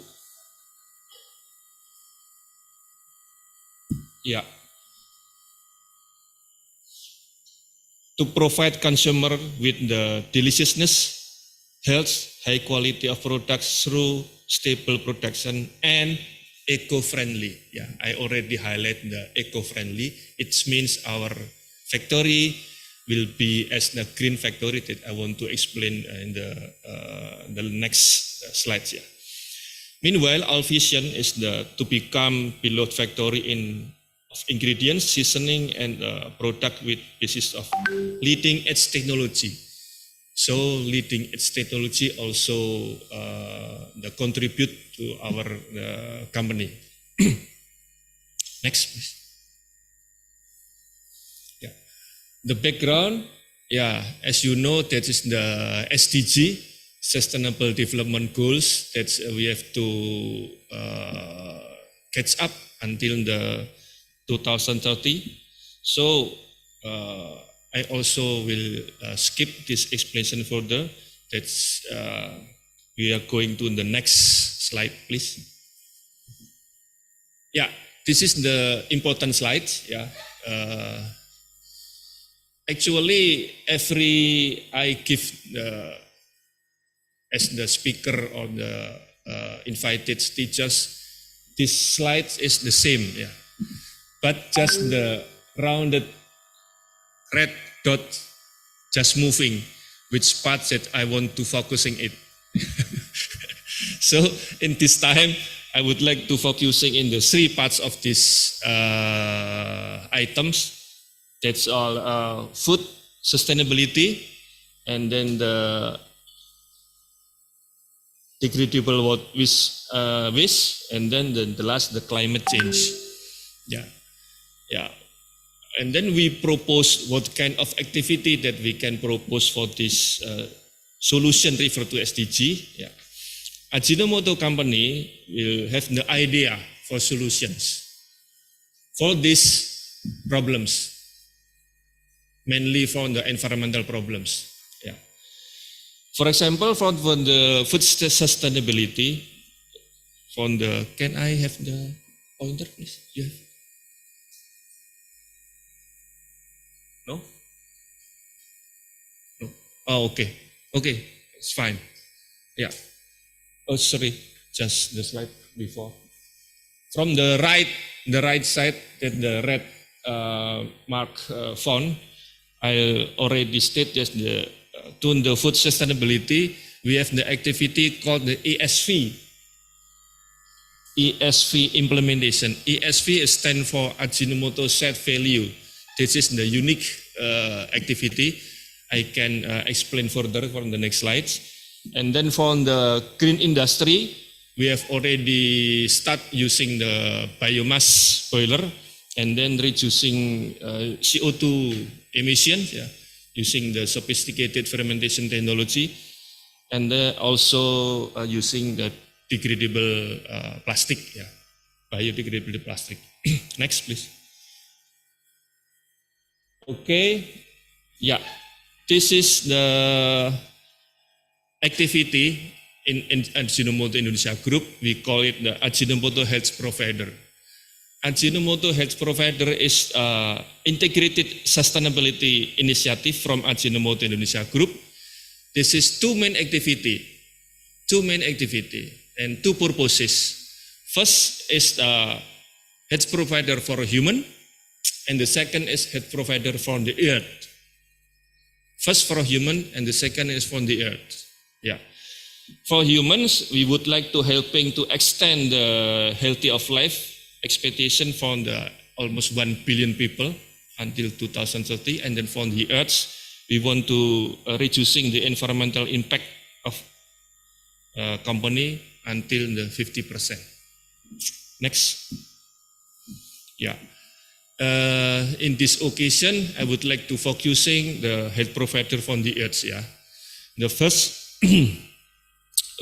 to provide consumer with the deliciousness, health, high quality of products through stable production and eco-friendly. Yeah, I already highlight the eco-friendly. It means our factory will be as the green factory that I want to explain in the next slides. Yeah. Meanwhile, our vision is to become pilot factory of ingredients, seasoning, and product with basis of leading edge technology. So leading edge technology also contribute to our company. Next, please. Yeah. The background, as you know, that is the SDG, Sustainable Development Goals, that we have to catch up until the 2030. So I also will skip this explanation further. That's we are going to the next slide, please. Yeah, this is the important slide. Yeah, actually, I give as the speaker or the invited teachers, this slide is the same. Yeah, but just the rounded red dot just moving, which parts that I want to focusing it. So in this time, I would like to focusing in the 3 parts of these items. That's all food sustainability, and then the degradable waste, and then the last, the climate change. Yeah. And then we propose what kind of activity that we can propose for this solution referred to SDG. Yeah. Ajinomoto company will have the idea for solutions for these problems, mainly for the environmental problems. Yeah. For example, for the food sustainability, can I have the pointer, please? Yeah. No? No. Oh, okay. Okay, it's fine. Yeah. Oh, sorry, just the slide before. From the right side, that the red mark font, I already stated to the food sustainability, we have the activity called the ESV. ESV implementation. ESV stands for Ajinomoto Set Value. This is the unique activity. I can explain further from the next slides. And then for the green industry, we have already started using the biomass boiler and then reducing CO2 emissions, using the sophisticated fermentation technology, and also using the degradable plastic, biodegradable plastic. Next, please. Okay, this is the activity in Ajinomoto Indonesia Group. We call it the Ajinomoto Health Provider. Ajinomoto Health Provider is integrated sustainability initiative from Ajinomoto Indonesia Group. This is 2 main activity. two main activity and two purposes. First is health provider for human, and the second is health provider for the earth. First for human, and the second is for the earth. Yeah. For humans, we would like to helping to extend the healthy of life expectation for the almost 1 billion people until 2030, and then for the earth, we want to reducing the environmental impact of company until the 50%. Next. Yeah. In this occasion, I would like to focusing the health provider from the earth. Yeah. The first,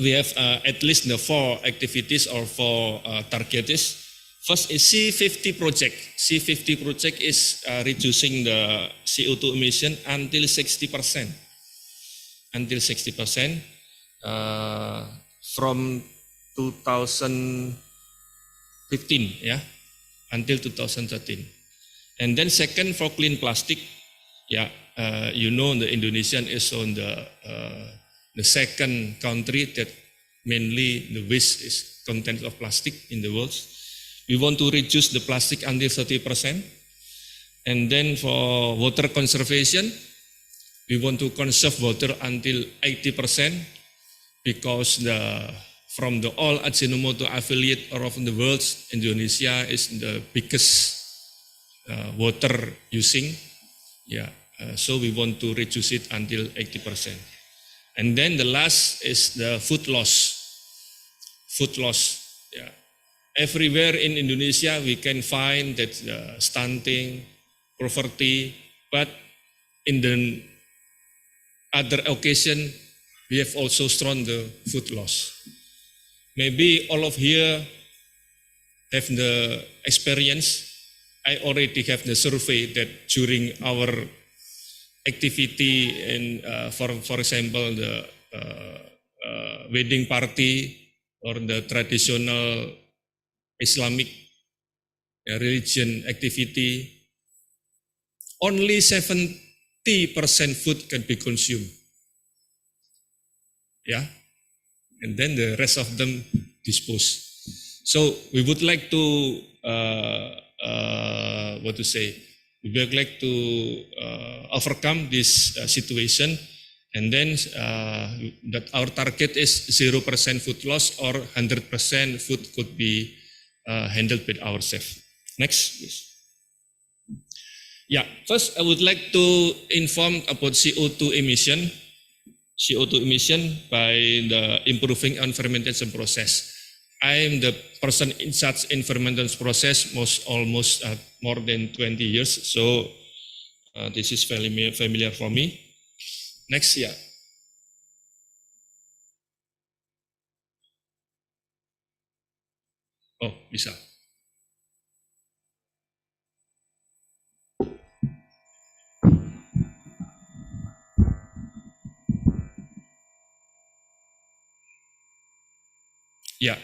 we have at least the 4 activities or 4 targets. First is C50 project. C50 project is reducing the CO2 emission until 60%. Until 60% from 2015, yeah, until 2013. And then second for clean plastic, yeah, you know the Indonesian is on the second country that mainly the waste is content of plastic in the world. We want to reduce the plastic until 30%. And then for water conservation, we want to conserve water until 80% because from the all Ajinomoto affiliate around the world, Indonesia is the biggest water using. Yeah, so we want to reduce it until 80%. And then the last is the food loss. Food loss, yeah. Everywhere in Indonesia we can find that stunting, poverty, but in the other occasion we have also strong the food loss. Maybe all of you have the experience. I already have the survey that during our activity in, for example, the wedding party or the traditional Islamic religion activity, only 70% food can be consumed. Yeah, and then the rest of them disposed. So we would like to we would like to overcome this situation, and then that our target is 0% food loss or 100% food could be handled by ourselves. Next, please. Yeah, first I would like to inform about CO2 emission. CO2 emission by the improving on fermentation process. I am the person in charge in fermentation process almost more than 20 years, so this is very familiar for me. Next, yeah. Oh, bisa. Yeah,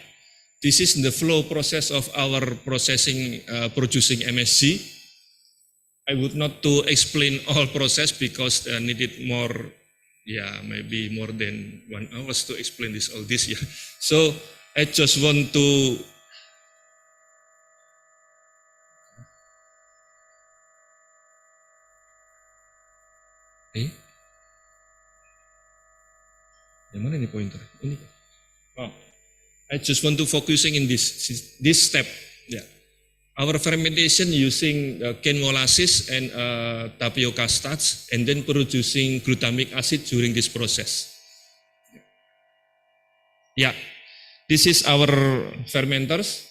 this is the flow process of our processing, producing MSG. I would not to explain all process because needed more, yeah, maybe more than 1 hour to explain all this. Yeah, so I just want to. Yang mana ini pointer? Ini. Oh. I just want to focusing in this step. Yeah, our fermentation using cane molasses and tapioca starch, and then producing glutamic acid during this process. Yeah, this is our fermenters.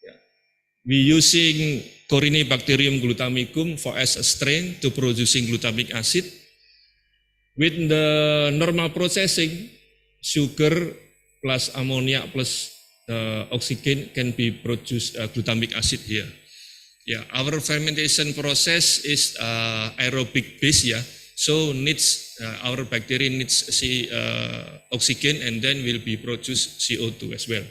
Yeah. We using Corynebacterium glutamicum for as a strain to producing glutamic acid. With the normal processing, sugar plus ammonia plus oxygen can be produced glutamic acid here. Yeah, our fermentation process is aerobic base. Yeah, so needs our bacteria needs oxygen, and then will be produce CO2 as well.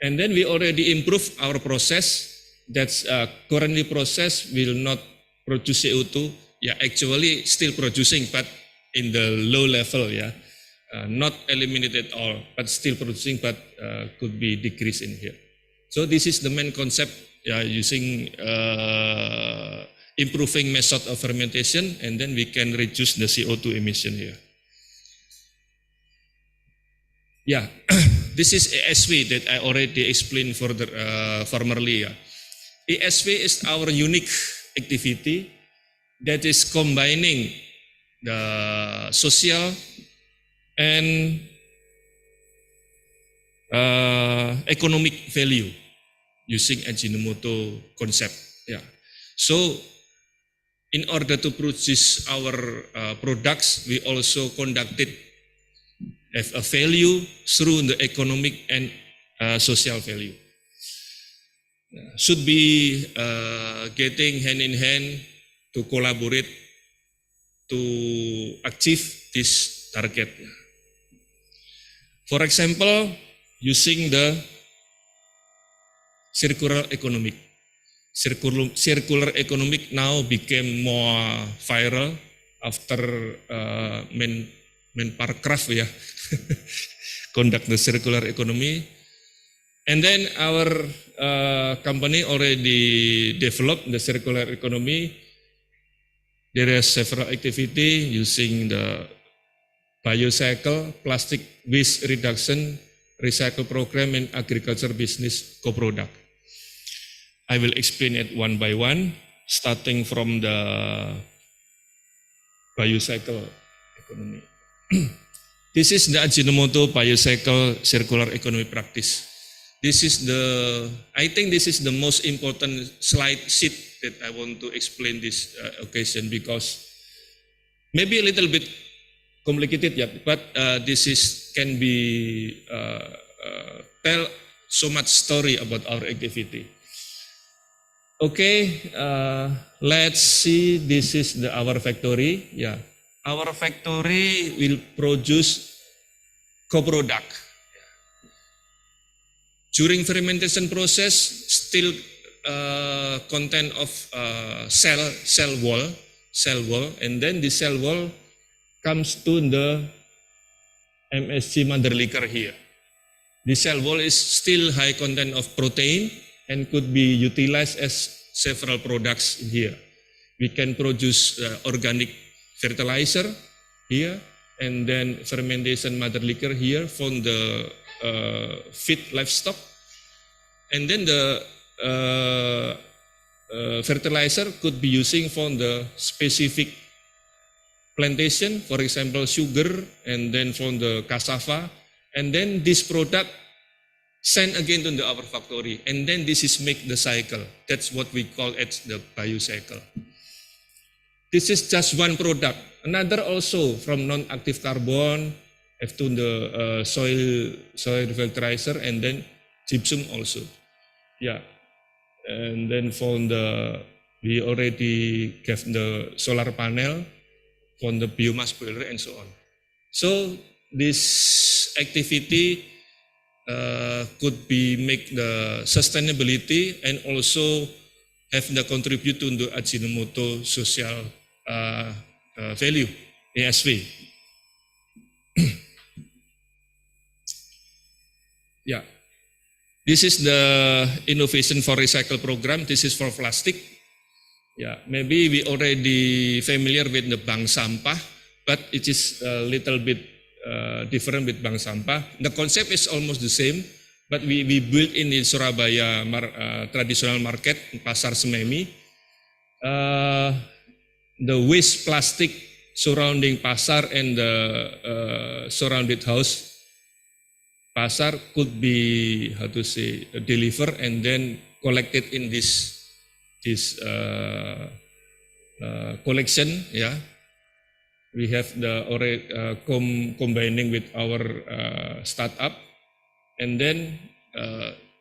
And then we already improved our process. That's currently process will not produce CO2. Yeah, actually still producing, but in the low level. Yeah. not eliminated all, but still producing, but could be decreased in here. So this is the main concept, using improving method of fermentation, and then we can reduce the CO2 emission here. Yeah, this is ESV that I already explained formerly. ESV is our unique activity that is combining the social and economic value using Ajinomoto concept. Yeah. So in order to produce our products, we also conducted a value through the economic and social value. Should be getting hand in hand to collaborate to achieve this target. For example, using the circular economic. Circular economic now became more viral after Menparkraf conduct the circular economy. And then our company already developed the circular economy. There are several activities using the biocycle, plastic waste reduction, recycle program, and agriculture business co-product. I will explain it one by one, starting from the biocycle economy. This is the Ajinomoto biocycle circular economy practice. I think this is the most important slide sheet that I want to explain this occasion, because maybe a little bit complicated, but this can be tell so much story about our activity. Okay, let's see. This is our factory. Yeah, our factory will produce co-product. During fermentation process, still content of cell wall, and then the cell wall comes to the MSG mother liquor here. The cell wall is still high content of protein and could be utilized as several products in here. We can produce organic fertilizer here, and then fermentation mother liquor here from the feed livestock, and then the fertilizer could be using from the specific plantation, for example sugar, and then from the cassava, and then this product sent again to our factory, and then this is make the cycle. That's what we call it the biocycle. This is just one product. Another also from non-active carbon to the soil fertilizer, and then gypsum also. Yeah, and then from we already gave the solar panel from the biomass boiler and so on. So this activity could be make the sustainability and also have the contribute to the Ajinomoto social value, ASV. Yeah, this is the innovation for recycle program. This is for plastic. Yeah, maybe we already familiar with the bank sampah, but it is a little bit different with bank sampah. The concept is almost the same, but we built in the Surabaya traditional market, Pasar Sememi. The waste plastic surrounding pasar and the surrounded house pasar could be delivered and then collected in this collection. Yeah, we have the already combining with our startup, and then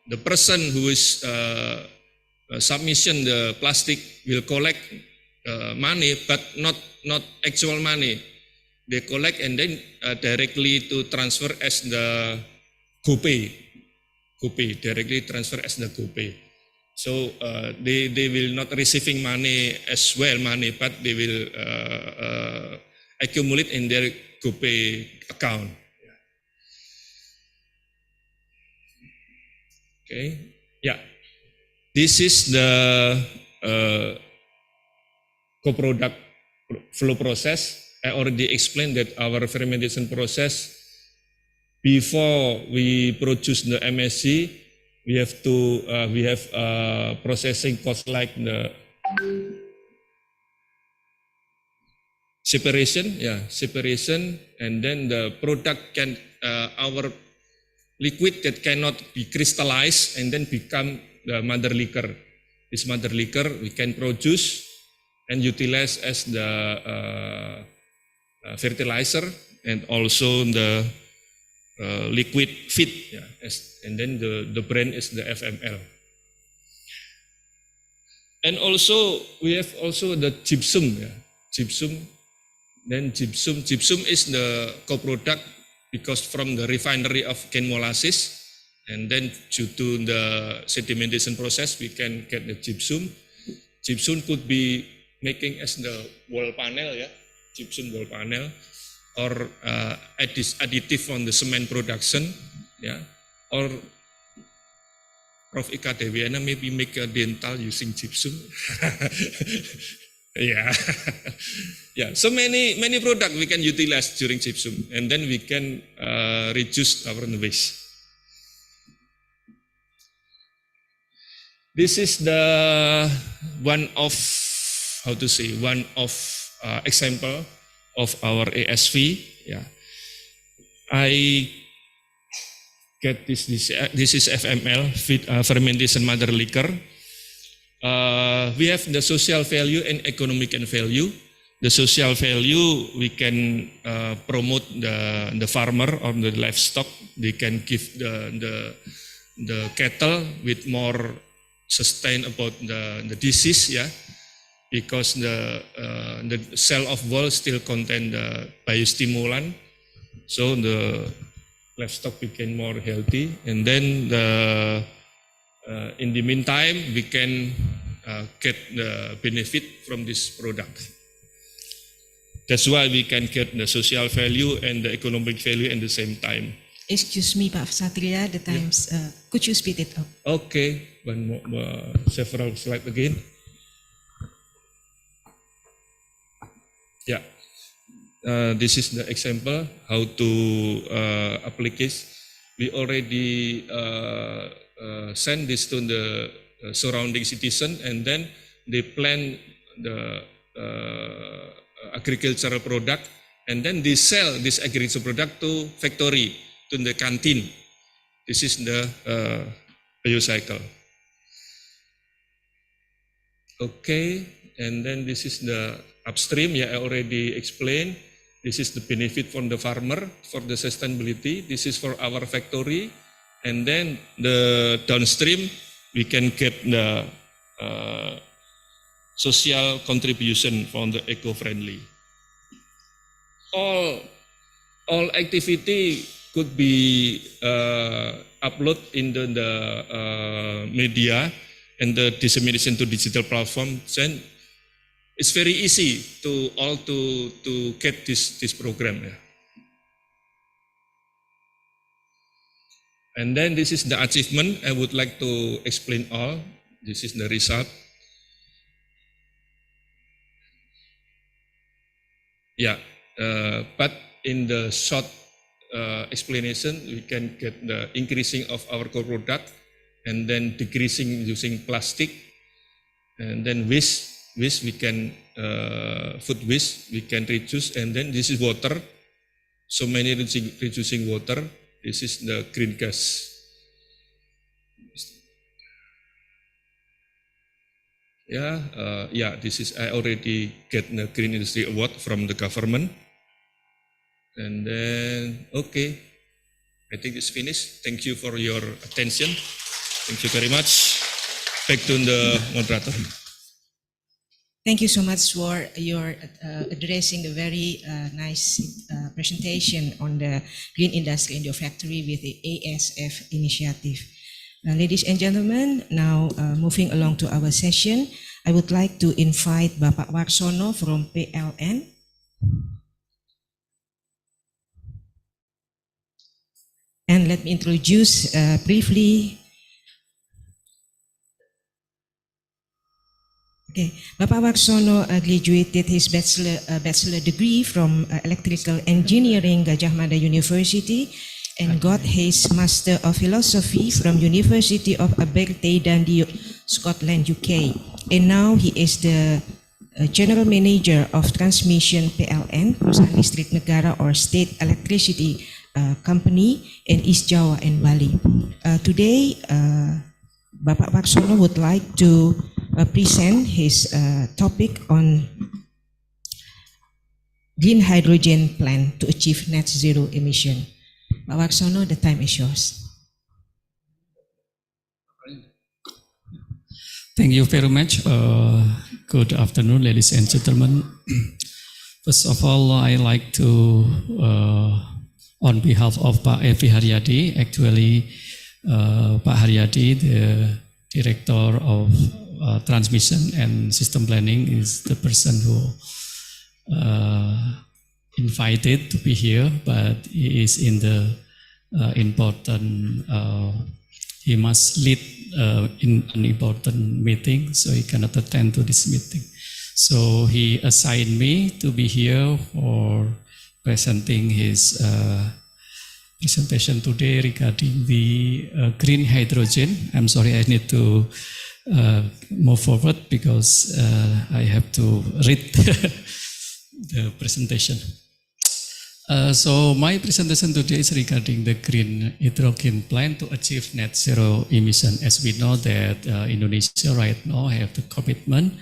the person who is submission the plastic will collect money, but not actual money. They collect and then directly to transfer as the GoPay, directly transfer as the GoPay. So they will not receiving money as well but they will accumulate in their GoPay account. Okay. Yeah. This is the co-product flow process. I already explained that our fermentation process, before we produce the MSC, we have processing cost like the separation, and then the product can our liquid that cannot be crystallized and then become the mother liquor. This mother liquor we can produce and utilize as the fertilizer and also the liquid feed, and then the brand is the FML. And also we have also the gypsum, Then gypsum is the co-product because from the refinery of cane molasses, and then due to the sedimentation process we can get the gypsum. Gypsum could be making as the wall panel, gypsum wall panel, or additive on the cement production, or Prof. Ika Dewiana maybe make a dental using gypsum. So many products we can utilize during gypsum, and then we can reduce our waste. This is the one of example of our ASV. I get this is FML, fermentation mother liquor. We have the social value and economic value. The social value, we can promote the farmer or the livestock. They can give the cattle with more sustain about the disease, because the cell of wall still contain the biostimulant, so the livestock became more healthy. And then in the meantime, we can get the benefit from this product. That's why we can get the social value and the economic value at the same time. Excuse me, Pak Satria, the times, could you speed it up? Okay, one more, several slides again. This is the example how to apply this. We already send this to the surrounding citizen, and then they plan the agricultural product, and then they sell this agricultural product to factory, to the canteen. This is the biocycle. Okay, and then this is the upstream. I already explained. This is the benefit from the farmer for the sustainability. This is for our factory, and then the downstream we can get the social contribution from the eco-friendly. All activity could be uploaded in the media and the dissemination to digital platform. Then it's very easy to get this program. And then this is the achievement. I would like to explain all. This is the result. But in the short explanation, we can get the increasing of our core product, and then decreasing using plastic, and then waste we can food waste we can reduce, and then this is water. So many reducing water. This is the green gas. This is, I already get the Green Industry Award from the government. And then, okay, I think it's finished. Thank you for your attention. Thank you very much. Back to the moderator. Thank you so much for your addressing the very nice presentation on the green industry in your factory with the ASF initiative. Ladies and gentlemen, now moving along to our session, I would like to invite Bapak Warsono from PLN. And let me introduce briefly Okay, Bapak Warsono graduated his bachelor degree from Electrical Engineering Gajah Mada University and got his Master of Philosophy from University of Aberdeen, Scotland, UK. And now he is the General Manager of Transmission PLN, Perusahaan Listrik Negara or State Electricity Company in East Java and Bali. Today, Bapak Warsono would like to present his topic on green hydrogen plan to achieve net zero emission. Pak Warsono, the time is yours. Thank you very much. Good afternoon, ladies and gentlemen. First of all, I like to, on behalf of Pak Evi Haryadi, actually, Pak Haryadi, the Director of Transmission and System Planning, is the person who invited to be here, but he is in the important, he must lead in an important meeting, so he cannot attend to this meeting. So he assigned me to be here for presenting his presentation today regarding the green hydrogen. I'm sorry, I need to move forward because I have to read the presentation. So my presentation today is regarding the green hydrogen plan to achieve net zero emission. As we know that Indonesia right now have the commitment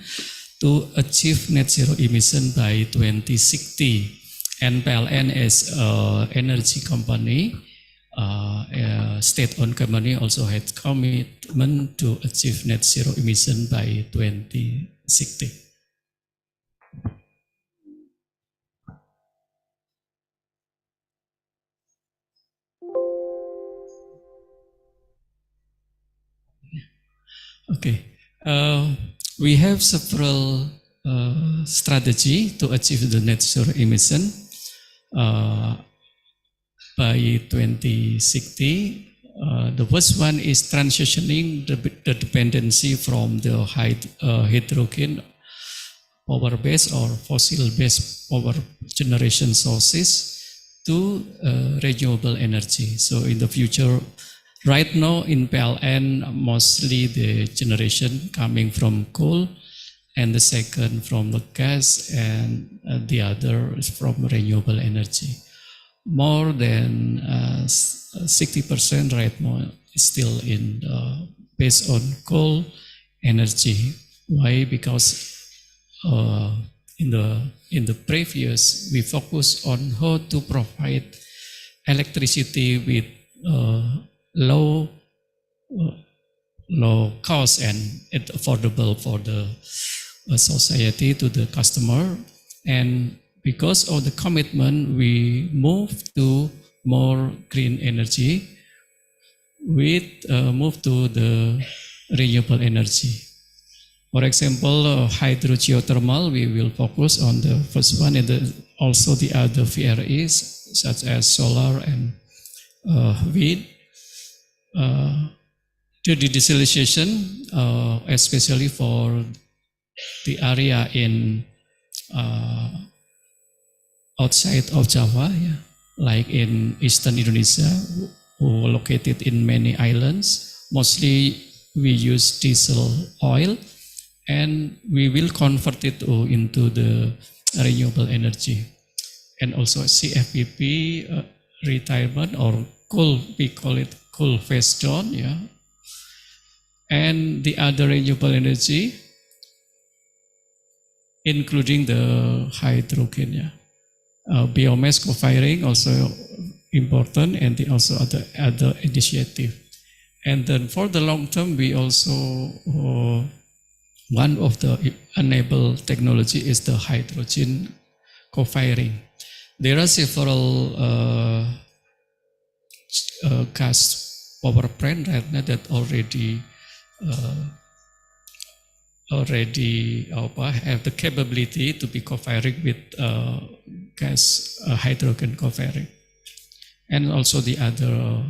to achieve net zero emission by 2060. And PLN is an energy company, a state-owned company, also has commitment to achieve net zero emission by 2060. Okay, we have several strategy to achieve the net zero emission by 2060. The first one is transitioning the dependency from the hydrogen power-based or fossil-based power generation sources to renewable energy. So in the future, right now in PLN, mostly the generation coming from coal, and the second from the gas, and the other is from renewable energy. More than 60% right now is still in based on coal energy. Why? Because in the previous we focus on how to provide electricity with low cost and affordable for the society to the customer. And because of the commitment, we move to more green energy. We move to the renewable energy. For example, hydrogeothermal, we will focus on the first one, and also the other VREs such as solar and wind. The desalination, especially for the area in outside of Java, yeah, like in eastern Indonesia, who are located in many islands. Mostly we use diesel oil, and we will convert it into the renewable energy. And also CFPP retirement or coal, we call it coal phase down, yeah. And the other renewable energy, including the hydrogen, yeah. Biomass co-firing also important, and also other initiative. And then for the long term, we also one of the enable technology is the hydrogen co-firing. There are several gas power plant right now that already have the capability to be co-firing with gas hydrogen co-firing. And also the other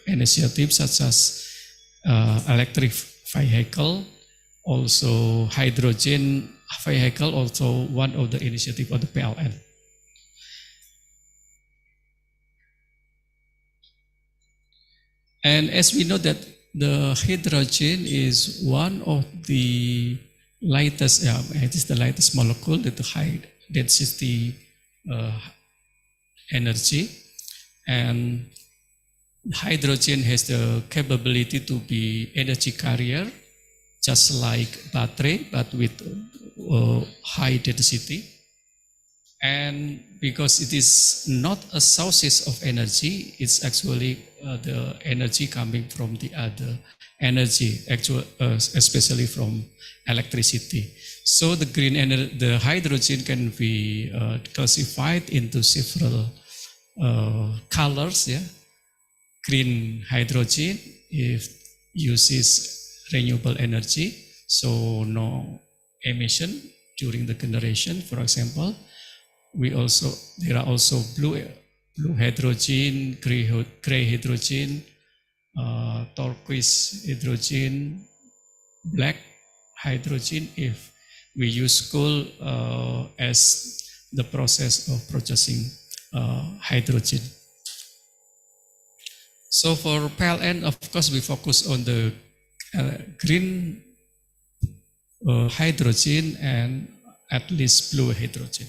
initiatives such as electric vehicle Also, hydrogen vehicle, also one of the initiative of the PLN. And as we know that the hydrogen is one of the lightest, it is the lightest molecule with the high density energy, and hydrogen has the capability to be energy carrier, just like battery, but with high density. And because it is not a sources of energy, it's actually the energy coming from the other energy, especially from electricity. So the green energy, the hydrogen can be classified into several colors. Yeah, green hydrogen if uses renewable energy, so no emission during the generation, for example. There are also blue hydrogen, gray hydrogen, turquoise hydrogen, black hydrogen if we use coal as the process of processing hydrogen. So for PLN, of course, we focus on the green hydrogen and at least blue hydrogen.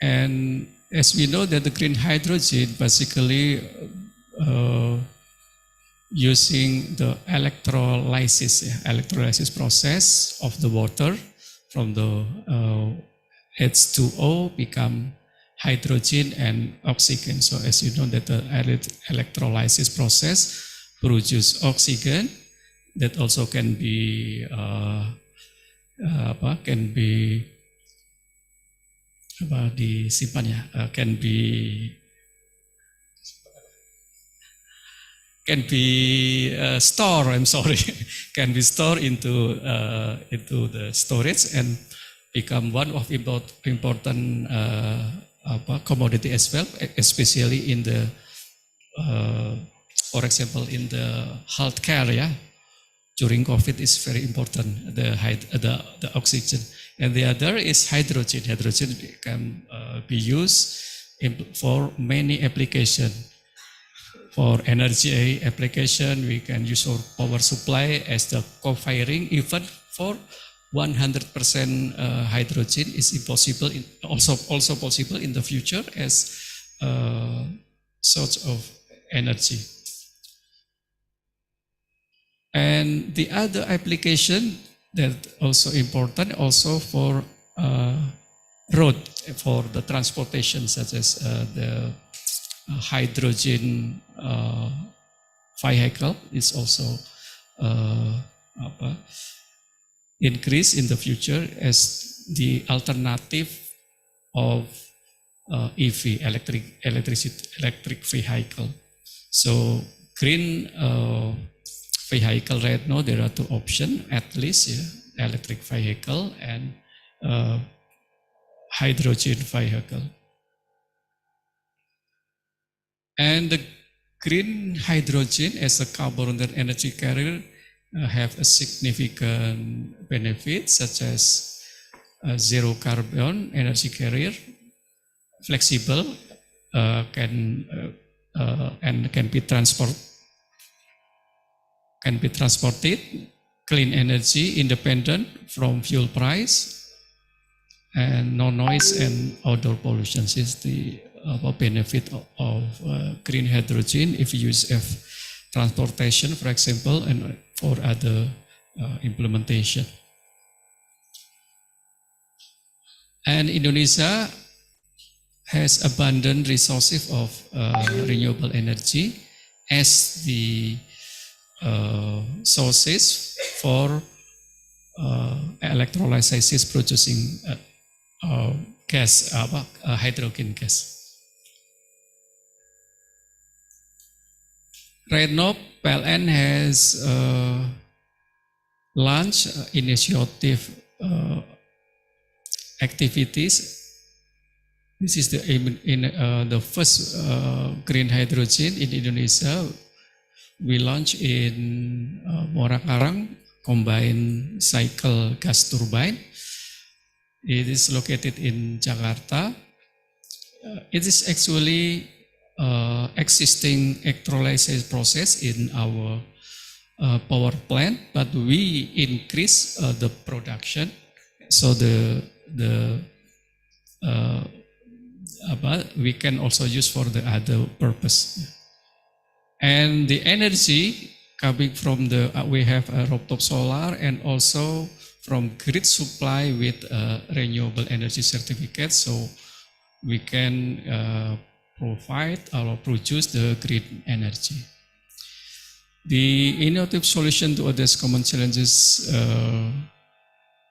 And as we know that the green hydrogen basically using the electrolysis process of the water from the H2O become hydrogen and oxygen. So as you know that the electrolysis process produce oxygen that also can be disimpan ya, can be stored. I'm sorry, can be stored into the storage and become one of important commodity as well, especially in the for example in the healthcare. Yeah, during COVID is very important, the oxygen. And the other is hydrogen. Hydrogen can be used for many applications. For energy application, we can use our power supply as the co-firing. Even for 100% hydrogen is impossible. Also possible in the future as source of energy. And the other application that also important also for road, for the transportation, such as the hydrogen vehicle is also increase in the future as the alternative of EV, electric vehicle. So green vehicle right now, there are two options at least, yeah, electric vehicle and hydrogen vehicle. And the green hydrogen as a carbon energy carrier have a significant benefit such as zero carbon energy carrier, flexible, and can be transported, clean energy, independent from fuel price, and no noise and odor pollution is the benefit of green hydrogen if you use transportation, for example, and for other implementation. And Indonesia has abundant resources of renewable energy as the sources for electrolysis producing gas, hydrogen gas. Right now, PLN has launched initiative activities. This is the first green hydrogen in Indonesia we launched in Morakarang combined cycle gas turbine. It is located in Jakarta. It is actually existing electrolysis process in our power plant, but we increase the production, so we can also use for the other purpose. And the energy coming from we have a rooftop solar and also from grid supply with renewable energy certificate, so we can provide or produce the green energy. The innovative solution to address common challenges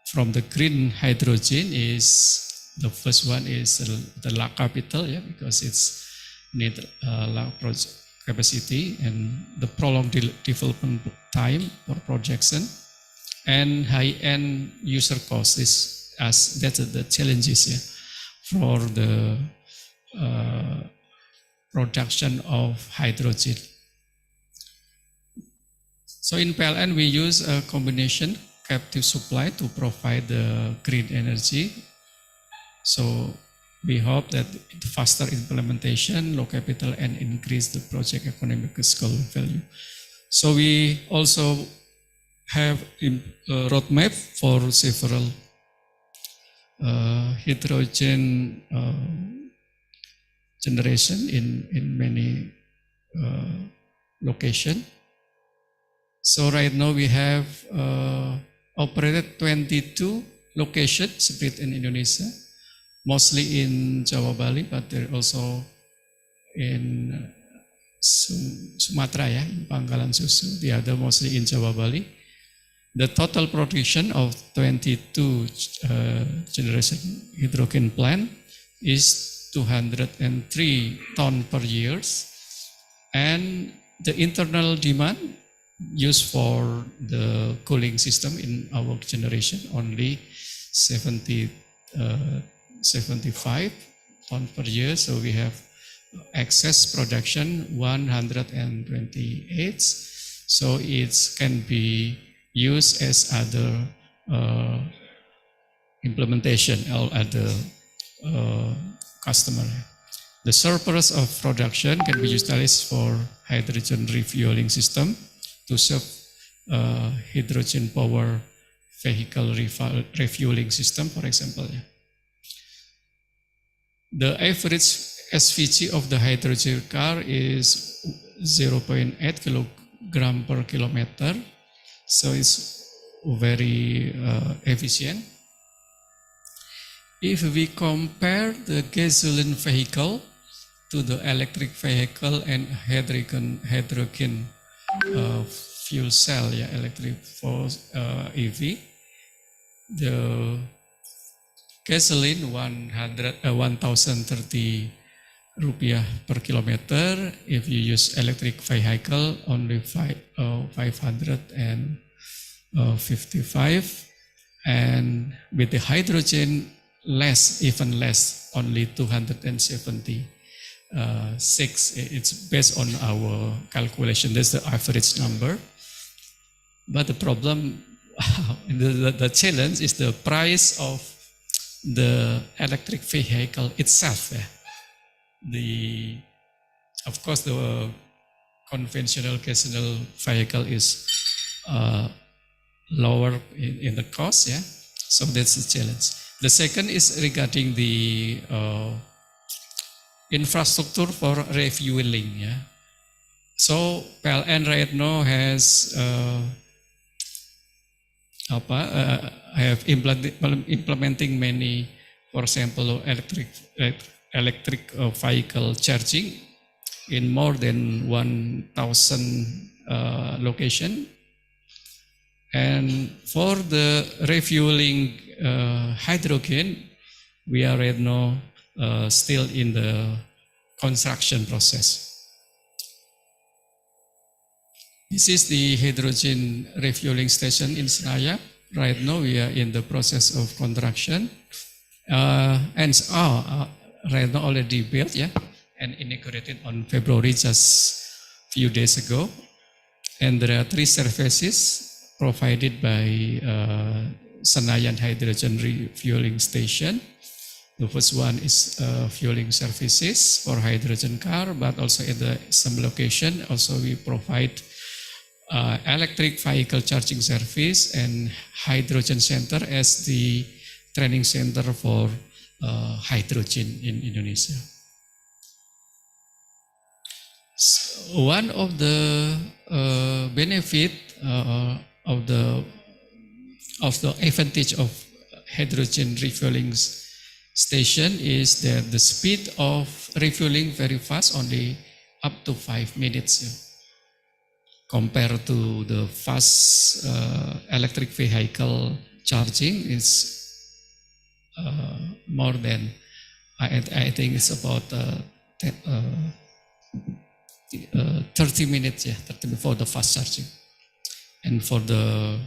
from the green hydrogen is, the first one is the lack capital, because it's need project capacity and the prolonged development time for projection, and high-end user cost is that's the challenges for the production of hydrogen. So in PLN we use a combination captive supply to provide the green energy. So we hope that faster implementation, low capital, and increase the project economic scale value. So we also have a roadmap for several hydrogen generation in many locations. So right now we have operated 22 locations spread in Indonesia, mostly in Jawa, Bali, but they're also in Sumatera, in Pangkalan Susu, the other mostly in Jawa, Bali. The total production of 22 generation hydrogen plant is 203 tons per year, and the internal demand used for the cooling system in our generation only 75 tons per year. So we have excess production 128. So it can be used as other implementation or other customer. The surplus of production can be utilized for hydrogen refueling system to serve hydrogen power vehicle refueling system, for example. The average SVG of the hydrogen car is 0.8 kilogram per kilometer, so it's very efficient. If we compare the gasoline vehicle to the electric vehicle and hydrogen fuel cell, electric for EV, the gasoline 1,030 rupiah per kilometer. If you use electric vehicle, only 555, and with the hydrogen less, even less, only 276. It's based on our calculation. That's the average number. But the problem, the challenge is the price of the electric vehicle itself. Of course, the conventional gasoline vehicle is lower in the cost. So that's the challenge. The second is regarding the infrastructure for refueling. So PLN right now has implementing many, for example, electric vehicle charging in more than 1,000 location. And for the refueling hydrogen, we are right now still in the construction process. This is the hydrogen refueling station in Seraya. Right now we are in the process of construction. Right now already built, and inaugurated on February, just few days ago. And there are 3 surfaces provided by Senayan Hydrogen Refueling Station. The first one is fueling services for hydrogen car, but also at some location, also we provide electric vehicle charging service and hydrogen center as the training center for hydrogen in Indonesia. So one of the benefit of the advantage of hydrogen refueling station is that the speed of refueling very fast, only up to 5 minutes, compared to the fast electric vehicle charging is more than, I think it's about 30 minutes, 30 minutes for the fast charging. And for the,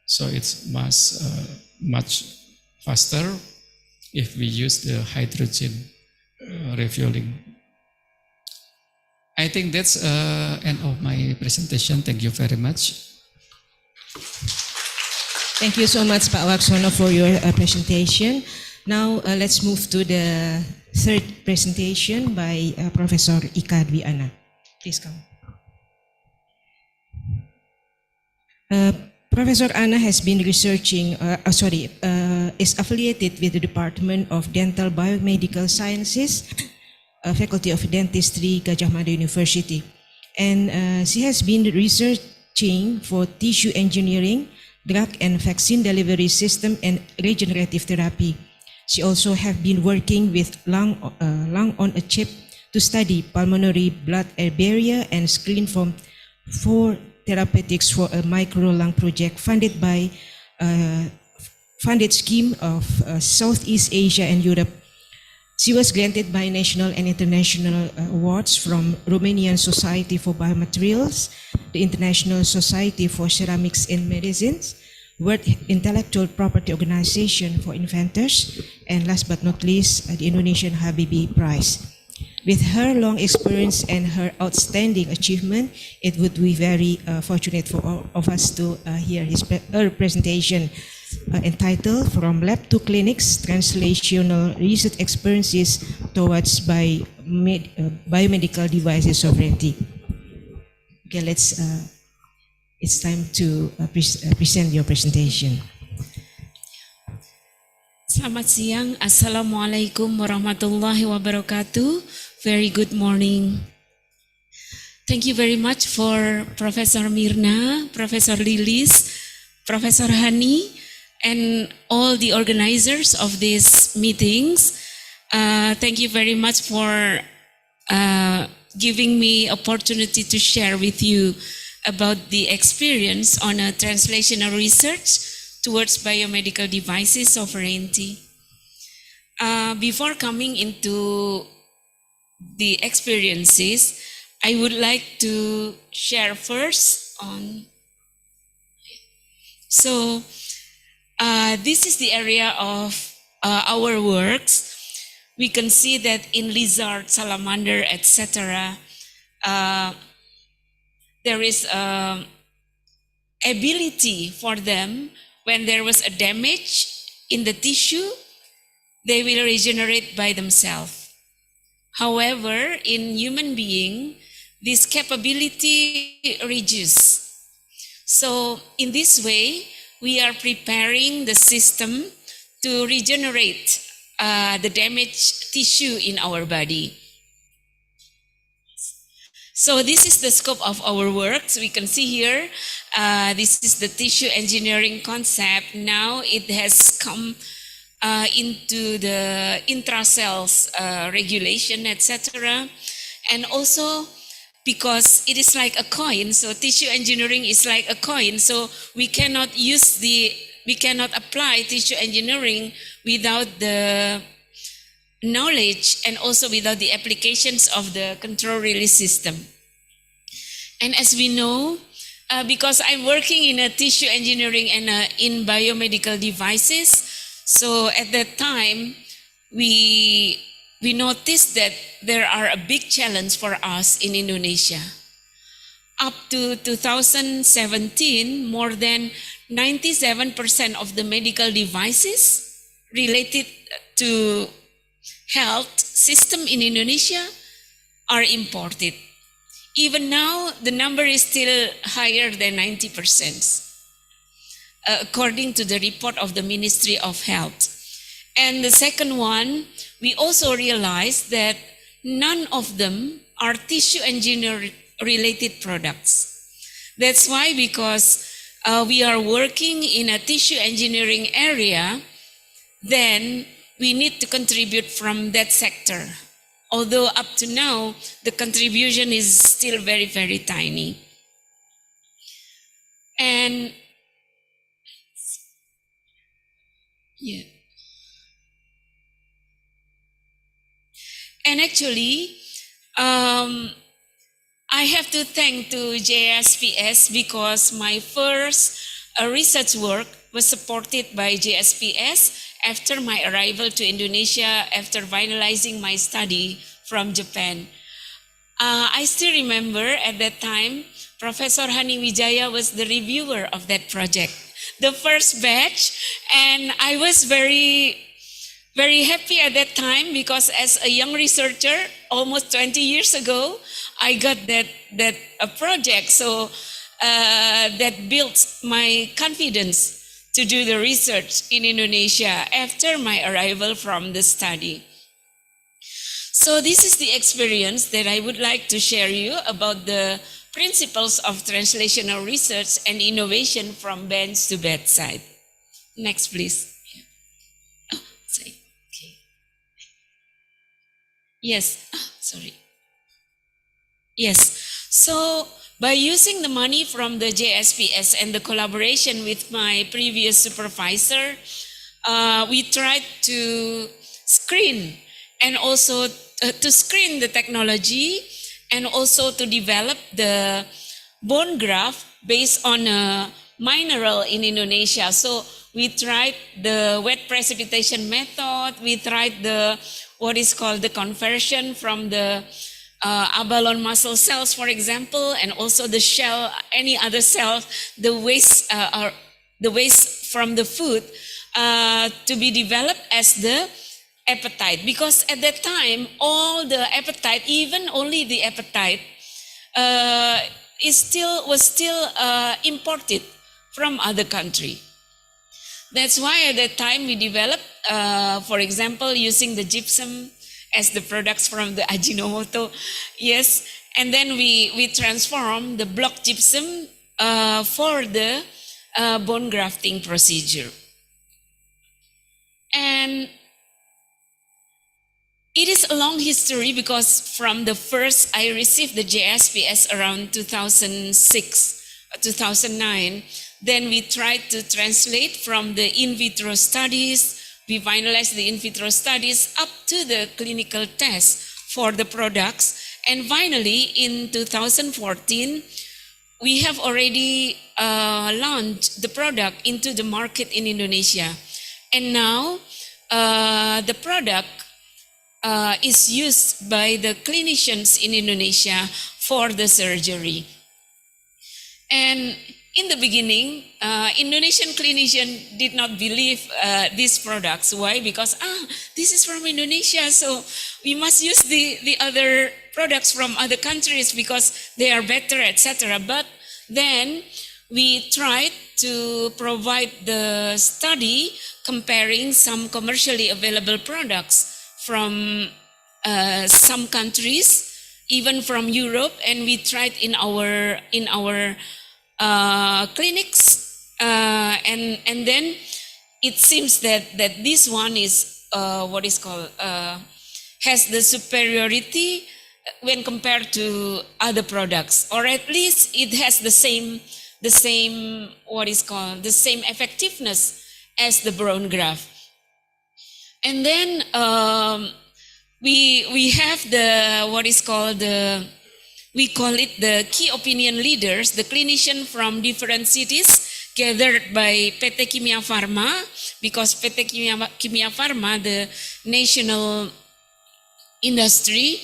so it's much faster if we use the hydrogen refueling. I think that's end of my presentation. Thank you very much. Thank you so much, Pak Waksono, for your presentation. Now let's move to the third presentation by Professor Ika Dwi Ana. Please come. Professor Ana has been researching, is affiliated with the Department of Dental Biomedical Sciences, Faculty of Dentistry, Gadjah Mada University. And she has been researching for tissue engineering, drug and vaccine delivery system, and regenerative therapy. She also has been working with lung on a chip to study pulmonary blood air barrier and screen for therapeutics for a micro lung project funded by funded scheme of Southeast Asia and Europe. She was granted by national and international awards from Romanian Society for Biomaterials, the International Society for Ceramics and Medicines, World Intellectual Property Organization for Inventors, and last but not least, the Indonesian Habibie Prize. With her long experience and her outstanding achievement, it would be very fortunate for all of us to hear her presentation entitled From Lab to Clinics, Translational Research Experiences Towards Biomedical Devices Sovereignty. Okay, it's time to present your presentation. Selamat siang, Assalamualaikum warahmatullahi wabarakatuh. Very good morning. Thank you very much for Professor Mirna, Professor Lilis, Professor Hani, and all the organizers of these meetings. Thank you very much for giving me opportunity to share with you about the experience on a translational research towards biomedical devices sovereignty. Before coming into the experiences, I would like to share first on. So this is the area of our works. We can see that in lizard, salamander, etc., there is ability for them. When there was a damage in the tissue, they will regenerate by themselves. However, in human being, this capability reduces. So in this way, we are preparing the system to regenerate the damaged tissue in our body. So this is the scope of our works. We can see here, this is the tissue engineering concept. Now it has come into the intracells regulation, etc. And also because it is like a coin, so tissue engineering is like a coin. So we cannot apply tissue engineering without the knowledge and also without the applications of the control release system. And as we know, because I'm working in a tissue engineering and in biomedical devices, so at that time, we noticed that there are a big challenge for us in Indonesia. up to 2017, more than 97% of the medical devices related to health system in Indonesia are imported. Even now, the number is still higher than 90%, according to the report of the Ministry of Health. And the second one, we also realized that none of them are tissue engineer related products. That's why, because we are working in a tissue engineering area, then we need to contribute from that sector. Although up to now, the contribution is still very, very tiny. And yeah. And actually, I have to thank to JSPS because my first research work was supported by JSPS after my arrival to Indonesia after finalizing my study from Japan. I still remember at that time, Professor Hani Wijaya was the reviewer of that project, the first batch, and I was very happy at that time because as a young researcher, almost 20 years ago, I got that project. So that built my confidence to do the research in Indonesia after my arrival from the study. So this is the experience that I would like to share you about the principles of translational research and innovation from bench to bedside. Next, please. Oh, sorry. Okay. Yes. Oh, sorry. Yes. So by using the money from the JSPS and the collaboration with my previous supervisor, we tried to screen and also to screen the technology and also to develop the bone graft based on a mineral in Indonesia. So we tried the wet precipitation method, we tried the what is called the conversion from the abalone muscle cells, for example, and also the shell, any other cells, the waste from the food to be developed as the appetite. Because at that time, all the appetite, even only the appetite, was still imported from other country. That's why at that time we developed, for example, using the gypsum as the products from the Ajinomoto, yes, and then we transform the block gypsum for the bone grafting procedure. And it is a long history because from the first I received the JSPS around 2006, 2009, then we tried to translate from the in vitro studies. We finalized the in vitro studies up to the clinical tests for the products. And finally, in 2014, we have already launched the product into the market in Indonesia. And now the product is used by the clinicians in Indonesia for the surgery. And in the beginning, Indonesian clinicians did not believe these products. Why? Because this is from Indonesia, so we must use the other products from other countries because they are better, etc. But then we tried to provide the study comparing some commercially available products from some countries, even from Europe, and we tried in our clinics, and then it seems that this one is what is called has the superiority when compared to other products, or at least it has the same what is called the same effectiveness as the bone graft. And then we have the what is called the, we call it the key opinion leaders, the clinician from different cities gathered by PT Kimia Pharma, because PT Kimia Pharma, the national industry,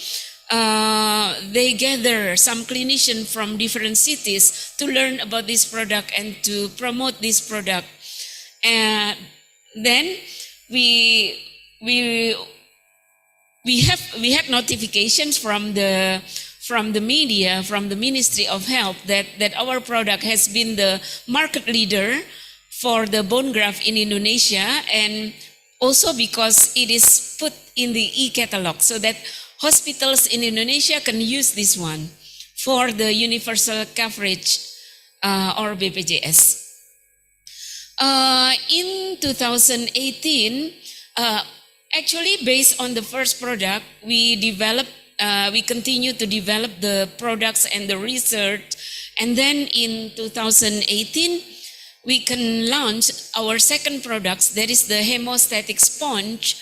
they gather some clinicians from different cities to learn about this product and to promote this product. And then we had notifications from the media, from the Ministry of Health, that our product has been the market leader for the bone graft in Indonesia, and also because it is put in the e-catalog so that hospitals in Indonesia can use this one for the universal coverage or BPJS. In 2018, actually based on the first product, we continue to develop the products and the research, and then in 2018, we can launch our second products, that is the hemostatic sponge,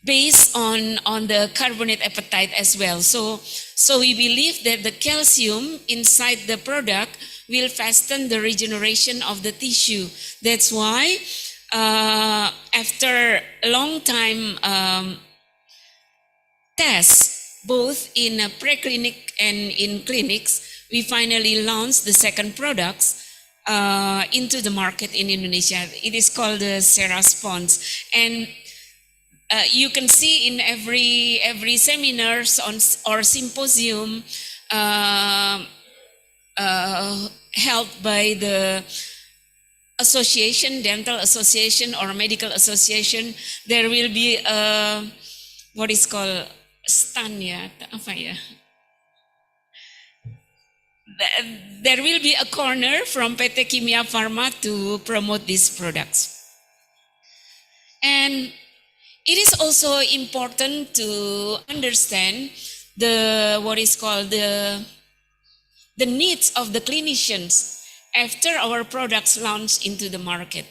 based on the carbonate apatite as well. So we believe that the calcium inside the product will fasten the regeneration of the tissue. That's why after a long time tests, both in a preclinic and in clinics, we finally launched the second products into the market in Indonesia. It is called the Serra Sponge. And you can see in every seminars or symposium held by the association, dental association or medical association, there will be what is called stand, ya, apa ya? There will be a corner from PT Kimia Pharma to promote these products. And it is also important to understand what is called the needs of the clinicians after our products launch into the market.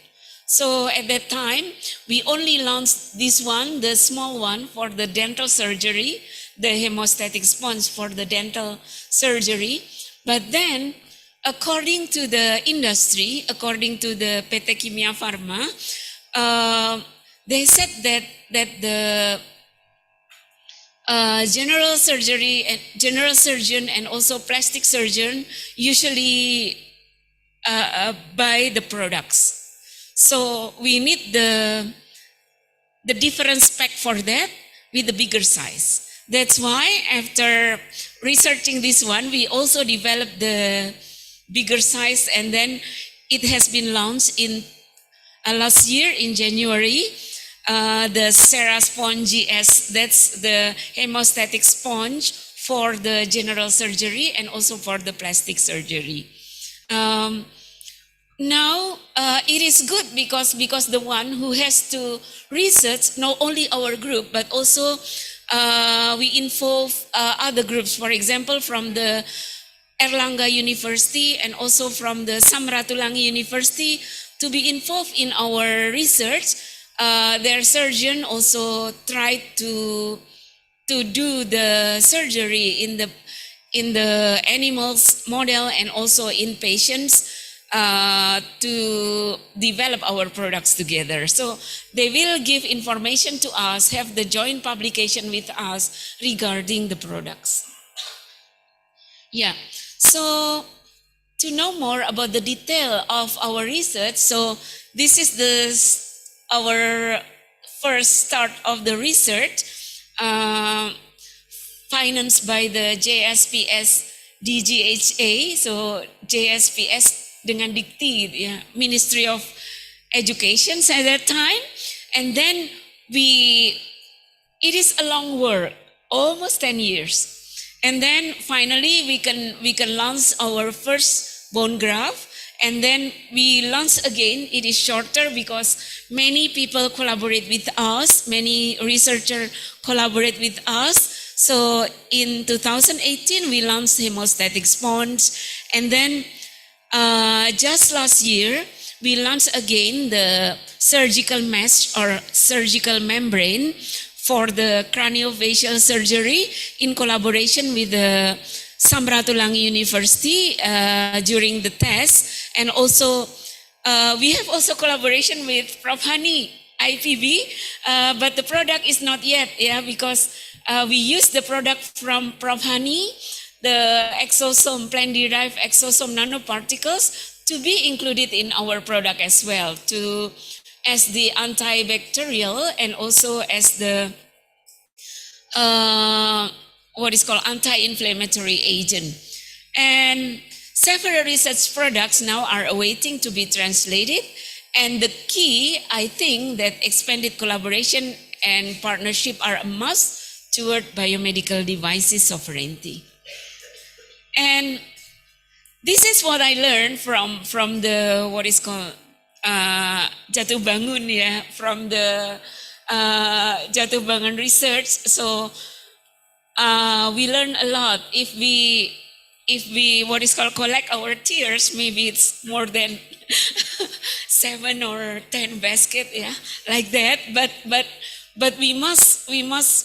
So at that time, we only launched this one, the small one for the dental surgery, the hemostatic sponge for the dental surgery. But then, according to the industry, according to the PT Kimia Pharma, they said that the general surgeon and also plastic surgeon usually buy the products. So we need the different spec for that with the bigger size. That's why after researching this one, we also developed the bigger size, and then it has been launched in last year in January. The Serra Sponge GS, that's the hemostatic sponge for the general surgery and also for the plastic surgery. Now it is good because the one who has to research not only our group but also we involve other groups, for example from the Erlangga University and also from the Samratulangi University to be involved in our research. Their surgeon also tried to do the surgery in the animals model and also in patients to develop our products together. So they will give information to us, have the joint publication with us regarding the products. Yeah, so to know more about the detail of our research, so this is our first start of the research, financed by the JSPS DGHA, so JSPS dengan dikti, yeah, Ministry of Education at that time. And then it is a long work, almost 10 years. And then finally we can launch our first bone graft. And then we launch again. It is shorter because many people collaborate with us, many researchers collaborate with us. So in 2018, we launched hemostatic sponge. And then just last year, we launched again the surgical mesh or surgical membrane for the craniofacial surgery in collaboration with the Samratulangi University during the test. And also, we have also collaboration with Prof. Hani. IPB, but the product is not yet, yeah, because we use the product from Prof. Hani, the exosome, plant-derived exosome nanoparticles, to be included in our product as well, as the antibacterial and also as the what is called anti-inflammatory agent. And several research products now are awaiting to be translated. And the key, I think, that expanded collaboration and partnership are a must toward biomedical devices sovereignty. And this is what I learned from the what is called Jatuh Bangun, yeah, from the Jatuh Bangun research. So we learn a lot. If we what is called collect our tears, maybe it's more than 7 or 10 basket, yeah, like that. But we must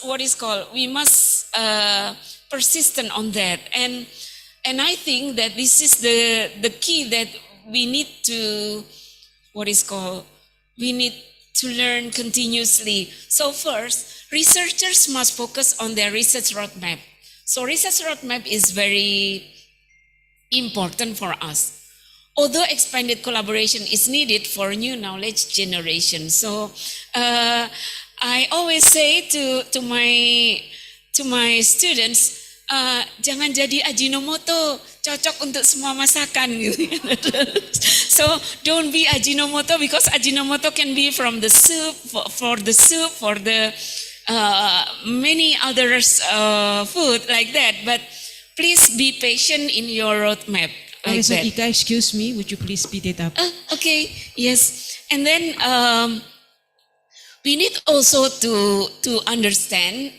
what is called, we must persistent on that. And I think that this is the key that we need to what is called, we need to learn continuously. So first, researchers must focus on their research roadmap. So research roadmap is very important for us. Although expanded collaboration is needed for new knowledge generation. So I always say to my students, jangan jadi Ajinomoto, cocok untuk semua masakan gitu. So don't be Ajinomoto, because Ajinomoto can be from the soup, for the soup, for the many others food like that. But please be patient in your roadmap. Like Professor that. Ika, excuse me, would you please speed it up? Okay, yes. And then we need also to understand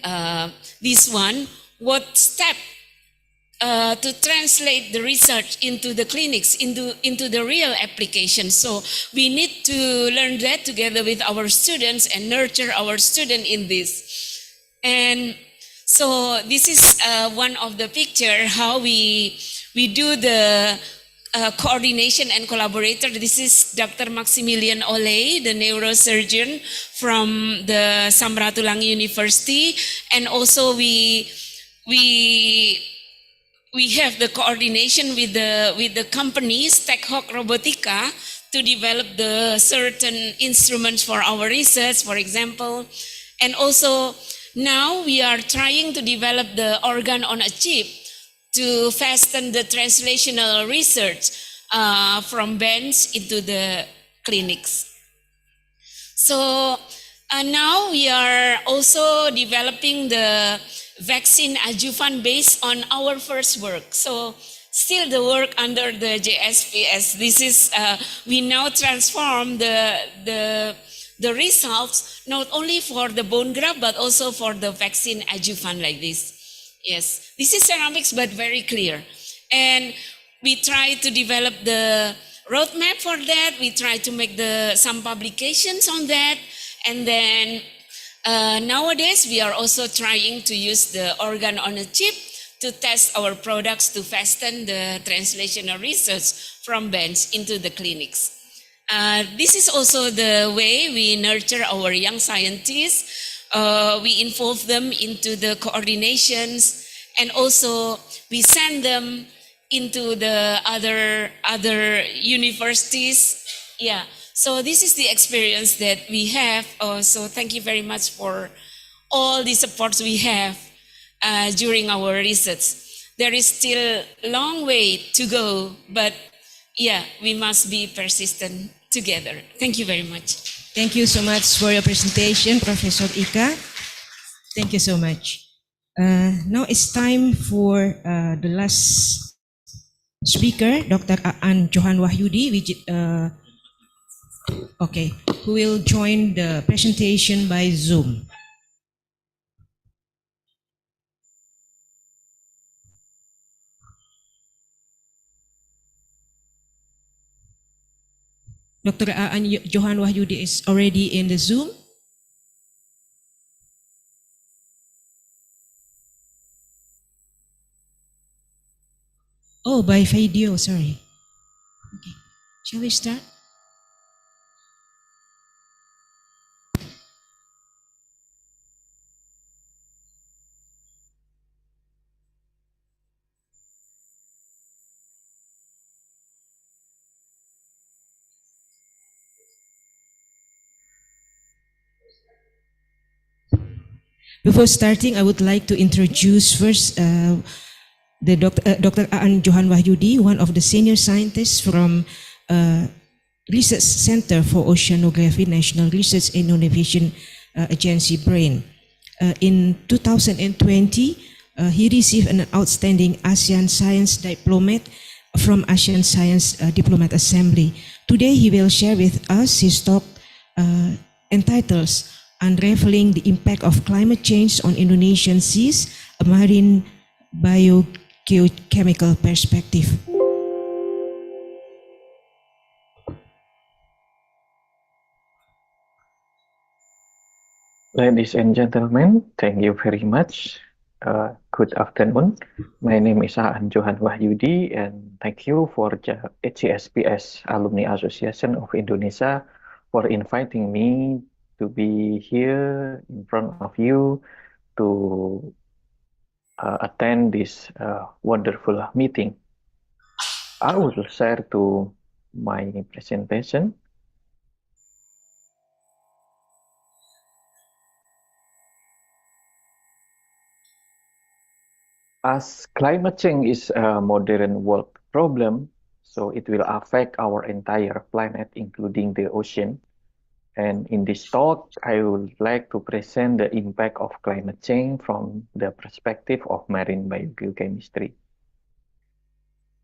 this one, what step to translate the research into the clinics, into the real application. So we need to learn that together with our students and nurture our student in this. And so this is one of the picture how we do the coordination and collaborator. This is Dr. Maximilian Oley, the neurosurgeon from the Samratulangi University, and also we have the coordination with the companies TechHawk Robotica to develop the certain instruments for our research, for example. And also now we are trying to develop the organ on a chip to fasten the translational research from bench into the clinics. So now we are also developing the vaccine adjuvant based on our first work. So still the work under the JSPS. This is we now transform the results not only for the bone graft but also for the vaccine adjuvant like this. Yes, this is ceramics but very clear. And we try to develop the roadmap for that. We try to make some publications on that. And then nowadays we are also trying to use the organ on a chip to test our products to fasten the translational research from bench into the clinics. This is also the way we nurture our young scientists. We involve them into the coordinations, and also we send them into the other universities. Yeah. So this is the experience that we have. So thank you very much for all the supports we have during our research. There is still a long way to go, but yeah, we must be persistent together. Thank you very much. Thank you so much for your presentation, Professor Ika. Thank you so much. Now it's time for the last speaker, Dr. Aan Johan Wahyudi, who will join the presentation by Zoom. Dr. Aan Johan Wahyudi is already in the Zoom. Oh, by video, sorry. Okay. Shall we start? Before starting, I would like to introduce first the Dr. Aan Johan Wahyudi, one of the senior scientists from Research Center for Oceanography, National Research and Innovation Agency BRIN. In 2020, he received an outstanding ASEAN Science Diplomat from ASEAN Science Diplomat Assembly. Today, he will share with us his talk entitled Unraveling the Impact of Climate Change on Indonesian Seas, a Marine Biogeochemical Perspective. Ladies and gentlemen, thank you very much. Good afternoon. My name is Aan Johan Wahyudi, and thank you for the JSPS Alumni Association of Indonesia for inviting me to be here in front of you to attend this wonderful meeting. I will share to my presentation. As climate change is a modern world problem, so it will affect our entire planet, including the ocean. And in this talk, I would like to present the impact of climate change from the perspective of marine biogeochemistry.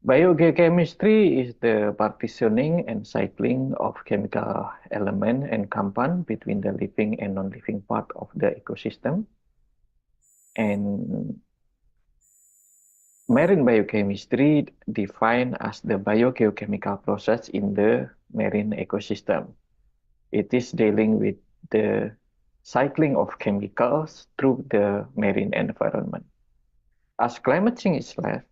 Biogeochemistry is the partitioning and cycling of chemical elements and compounds between the living and non-living part of the ecosystem. And marine biochemistry defined as the biogeochemical process in the marine ecosystem. It is dealing with the cycling of chemicals through the marine environment. As climate change is less,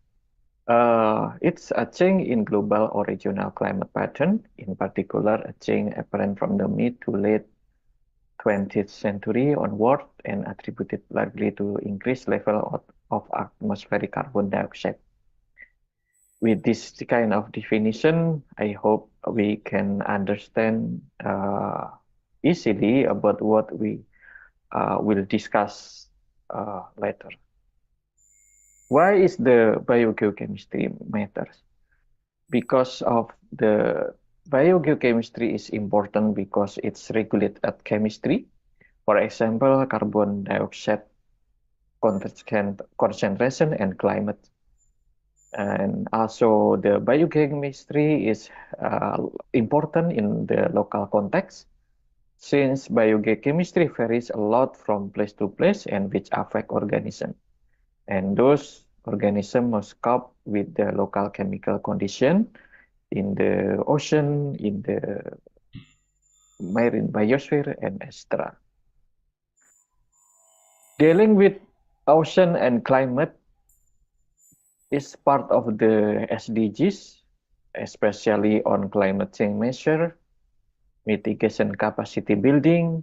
it's a change in global or regional climate pattern, in particular a change apparent from the mid to late 20th century onward and attributed largely to increased level of atmospheric carbon dioxide. With this kind of definition, I hope we can understand easily about what we will discuss later. Why is the biogeochemistry matters? Because of the biogeochemistry is important because it's regulated at chemistry. For example, carbon dioxide concentration and climate. And also the biochemistry is important in the local context, since biogeochemistry varies a lot from place to place and which affect organisms. And those organisms must cope with the local chemical condition in the ocean, in the marine biosphere, and etc. Dealing with ocean and climate is part of the SDGs, especially on climate change measure, mitigation capacity building,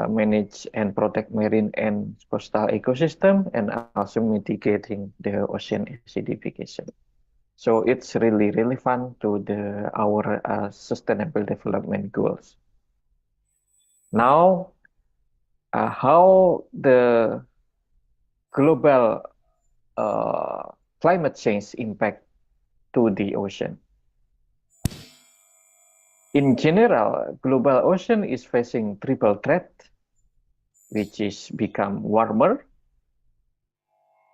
manage and protect marine and coastal ecosystem, and also mitigating the ocean acidification. So it's really relevant to our sustainable development goals. Now, how the global climate change impact to the ocean. In general, global ocean is facing triple threat, which is become warmer.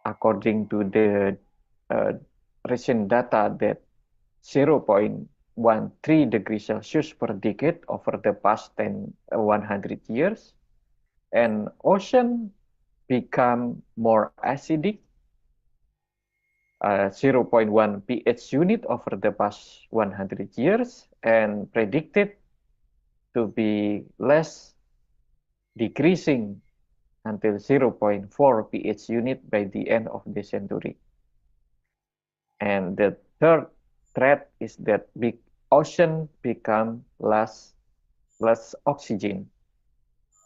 According to the recent data, that 0.13 degrees Celsius per decade over the past 100 years, and ocean become more acidic, 0.1 pH unit over the past 100 years, and predicted to be less decreasing until 0.4 pH unit by the end of the century. And the third threat is that big ocean become less oxygen,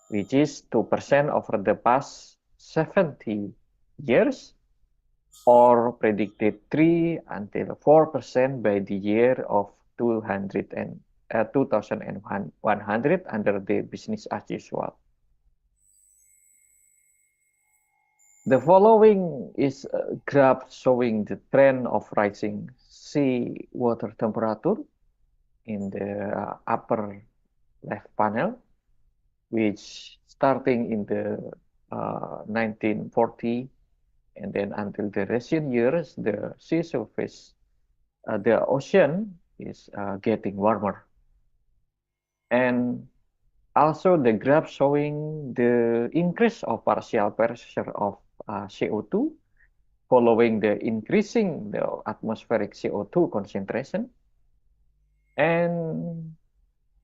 which is 2% over the past 70 years, or predicted 3 until 4% by the year of 2030. 2100 under the business as usual. The following is a graph showing the trend of rising sea water temperature in the upper left panel, which starting in the 1940 and then until the recent years, the sea surface, the ocean is getting warmer. And also the graph showing the increase of partial pressure of CO2 following the increasing the atmospheric CO2 concentration. And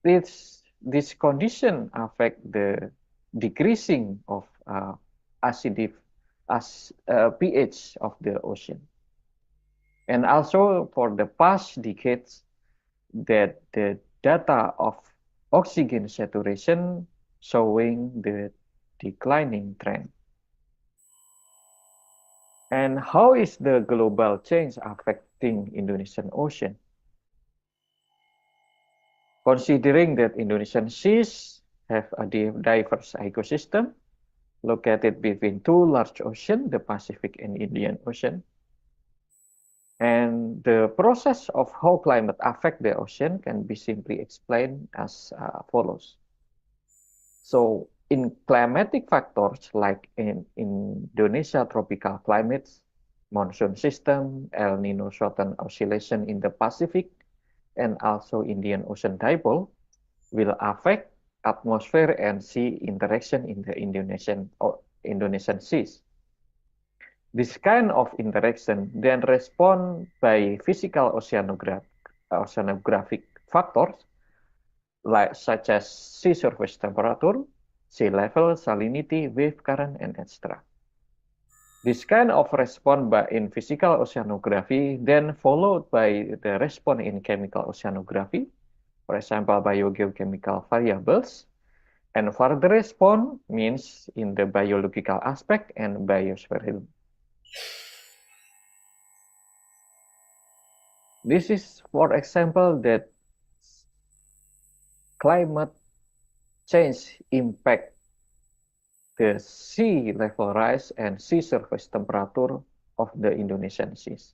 this condition affect the decreasing of acidic pH of the ocean. And also for the past decades, that the data of oxygen saturation showing the declining trend. And how is the global change affecting Indonesian Ocean? Considering that Indonesian seas have a diverse ecosystem located between two large oceans, the Pacific and Indian Ocean, and the process of how climate affect the ocean can be simply explained as follows. So in climatic factors like in Indonesia tropical climates, monsoon system, El Nino southern oscillation in the Pacific, and also Indian Ocean dipole will affect atmosphere and sea interaction in the Indonesian seas. This kind of interaction then respond by physical oceanographic factors such as sea surface temperature, sea level, salinity, wave current, and etc. This kind of response in physical oceanography then followed by the response in chemical oceanography, for example, biogeochemical variables, and further response means in the biological aspect and biosphere. This is, for example, that climate change impact the sea level rise and sea surface temperature of the Indonesian seas.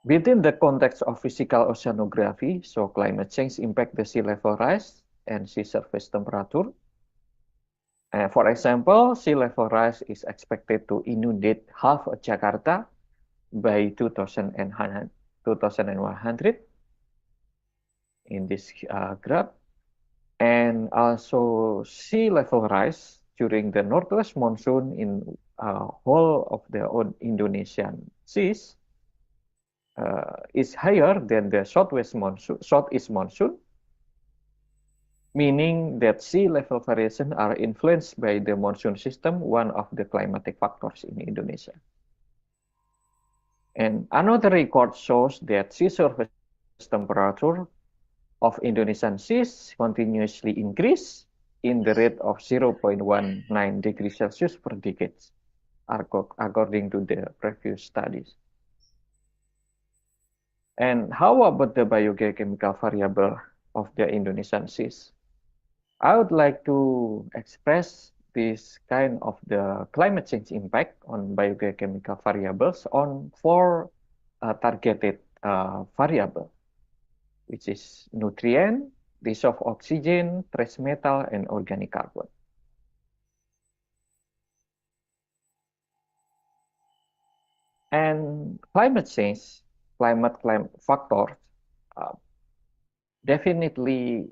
Within the context of physical oceanography, so climate change impact the sea level rise and sea surface temperature. For example, sea level rise is expected to inundate half of Jakarta by 2100 in this graph. And also sea level rise during the northwest monsoon in whole of the Indonesian seas is higher than the southeast monsoon, meaning that sea level variation are influenced by the monsoon system, one of the climatic factors in Indonesia. And another record shows that sea surface temperature of Indonesian seas continuously increase in the rate of 0.19 degrees Celsius per decade, according to the previous studies. And how about the biogeochemical variable of the Indonesian seas? I would like to express this kind of the climate change impact on biogeochemical variables on four targeted variables, which is nutrient, dissolved oxygen, trace metal, and organic carbon. And climate change, climate factors definitely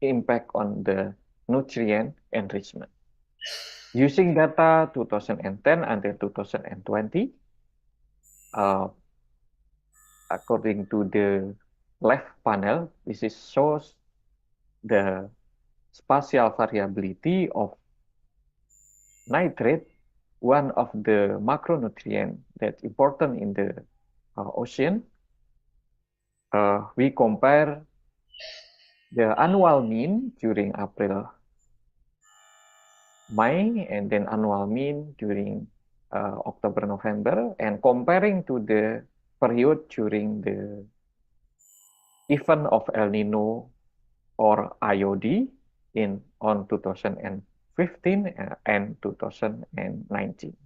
impact on the nutrient enrichment. Using data 2010 until 2020, according to the left panel, this shows the spatial variability of nitrate, one of the macronutrient that's important in the ocean. We compare the annual mean during April, May, and then annual mean during October, November, and comparing to the period during the event of El Nino or IOD on 2015 and 2019.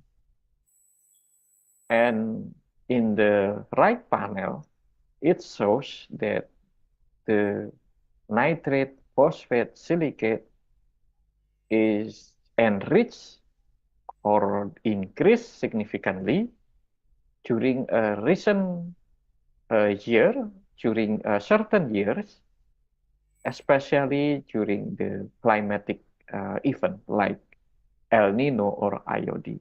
And in the right panel, it shows that the nitrate phosphate silicate is enriched or increased significantly during a recent year, during certain years, especially during the climatic event like El Nino or IOD.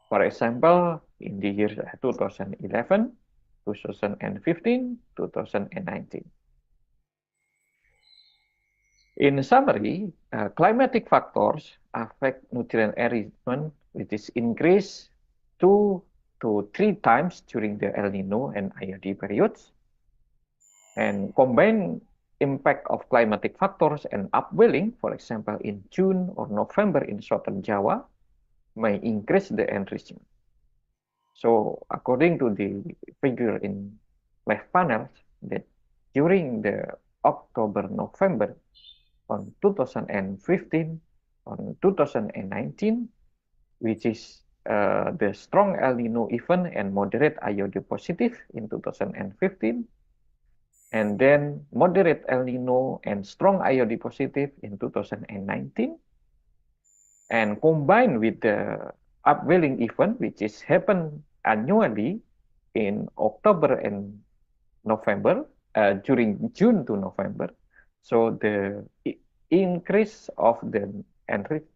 For example, in the years 2011, 2015, 2019. In summary, climatic factors affect nutrient enrichment, which is increased 2 to 3 times during the El Nino and IOD periods. And combined impact of climatic factors and upwelling, for example, in June or November in southern Java, may increase the enrichment. So according to the figure in left panel, that during the October-November on 2015, on 2019, which is the strong El Nino event and moderate IOD positive in 2015, and then moderate El Nino and strong IOD positive in 2019, and combined with the upwelling event, which is happen annually in October and November, during June to November. So the increase of the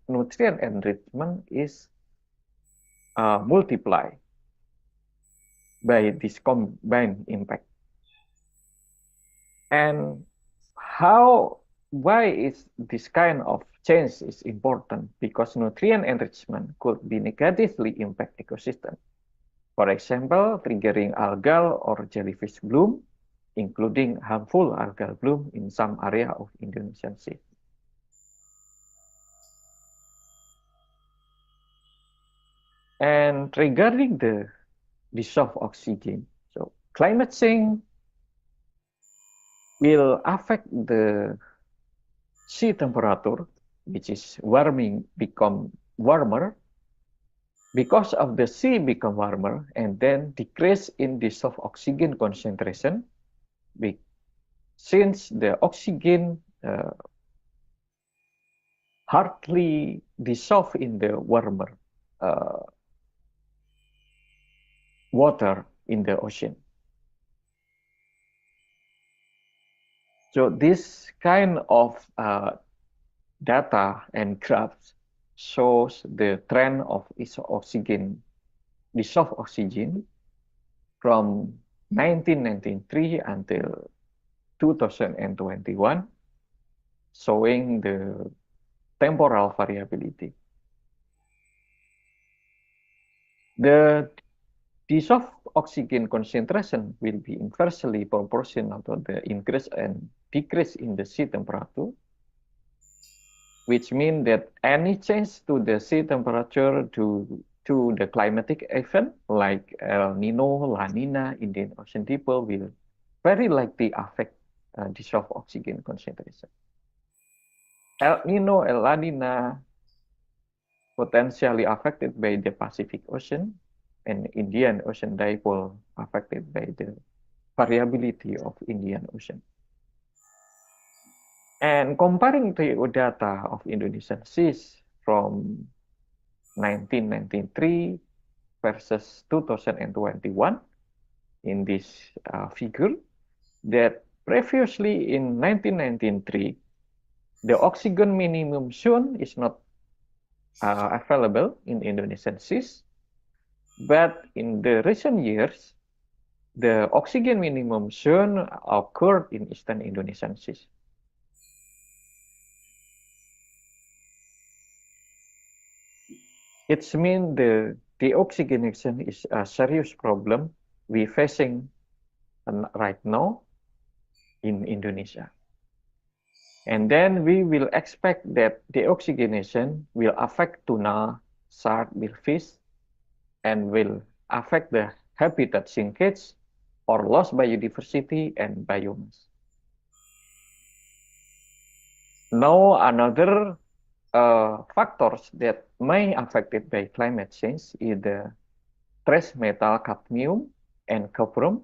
nutrient enrichment is multiplied by this combined impact. And why is this kind of change is important? Because nutrient enrichment could be negatively impact ecosystem. For example, triggering algal or jellyfish bloom, including harmful algal bloom in some area of Indonesian sea. And regarding the dissolved oxygen, so climate change will affect the sea temperature, which is become warmer, because of the sea become warmer and then decrease in dissolved oxygen concentration, since the oxygen hardly dissolve in the warmer water in the ocean. So this kind of data and graphs shows the trend of dissolved oxygen from 1993 until 2021, showing the temporal variability. The dissolved oxygen concentration will be inversely proportional to the increase and decrease in the sea temperature, which means that any change to the sea temperature due to the climatic event like El Nino, La Nina, Indian Ocean dipole will very likely affect dissolved oxygen concentration. El Nino and La Nina potentially affected by the Pacific Ocean, and Indian Ocean dipole affected by the variability of Indian Ocean. And comparing the data of Indonesian seas from 1993 versus 2021 in this figure, that previously in 1993, the oxygen minimum zone is not available in Indonesian seas. But in the recent years, the oxygen minimum zone occurred in Eastern Indonesian seas. It means the deoxygenation is a serious problem we're facing right now in Indonesia. And then we will expect that deoxygenation will affect tuna, shark, billfish, and will affect the habitat shrinkage or lost biodiversity and biomass. Now, another factors that may affected by climate change is the trace metal cadmium and copper.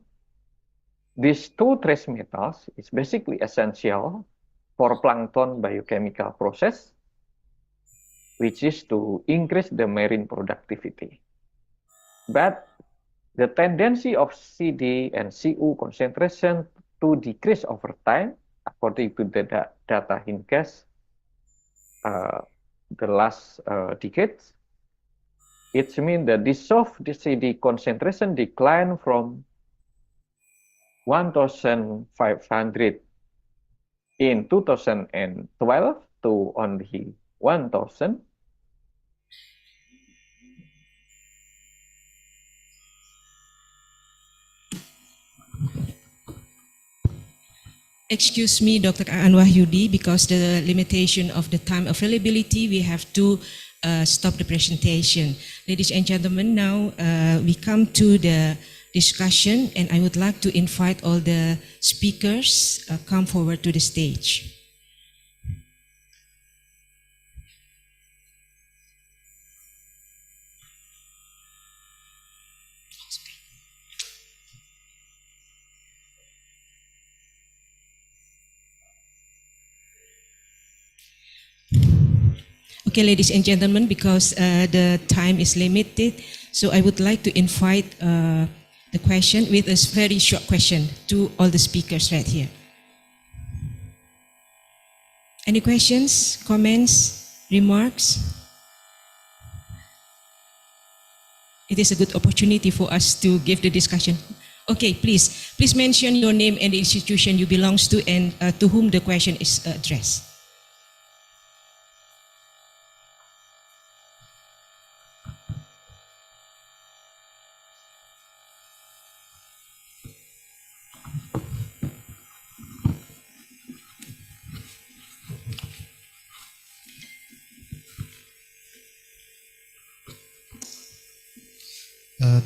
These two trace metals is basically essential for plankton biochemical process, which is to increase the marine productivity. But the tendency of CD and Cu concentration to decrease over time, according to the data in case the last decades, it means the dissolved CD concentration decline from 1,500 in 2012 to only 1,000. Excuse me, Dr. Aan Wahyudi, because the limitation of the time availability, we have to stop the presentation. Ladies and gentlemen, now we come to the discussion, and I would like to invite all the speakers come forward to the stage. Okay, ladies and gentlemen, because the time is limited, so I would like to invite the question with a very short question to all the speakers right here. Any questions, comments, remarks? It is a good opportunity for us to give the discussion. Okay, please mention your name and the institution you belong to and to whom the question is addressed.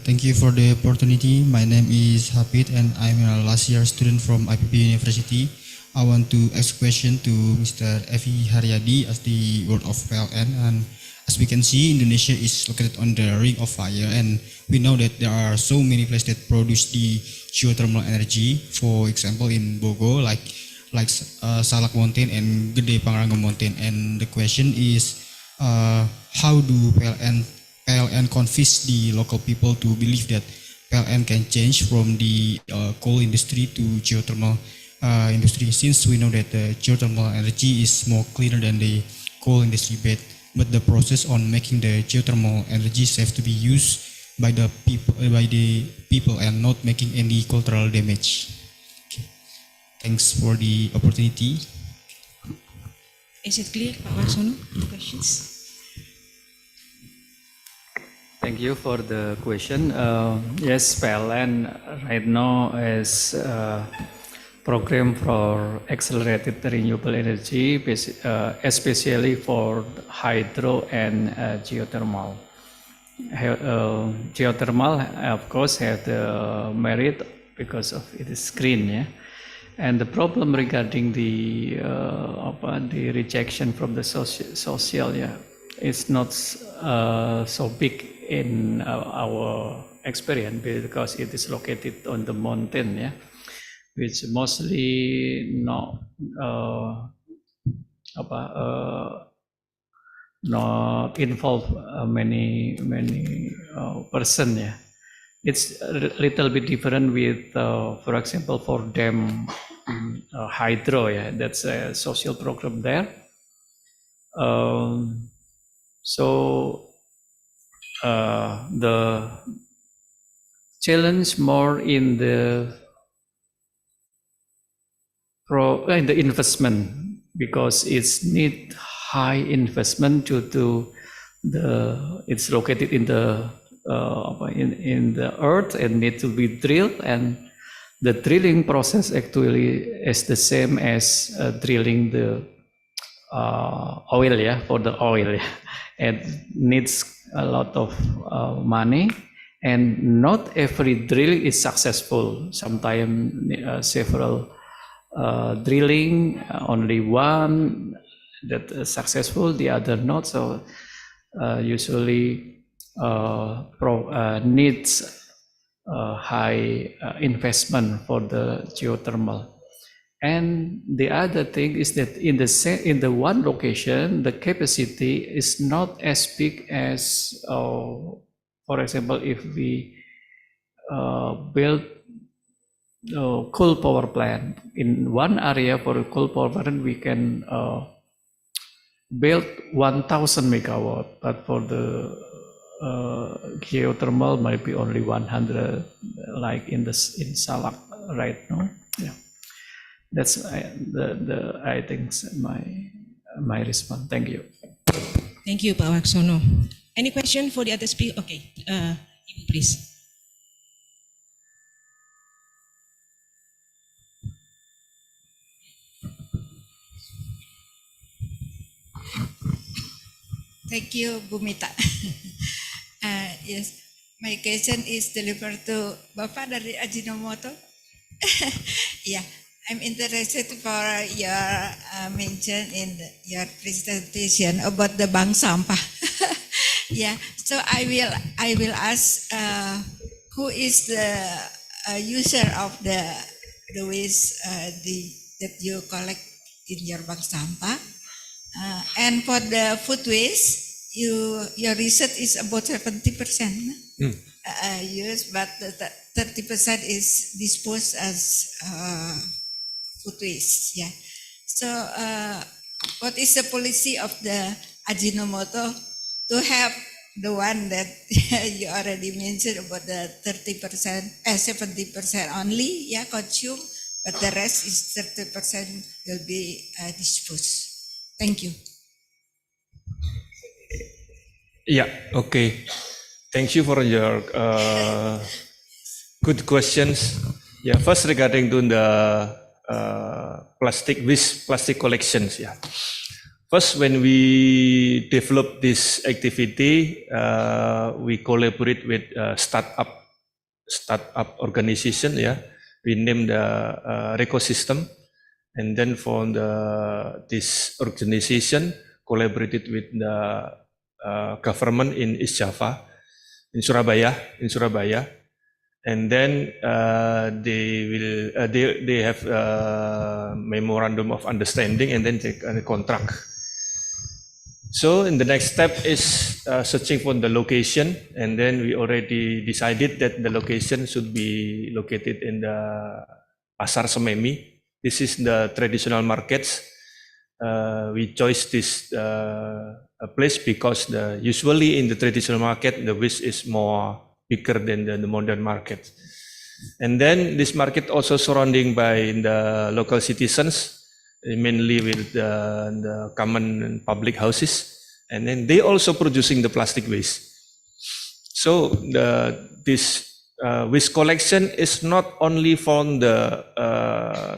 Thank you for the opportunity. My name is Hafid and I'm a last year student from IPB University. I want to ask a question to Mr. Evi Haryadi as the word of PLN. And as we can see, Indonesia is located on the ring of fire, and we know that there are so many places that produce the geothermal energy. For example, in Bogor, like Salak Mountain and Gede Pangrango Mountain. And the question is, how do PLN convince the local people to believe that PLN can change from the coal industry to geothermal industry, since we know that the geothermal energy is more cleaner than the coal industry, but the process on making the geothermal energy safe to be used by the people and not making any cultural damage. Okay. Thanks for the opportunity. Is it clear, Pak Warsono? Questions? Thank you for the question. Yes, PLN right now is program for accelerated renewable energy, especially for hydro and geothermal. Geothermal, of course, have the merit because of it is green, yeah. And the problem regarding the rejection from the social, yeah, it's not so big in our experience because it is located on the mountain, yeah, which mostly not involve many person, yeah. It's a little bit different with, for example, for dam hydro, yeah, that's a social program there. So the challenge more in the investment, because it's need high investment due to it's located in the earth and need to be drilled, and the drilling process actually is the same as drilling the oil, yeah, for the oil, yeah. It needs a lot of money, And not every drilling is successful. Sometimes several drilling, only one that is successful, the other not. So usually needs high investment for the geothermal. And the other thing is that in the one location, the capacity is not as big as, for example, if we build coal power plant. In one area for a coal power plant, we can build 1,000 megawatt, but for the geothermal might be only 100, like in Salak right now. Yeah, that's I think my response. Thank you. Thank you, Pak Waksono. Any question for the other speaker? Okay, Ibu, please. Thank you, Bumita. Yes, my question is delivered to Bapak dari Ajinomoto. Yeah, I'm interested for your mention in your presentation about the bank sampah. Yeah, so I will ask who is the user of the waste that you collect in your bank sampah. And for the food waste, your research is about 70% used, but 30% is disposed as food waste. Yeah. So, what is the policy of the Ajinomoto to have the one that you already mentioned about the 30%, 70% only, yeah, consume, but the rest is 30% will be disposed. Thank you. Yeah, okay. Thank you for your good questions. Yeah, first regarding to the plastic collections. Yeah, first when we develop this activity, we collaborate with startup organization. Yeah, we name the ecosystem. And then for this organization collaborated with the government in East Java, in Surabaya, and then they have memorandum of understanding, and then take a contract. So in the next step is searching for the location, and then we already decided that the location should be located in the Pasar Sememi. This is the traditional markets. We chose this place because usually in the traditional market, the waste is more bigger than the modern market. And then this market also surrounding by the local citizens, mainly with the common public houses. And then they also producing the plastic waste. So this waste collection is not only from the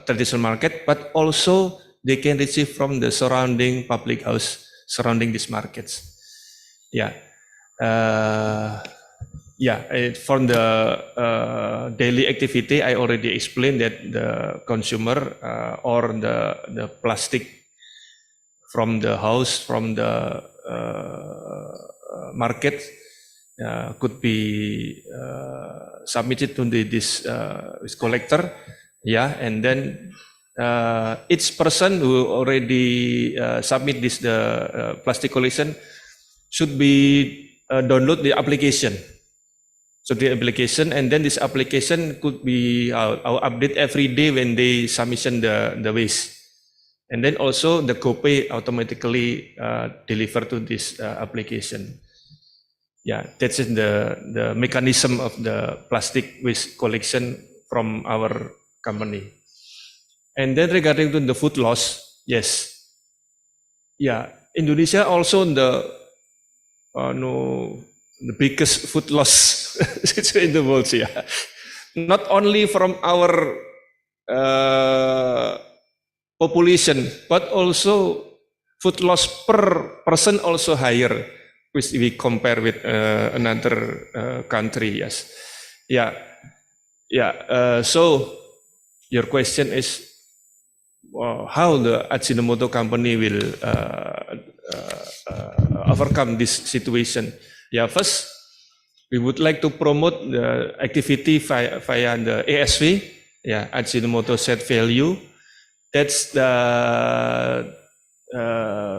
traditional market, but also they can receive from the surrounding public house surrounding these markets. Yeah, from the daily activity, I already explained that the consumer or the plastic from the house, from the market, could be submitted to this collector, yeah, and then each person who already submit this plastic collection should be download the application. So the application, and then this application could be our update every day when they submission the waste, and then also the copy automatically delivered to this application. Yeah, that's the mechanism of the plastic waste collection from our company. And then regarding to the food loss, yes, yeah, Indonesia also the biggest food loss in the world. Yeah, not only from our population, but also food loss per person also higher. which we compare with another country. Yes, yeah, yeah. So your question is how the Ajinomoto company will overcome this situation. Yeah, first we would like to promote the activity via the ASV, yeah, Ajinomoto set value. That's the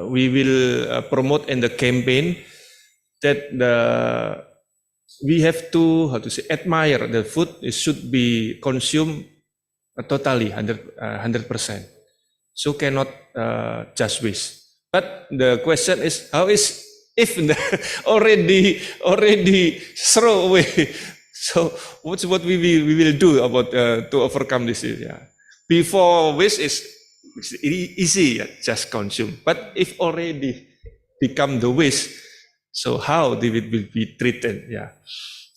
we will promote in the campaign that we have to admire the food. It should be consumed totally 100%. So cannot just waste. But the question is, how is if the already throw away? So what's what we will do about to overcome this? Yeah, before waste is easy, just consume. But if already become the waste, so how they will be treated? Yeah,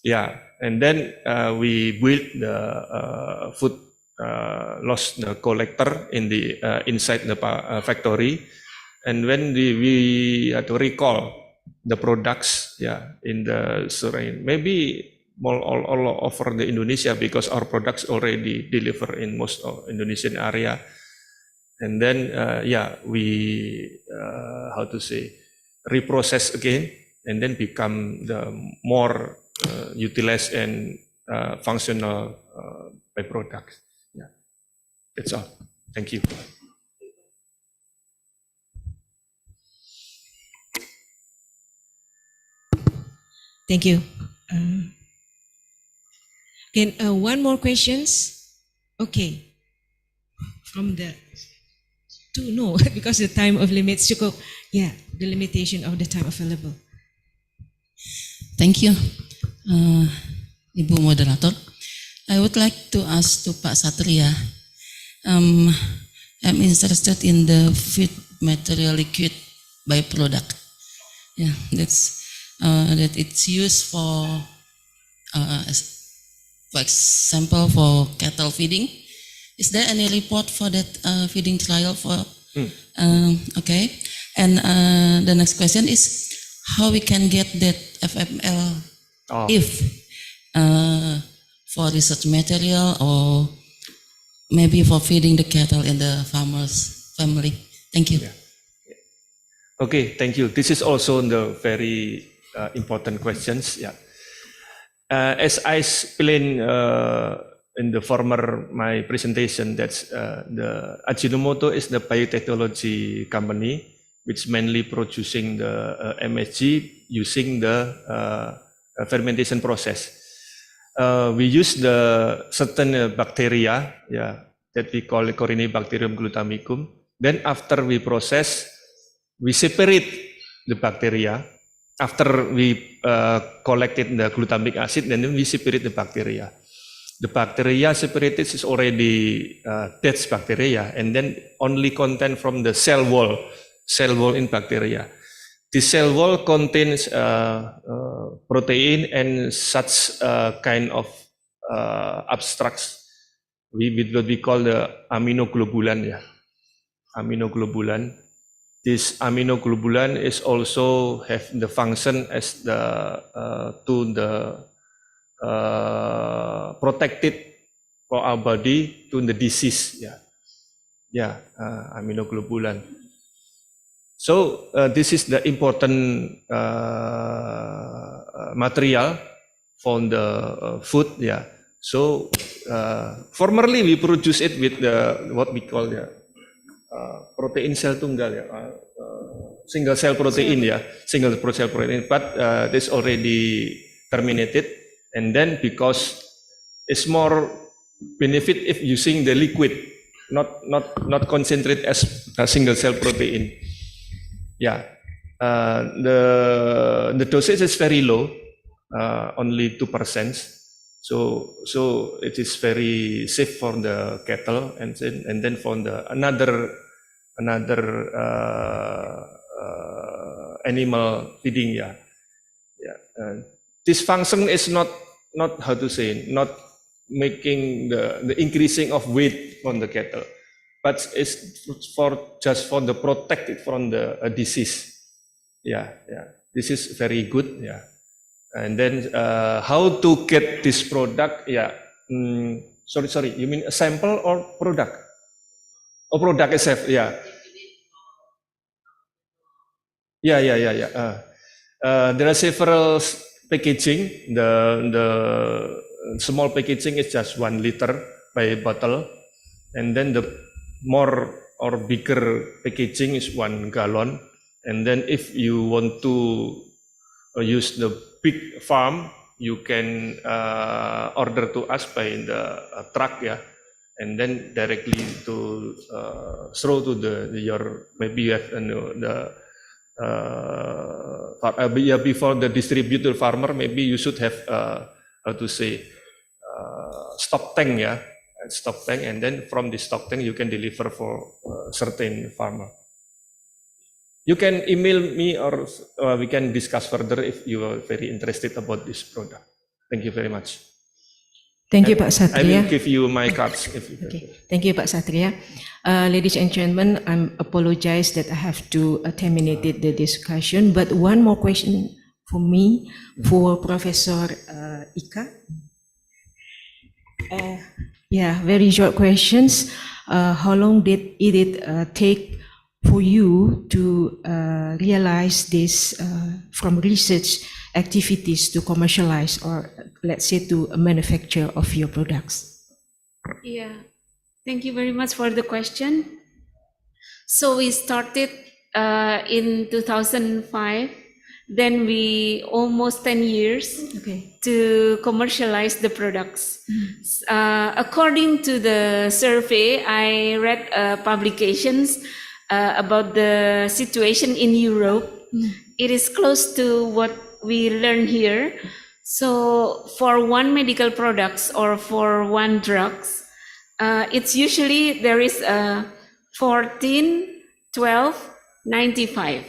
yeah. And then we build the food loss collector in the inside the factory, and when we have to recall the products, yeah, in the surrounding, maybe all over the Indonesia, because our products already deliver in most of Indonesian area. And then yeah, we reprocess again, and then become the more utilized and functional byproducts. Yeah, that's all. Thank you. Thank you. Again, one more questions. Okay. From the two, no, because the time of limits cukup. Yeah, the limitation of the time available. Thank you, Ibu Moderator. I would like to ask to Pak Satria. I'm interested in the feed material liquid byproduct. Yeah, that it's used for example, for cattle feeding. Is there any report for that feeding trial for? Okay, and the next question is how we can get that FML if for research material or maybe for feeding the cattle in the farmer's family. Thank you. Yeah. Okay, thank you. This is also the very important questions. Yeah, as I explained in the former my presentation, that's the Ajinomoto is the biotechnology company which mainly producing the MSG using the fermentation process. We use the certain bacteria, yeah, that we call Corynebacterium glutamicum. Then after we process, we separate the bacteria. After we collected the glutamic acid, then we separate the bacteria. The bacteria separated is already dead bacteria, and then only content from the cell wall in bacteria. The cell wall contains protein and such kind of abstracts. What we call the aminoglobulan. Yeah, aminoglobulan. This aminoglobulan is also have the function as the protected for our body to the disease. Yeah, yeah, aminoglobulan. So this is the important material for the food. Yeah. So formerly we produce it with the what we call the protein cell tunggal, single cell protein, single cell protein. But this already terminated, and then because it's more benefit if using the liquid, not concentrate as a single cell protein. Yeah, the dosage is very low, only 2%. So it is very safe for the cattle, and then for the another animal feeding. Yeah, yeah. This function is not how to say, not making the increasing of weight on the cattle, but it's just for the protect it from the disease. Yeah, yeah. This is very good. Yeah. And then how to get this product? Yeah. Sorry. You mean a sample or product? Oh, product itself. Yeah. Yeah. There are several packaging. The small packaging is just 1 liter by bottle, and then the more or bigger packaging is 1 gallon. And then if you want to use the big farm, you can order to us by the truck, yeah, and then directly to throw to your, maybe you have before the distributor farmer, maybe you should have how to say stock tank, yeah, stock tank, and then from the stock tank you can deliver for certain farmer. You can email me, or we can discuss further if you are very interested about this product. Thank you very much. Thank you, Pak Satria. I will give you my cards. Okay. Thank you, Pak Satria. Ladies and gentlemen, I apologize that I have to terminate the discussion, but one more question for me, for Professor Ika. Yeah, very short questions. How long did it take for you to realize this from research activities to commercialize, or let's say to manufacture of your products? Yeah, thank you very much for the question. So we started in 2005, then we almost 10 years to commercialize the products. According to the survey, I read publications about the situation in Europe. It is close to what we learn here. So for one medical products or for one drugs, it's usually there is 14, 12, 95.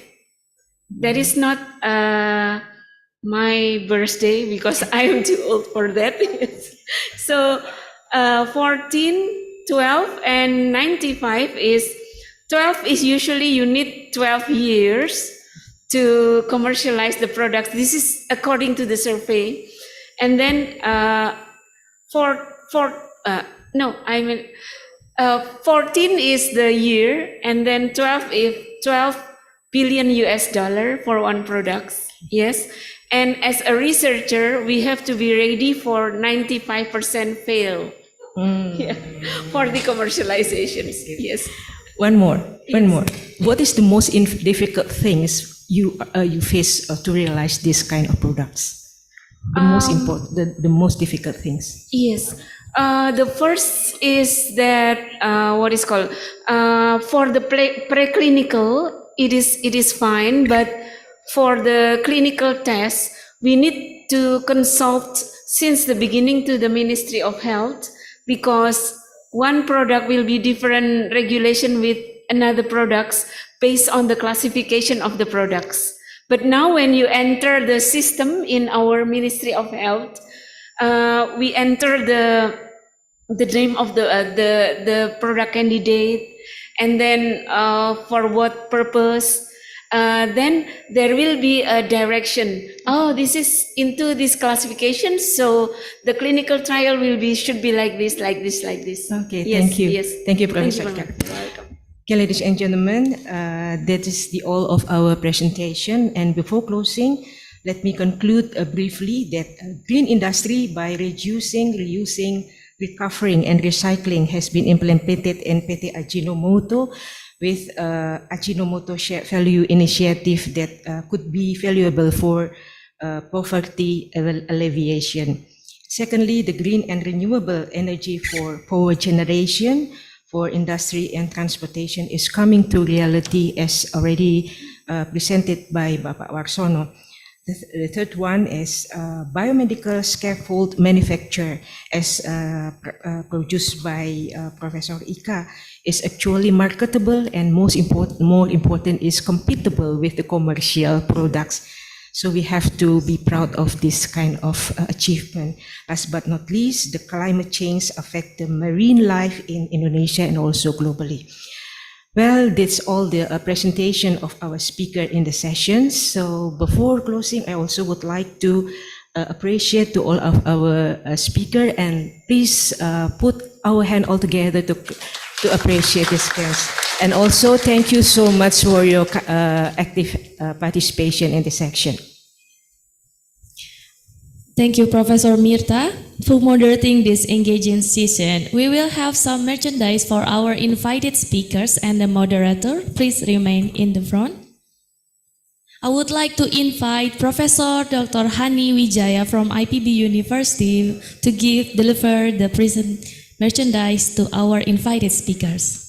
That is not my birthday because I am too old for that. So 14, 12, and 95 is 12 is usually you need 12 years to commercialize the products. This is according to the survey. And then 14 is the year, and then 12 is 12 billion US dollar for one product. Yes. And as a researcher, we have to be ready for 95% fail for the commercialization. Yes. One more. What is the most difficult things you face to realize this kind of products? The most important, the most difficult things. Yes. The first is that what is called for the preclinical, it is fine, but for the clinical test, we need to consult since the beginning to the Ministry of Health, because one product will be different regulation with another products based on the classification of the products. But now when you enter the system in our Ministry of Health, we enter the name of the product candidate, and then for what purpose. Then there will be a direction. Oh, this is into this classification, so the clinical trial should be like this. Okay, yes, thank you. Yes. Thank you, Professor. Thank you, welcome. Okay, ladies and gentlemen, that is the all of our presentation. And before closing, let me conclude briefly that green industry, by reducing, reusing, recovering, and recycling, has been implemented in PT Ajinomoto with Ajinomoto Shared Value Initiative that could be valuable for poverty alleviation. Secondly, the green and renewable energy for power generation for industry and transportation is coming to reality, as already presented by Bapak Warsono. The third one is biomedical scaffold manufacture, as produced by Professor Ika, is actually marketable, and more important is compatible with the commercial products. So we have to be proud of this kind of achievement. Last but not least, the climate change affect the marine life in Indonesia and also globally. Well, that's all the presentation of our speaker in the session. So before closing, I also would like to appreciate to all of our speaker, and please put our hand all together to appreciate this guest. And also thank you so much for your active participation in this section. Thank you, Professor Mirta, for moderating this engaging session. We will have some merchandise for our invited speakers, and the moderator, please remain in the front. I would like to invite Professor Dr. Hani Wijaya from IPB University to deliver the present merchandise to our invited speakers.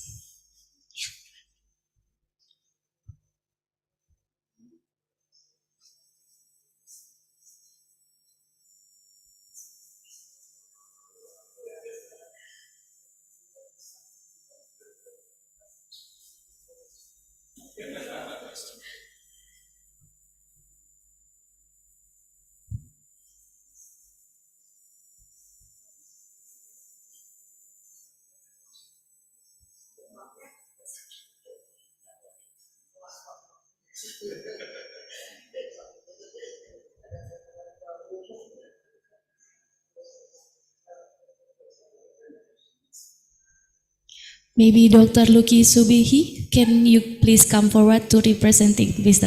Maybe Dr. Luki Subihi, can you please come forward to representing Mr.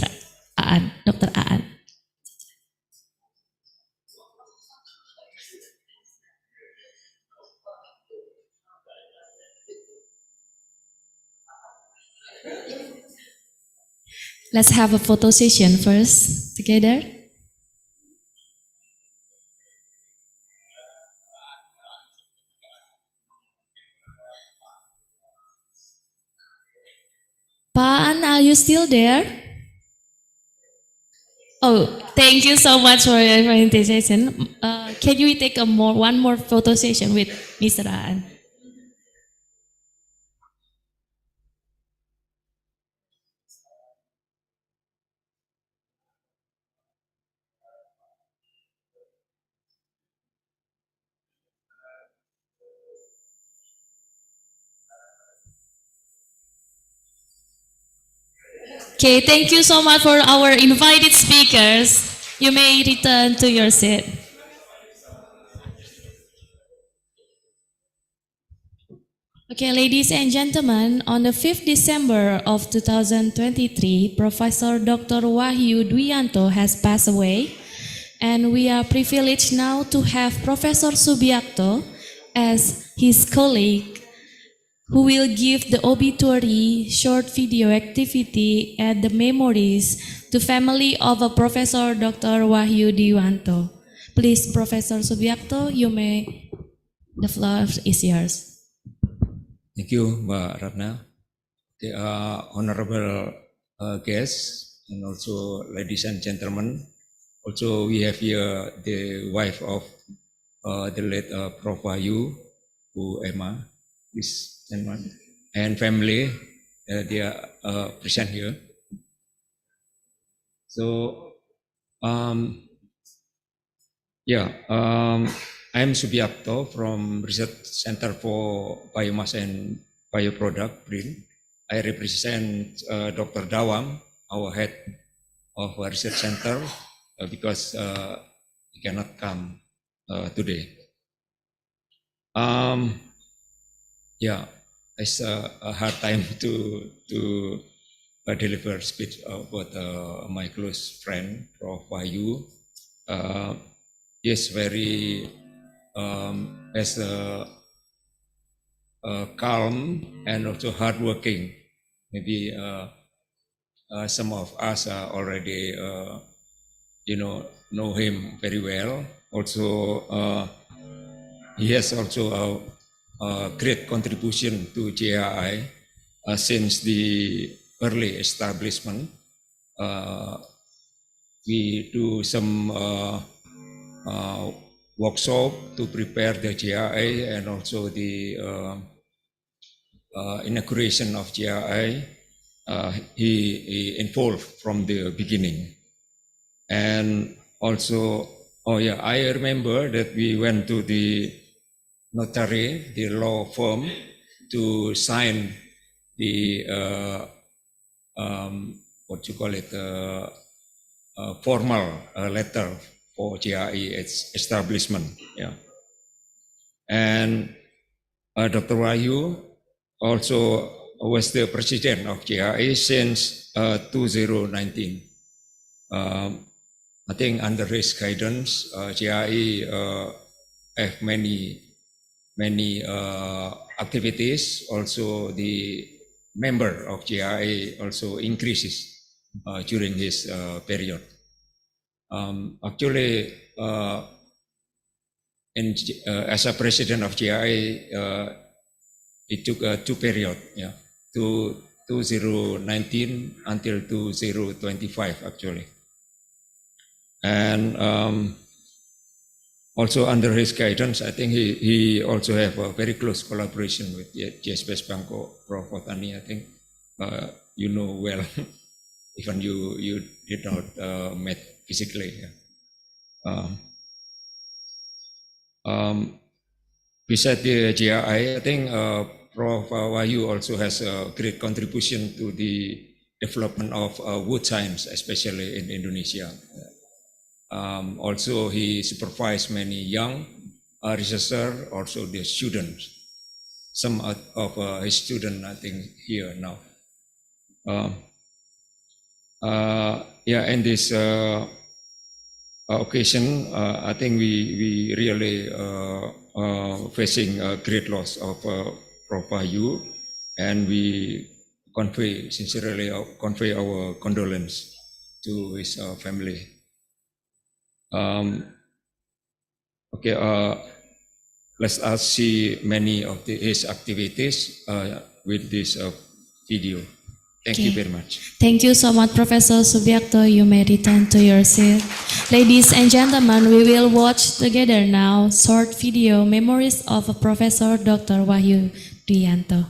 Aan, Dr. Aan? Let's have a photo session first together. Paan, are you still there? Oh, thank you so much for your presentation. Can we take one more photo session with Mr. Aan? Okay, thank you so much for our invited speakers. You may return to your seat. Okay, ladies and gentlemen, on the 5th December of 2023, Professor Dr. Wahyu Dwianto has passed away, and we are privileged now to have Professor Subiakto as his colleague, who will give the obituary, short video activity, and the memories to family of a Professor Dr. Wahyu Dwianto. Please, Professor Subiakto, the floor is yours. Thank you, Mbak Ratna. The honorable guests, and also ladies and gentlemen. Also, we have here the wife of the late Prof. Wahyu, Bu Emma, and family. They are present here. So, I'm Subiakto from Research Center for Biomass and Bioproduct BRIN. I represent Dr. Dawam, our head of our research center, because he cannot come today. It's a hard time to deliver speech about my close friend, Prof. Wahyu. Yes, very as calm and also hardworking. Maybe some of us already, know him very well. Also, he has also a great contribution to JAAI since the early establishment. We do some workshop to prepare the JAAI and also the inauguration of JAAI. He involved from the beginning. And also, I remember that we went to the notary, the law firm, to sign the what you call it, formal letter for JAAI establishment. Yeah. And Dr. Wahyu also was the president of JAAI since 2019. I think under his guidance, JAAI have many activities. Also, the member of JAAI also increases during his period. Actually, as a president of JAAI, it took 2 periods, yeah, 2019 until 2025 actually. And also under his guidance, I think he also have a very close collaboration with JSPS Bangkok, Prof. Otani. I think you know well, even you did not met physically. Yeah. Besides the JAAI, I think Prof. Wahyu also has a great contribution to the development of wood science, especially in Indonesia. Also, he supervised many young researchers, also the students. Some of his students, I think, here now. Yeah, in this occasion, I think we really facing a great loss of Prof. Wahyu, and we sincerely convey our condolence to his family. Okay, let us see many of his activities with this video. Thank you very much. Thank you so much, Professor Subiakto. You may return to your seat. Ladies and gentlemen, we will watch together now short video memories of Professor Dr. Wahyu Duyanto.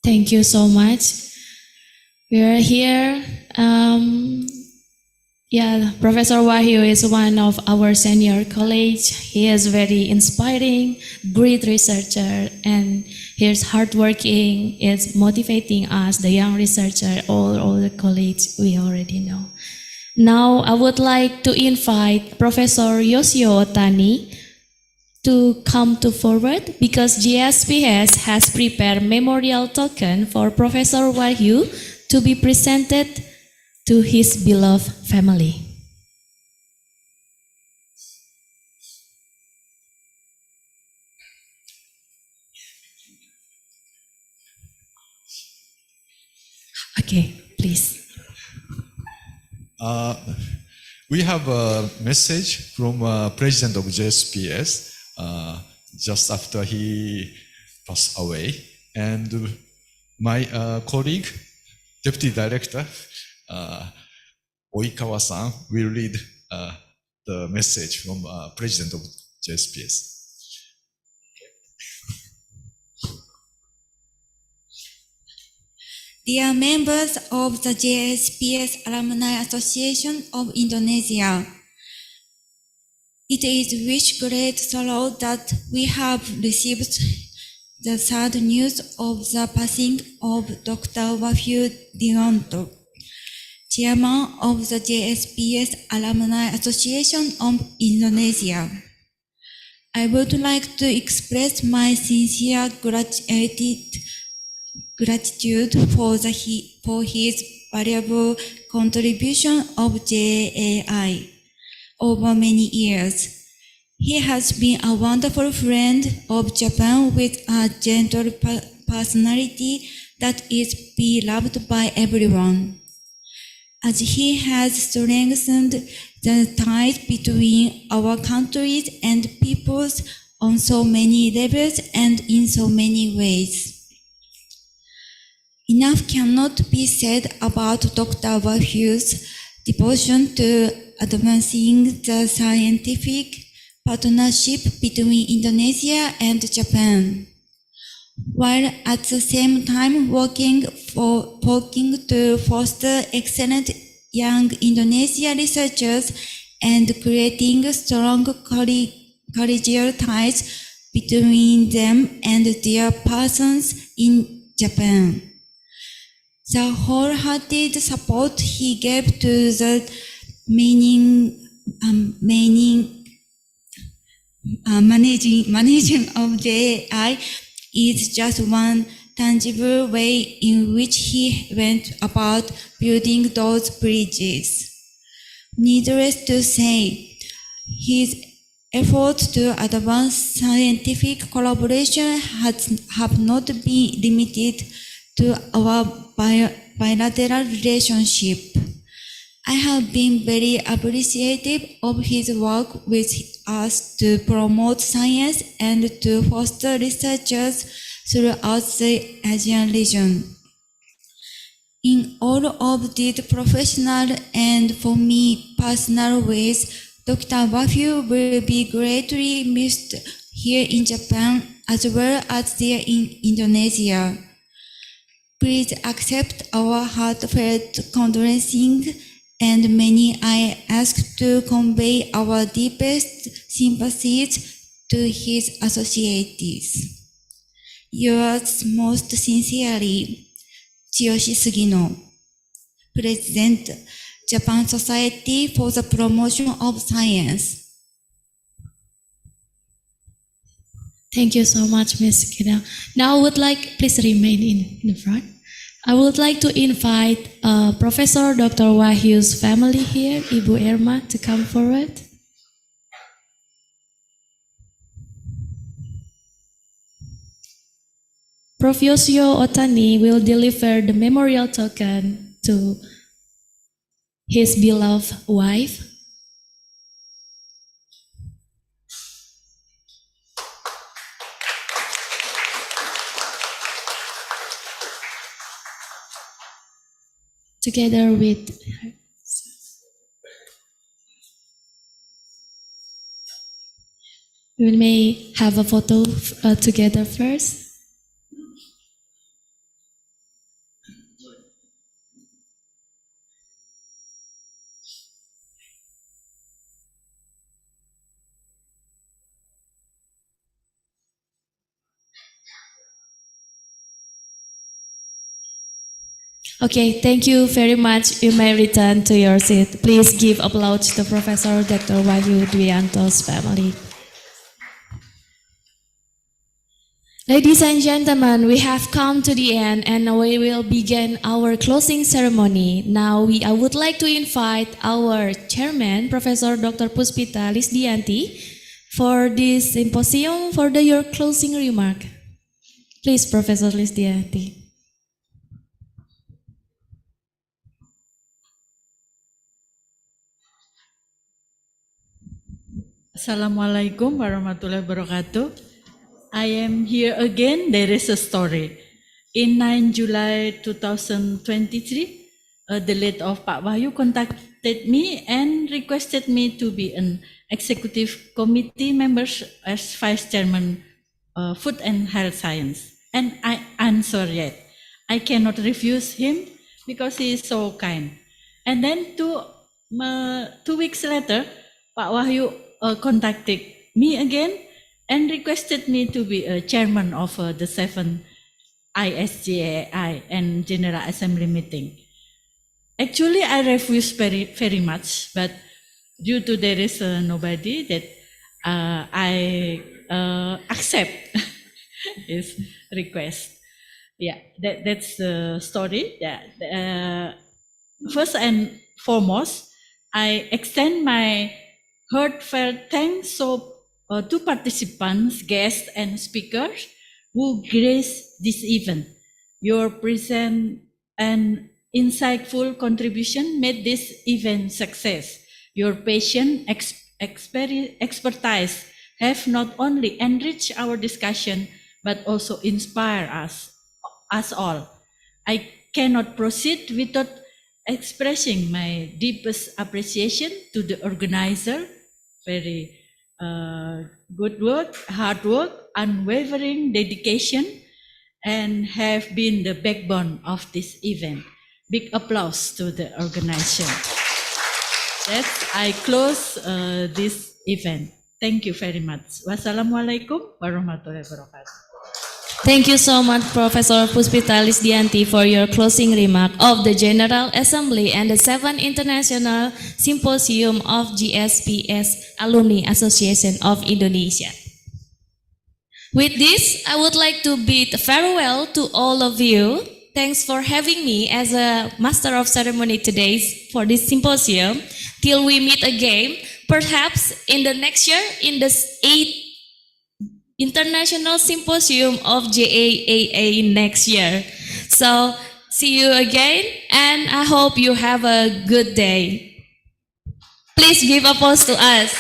Thank you so much. We are here. Professor Wahyu is one of our senior colleagues. He is very inspiring, great researcher, and he's hardworking. Is motivating us, the young researcher, all the colleagues we already know. Now, I would like to invite Professor Yoshio Otani to come to forward because JSPS has prepared memorial token for Professor Wahyu to be presented to his beloved family. Okay, please. We have a message from President of JSPS just after he passed away, and my colleague, Deputy Director Oikawa-san, will read the message from President of JSPS. Dear members of the JSPS Alumni Association of Indonesia, it is with great sorrow that we have received the sad news of the passing of Dr. Wahyu Dionto, Chairman of the JSPS Alumni Association of Indonesia. I would like to express my sincere gratitude for his valuable contribution of JAAI over many years. He has been a wonderful friend of Japan with a gentle personality that is beloved by everyone. As he has strengthened the ties between our countries and peoples on so many levels and in so many ways. Enough cannot be said about Dr. Wahyu's devotion to advancing the scientific partnership between Indonesia and Japan, while at the same time working to foster excellent young Indonesian researchers and creating strong collegial ties between them and their persons in Japan. The wholehearted support he gave to the managing of JAI is just one tangible way in which he went about building those bridges. Needless to say, his efforts to advance scientific collaboration have not been limited to our bilateral relationship. I have been very appreciative of his work with us to promote science and to foster researchers throughout the Asian region. In all of these professional and for me personal ways, Dr. Wahyu will be greatly missed here in Japan as well as there in Indonesia. Please accept our heartfelt condolences, and may I ask to convey our deepest sympathies to his associates. Yours most sincerely, Chiyoshi Sugino, President, Japan Society for the Promotion of Science. Thank you so much, Ms. Kina. Now I would like, please remain in the front. I would like to invite Professor Dr. Wahyu's family here, Ibu Irma, to come forward. Prof. Yoshio Otani will deliver the memorial token to his beloved wife. Together with her. We may have a photo together first. Okay, thank you very much. You may return to your seat. Please give applause to Professor Dr. Wahyu Dwianto's family. Ladies and gentlemen, we have come to the end and we will begin our closing ceremony. Now I would like to invite our chairman, Professor Dr. Puspita Lisdianti, for this symposium for your closing remark. Please, Professor Lisdianti. Assalamualaikum warahmatullahi wabarakatuh. I am here again. There is a story. In 9 July 2023, the late of Pak Wahyu contacted me and requested me to be an executive committee member as vice chairman food and health science. And I answered yet. I cannot refuse him because he is so kind. And then 2 weeks later, Pak Wahyu contacted me again and requested me to be a chairman of the 7th ISJAAI and General Assembly meeting. Actually, I refused very much, but due to there is nobody that I accept his request. Yeah, that's the story. Yeah, first and foremost, I extend my heartfelt thanks to participants, guests, and speakers who graced this event. Your present and insightful contribution made this event success. Your passion, expertise have not only enriched our discussion, but also inspire us all. I cannot proceed without expressing my deepest appreciation to the organizer. Very good work, hard work, unwavering dedication, and have been the backbone of this event. Big applause to the organization. I close this event. Thank you very much. Wassalamualaikum warahmatullahi wabarakatuh. Thank you so much, Professor Puspita Lisdianti, for your closing remark of the General Assembly and the 7th International Symposium of JSPS Alumni Association of Indonesia. With this, I would like to bid farewell to all of you. Thanks for having me as a Master of Ceremony today for this symposium. Till we meet again, perhaps in the next year, in the 8th International Symposium of JAAI next year. So, see you again, and I hope you have a good day. Please give applause to us.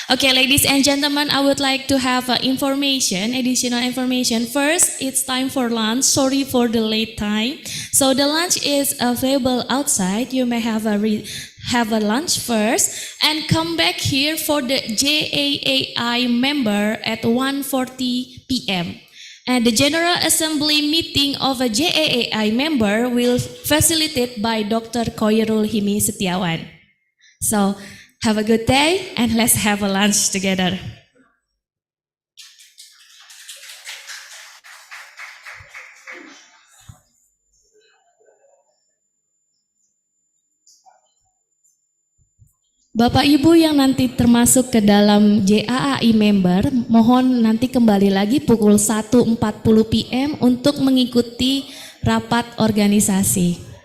Okay, ladies and gentlemen, I would like to have additional information. First, it's time for lunch. Sorry for the late time. So the lunch is available outside. You may have a lunch first and come back here for the JAAI member at 1:40 p.m. And the General Assembly meeting of a JAAI member will facilitated by Dr. Koirul Himi Setiawan. So have a good day and let's have a lunch together. Bapak Ibu yang nanti termasuk ke dalam JAAI member, mohon nanti kembali lagi pukul 1.40 PM untuk mengikuti rapat organisasi.